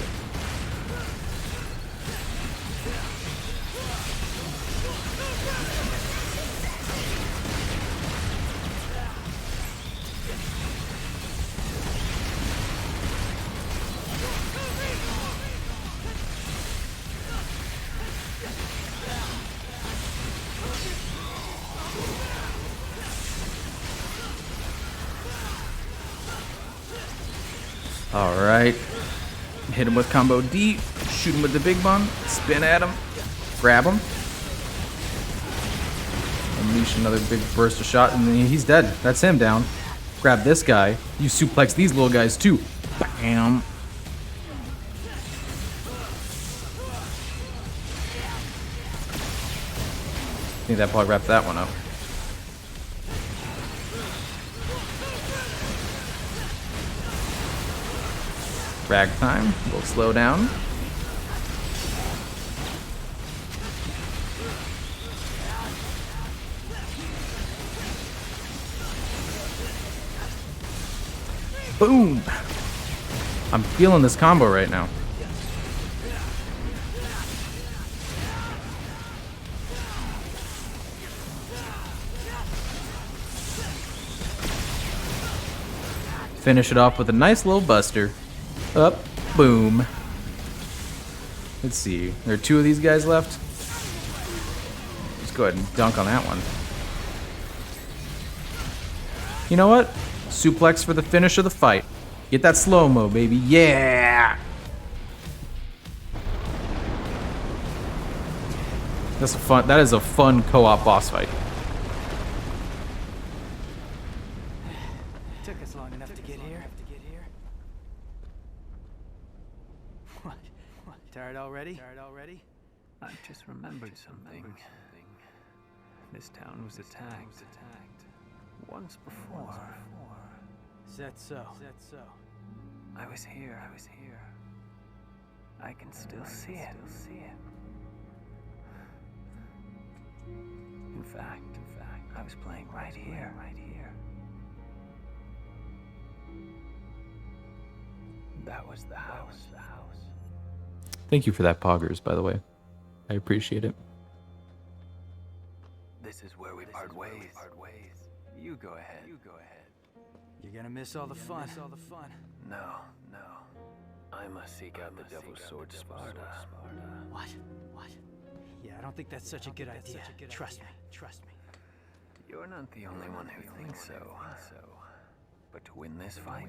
Speaker 1: Alright. Hit him with combo D, shoot him with the big bomb, spin at him, grab him. Unleash another big burst of shot, and then he's dead. That's him down. Grab this guy. You suplex these little guys too. Bam. I think that probably wrapped that one up. Ragtime. We'll slow down. Boom! I'm feeling this combo right now. Finish it off with a nice little buster. Up, boom. Let's see. There are two of these guys left. Let's go ahead and dunk on that one. You know what? Suplex for the finish of the fight. Get that slow-mo, baby. Yeah! That's a fun. That is a fun co-op boss fight.
Speaker 8: Took us long enough to get here. What? Tired already?
Speaker 6: I've just remembered something. This town was attacked. Once before.
Speaker 8: Is that so?
Speaker 6: I was here. I can still see it. In fact, I was playing right here. That was the house.
Speaker 1: Thank you for that, Poggers, by the way. I appreciate it.
Speaker 6: This is where we part ways. You go ahead.
Speaker 8: You're gonna miss all the fun.
Speaker 6: No. I must seek out the Devil's Sword Sparta.
Speaker 8: What? Yeah, I don't think that's such a good idea. Trust me.
Speaker 6: You're not the only one who thinks so. But to win this fight,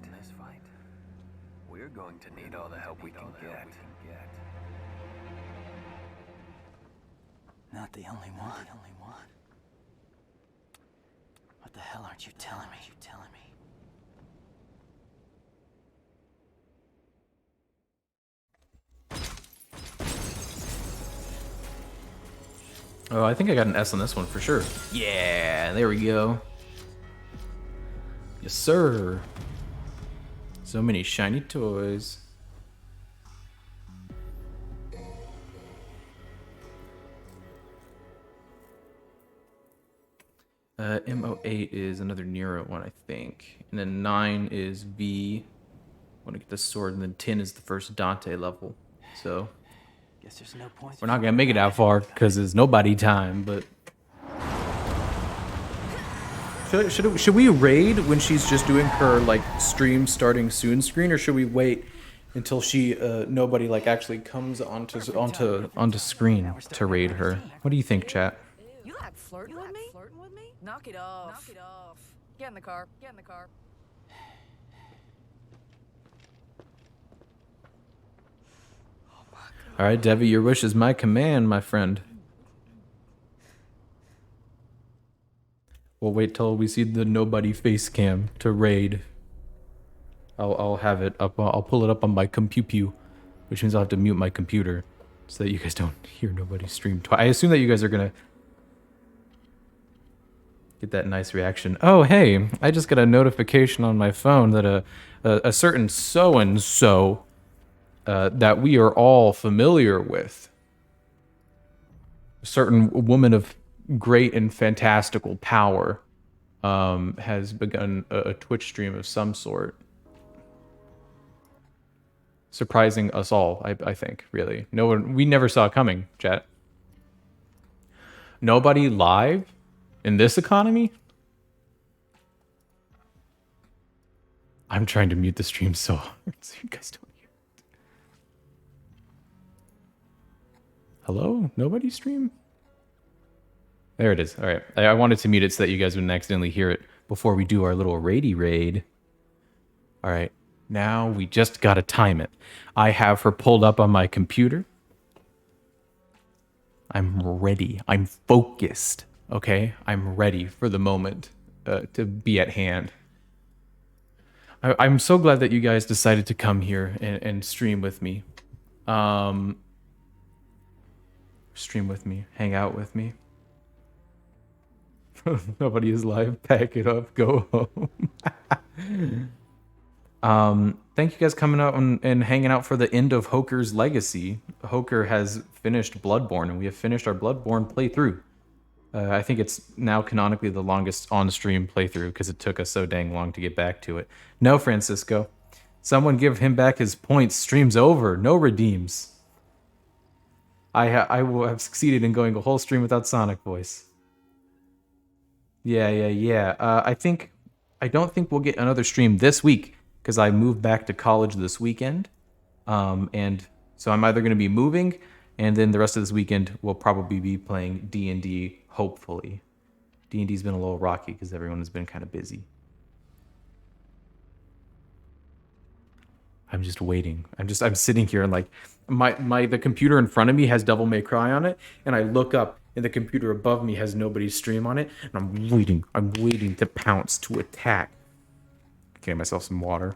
Speaker 6: we're going to need all the help we can get.
Speaker 8: Not the only one. What the hell aren't you telling me?
Speaker 1: Oh, I think I got an S on this one for sure. Yeah, there we go. Yes, sir. So many shiny toys. MO8 is another Nero one, I think. And then 9 is V. Want to get the sword, and then 10 is the first Dante level. So
Speaker 8: Guess there's no point.
Speaker 1: we're not gonna make it that far because it's nobody time. But should we raid when she's just doing her like stream starting soon screen, or should we wait until she nobody like actually comes onto screen to raid her? What do you think, chat?
Speaker 7: You like flirting with me? Knock it off. Get in the car.
Speaker 1: All right, Devi, your wish is my command, my friend. We'll wait till we see the nobody face cam to raid. I'll have it up. I'll pull it up on my computer, which means I'll have to mute my computer so that you guys don't hear nobody stream twice. I assume that you guys are gonna Get that nice reaction. Oh, hey, I just got a notification on my phone that a certain so-and-so that we are all familiar with, a certain woman of great and fantastical power, has begun a Twitch stream of some sort. Surprising us all, I think, really. No one, we never saw it coming, chat. Nobody live in this economy? I'm trying to mute the stream so hard so you guys don't hear it. Hello? Nobody stream? There it is. All right. I wanted to mute it so that you guys wouldn't accidentally hear it before we do our little raidy raid. All right. Now we just got to time it. I have her pulled up on my computer. I'm ready. I'm focused. Okay? I'm ready for the moment to be at hand. I'm so glad that you guys decided to come here and stream with me. Stream with me. Hang out with me. Nobody is live. Pack it up. Go home. Thank you guys coming out and hanging out for the end of Hoker's legacy. Hoker has finished Bloodborne, and we have finished our Bloodborne playthrough. I think it's now canonically the longest on-stream playthrough because it took us so dang long to get back to it. No, Francisco. Someone give him back his points. Stream's over. No redeems. I will have succeeded in going a whole stream without Sonic voice. Yeah. I don't think we'll get another stream this week because I moved back to college this weekend. And so I'm either going to be moving, and then the rest of this weekend we'll probably be playing D&D, hopefully. D&D's been a little rocky because everyone has been kind of busy. I'm just waiting. I'm sitting here and like the computer in front of me has Devil May Cry on it, and I look up and the computer above me has nobody's stream on it, and I'm waiting to pounce, to attack. Getting myself some water.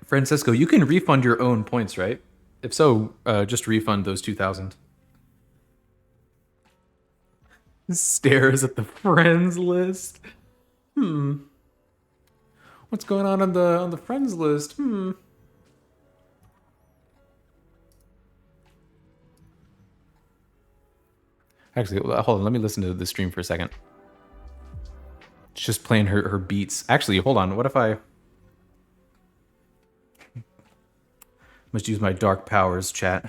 Speaker 1: Francisco, you can refund your own points, right? If so, just refund those 2,000. Stares at the friends list. What's going on the friends list? Actually, hold on. Let me listen to the stream for a second. It's just playing her beats. Actually, hold on. What if I... Must use my dark powers, chat.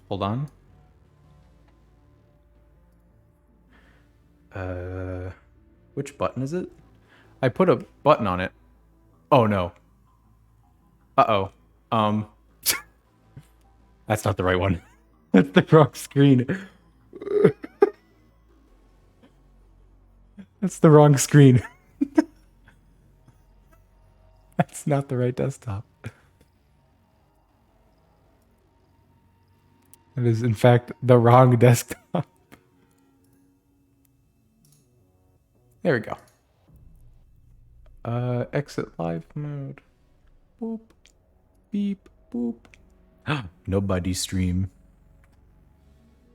Speaker 1: Hold on. Which button is it? I put a button on it. Oh no. Uh-oh. That's not the right one. That's the wrong screen. That's the wrong screen. That's not the right desktop. It is, in fact, the wrong desktop. There we go. Exit live mode. Boop. Beep. Boop. Nobody stream.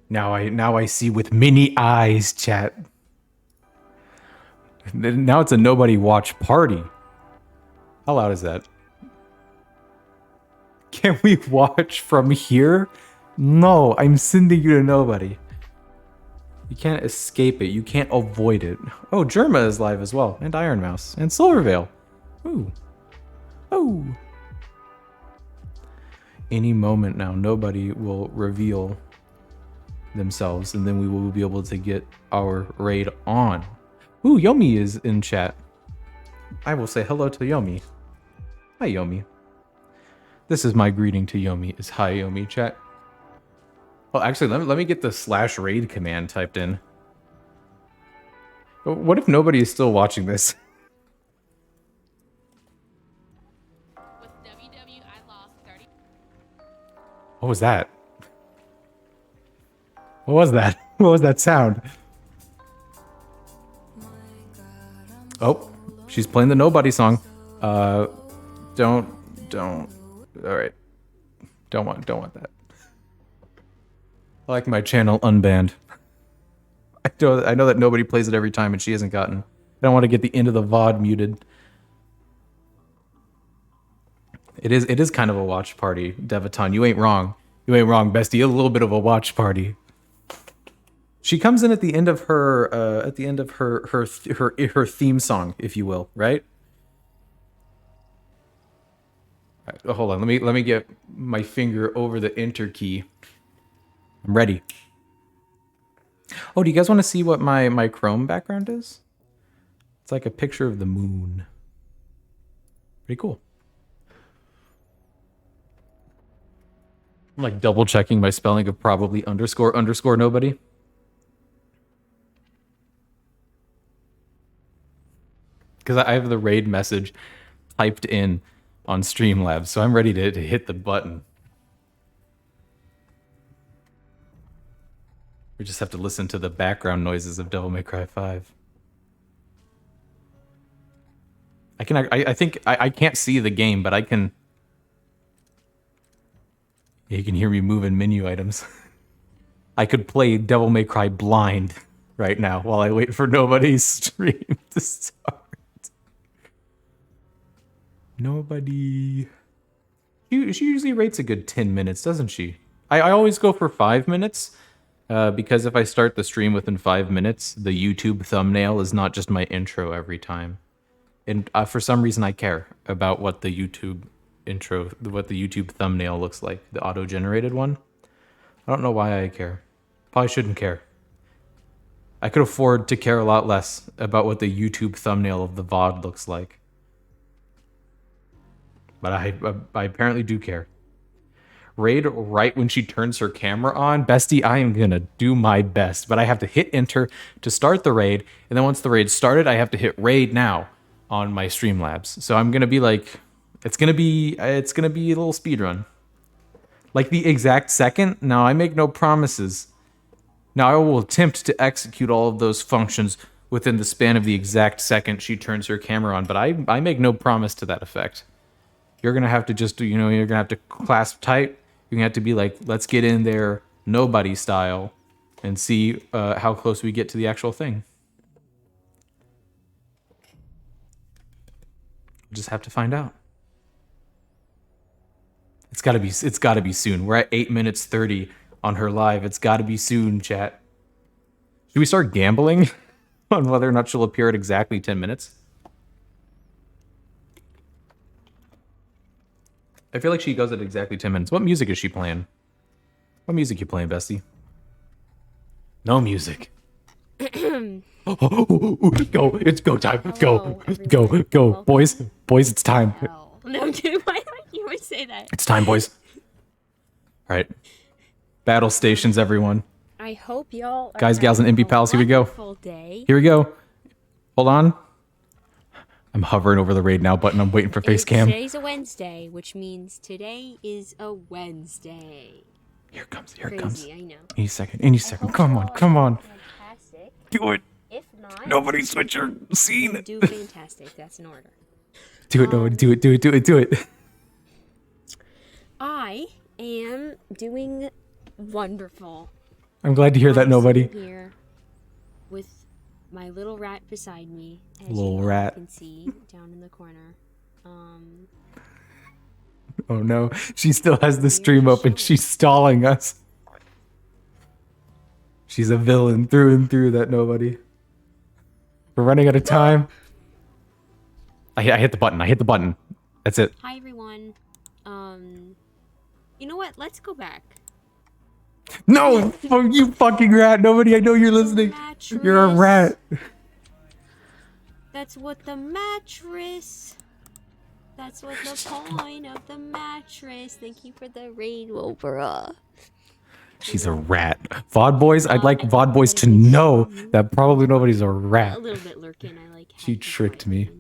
Speaker 1: Now I see with many eyes, chat. Now it's a nobody watch party. How loud is that? Can we watch from here? No, I'm sending you to nobody. You can't escape it. You can't avoid it. Oh, Germa is live as well. And Iron Mouse. And Silvervale. Ooh. Oh. Any moment now, nobody will reveal themselves, and then we will be able to get our raid on. Ooh, Yomi is in chat. I will say hello to Yomi. Hi, Yomi. This is my greeting to Yomi, is hi, Yomi, chat. Oh, actually, let me get the /raid command typed in. What if nobody is still watching this?
Speaker 9: With WW, I lost 30.
Speaker 1: What was that? What was that? What was that sound? Oh, she's playing the Nobody song. Don't. All right. Don't want that. I like my channel unbanned. I know that nobody plays it every time, and she hasn't gotten. I don't want to get the end of the VOD muted. It is kind of a watch party, Devaton. You ain't wrong. You ain't wrong, bestie. A little bit of a watch party. She comes in at the end of her her theme song, if you will, right? All right, hold on. Let me get my finger over the enter key. I'm ready. Oh, do you guys want to see what my Chrome background is? It's like a picture of the moon. Pretty cool. I'm like double checking my spelling of probably underscore nobody. Because I have the raid message typed in on Streamlabs, so I'm ready to hit the button. We just have to listen to the background noises of Devil May Cry 5. I think I can't see the game, but I can. Yeah, you can hear me moving menu items. I could play Devil May Cry blind right now while I wait for nobody's stream to start. Nobody. She usually rates a good 10 minutes, doesn't she? I always go for 5 minutes. Because if I start the stream within 5 minutes, the YouTube thumbnail is not just my intro every time. And for some reason I care about what the YouTube thumbnail looks like, the auto-generated one. I don't know why I care. Probably shouldn't care. I could afford to care a lot less about what the YouTube thumbnail of the VOD looks like. But I apparently do care. Raid right when she turns her camera on. Bestie, I am going to do my best. But I have to hit enter to start the raid. And then once the raid started, I have to hit raid now on my Streamlabs. So I'm going to be like, it's going to be a little speed run. Like the exact second. Now, I make no promises. Now, I will attempt to execute all of those functions within the span of the exact second she turns her camera on. But I make no promise to that effect. You're going to have to just, you're going to have to clasp tight. You're going to have to be like, let's get in there nobody style and see how close we get to the actual thing. We'll just have to find out. It's got to be soon. We're at 8 minutes 30 on her live. It's got to be soon, chat. Should we start gambling on whether or not she'll appear at exactly 10 minutes? I feel like she goes at exactly 10 minutes. What music is she playing? What music you playing, Bestie? No music. Go! It's go time. Go! Go! Boys, it's time.
Speaker 9: No, dude, why do you always say that?
Speaker 1: It's time, boys. All right. Battle stations, everyone.
Speaker 9: I hope y'all are
Speaker 1: guys, gals, and NB pals. Here we go. Here we go. Hold on. I'm hovering over the raid now button. I'm waiting for face cam.
Speaker 9: Today's a Wednesday, which means today is a Wednesday.
Speaker 1: Here it comes.
Speaker 9: I know.
Speaker 1: Any second. Come on.
Speaker 9: Fantastic.
Speaker 1: Do it.
Speaker 9: If not,
Speaker 1: Nobody switch your scene.
Speaker 9: Do fantastic. That's an order.
Speaker 1: Do it, nobody. Do it.
Speaker 9: I am doing wonderful.
Speaker 1: I'm glad to hear that, nobody.
Speaker 9: Here with my little rat beside me, as
Speaker 1: little
Speaker 9: you
Speaker 1: rat
Speaker 9: can see down in the corner.
Speaker 1: Oh no, she still has the stream open. She's stalling us. She's a villain through and through, that nobody. We're running out of time. I hit the button. That's it.
Speaker 9: Hi everyone. You know what? Let's go back.
Speaker 1: No, you fucking rat. Nobody, I know you're listening. You're a rat.
Speaker 9: That's what the mattress. That's what the point of the mattress. Thank you for the rainbow, bruh.
Speaker 1: She's a rat. VOD boys, I'd like VOD boys to know that probably nobody's a rat.
Speaker 9: A little bit lurking. I like.
Speaker 1: She tricked me.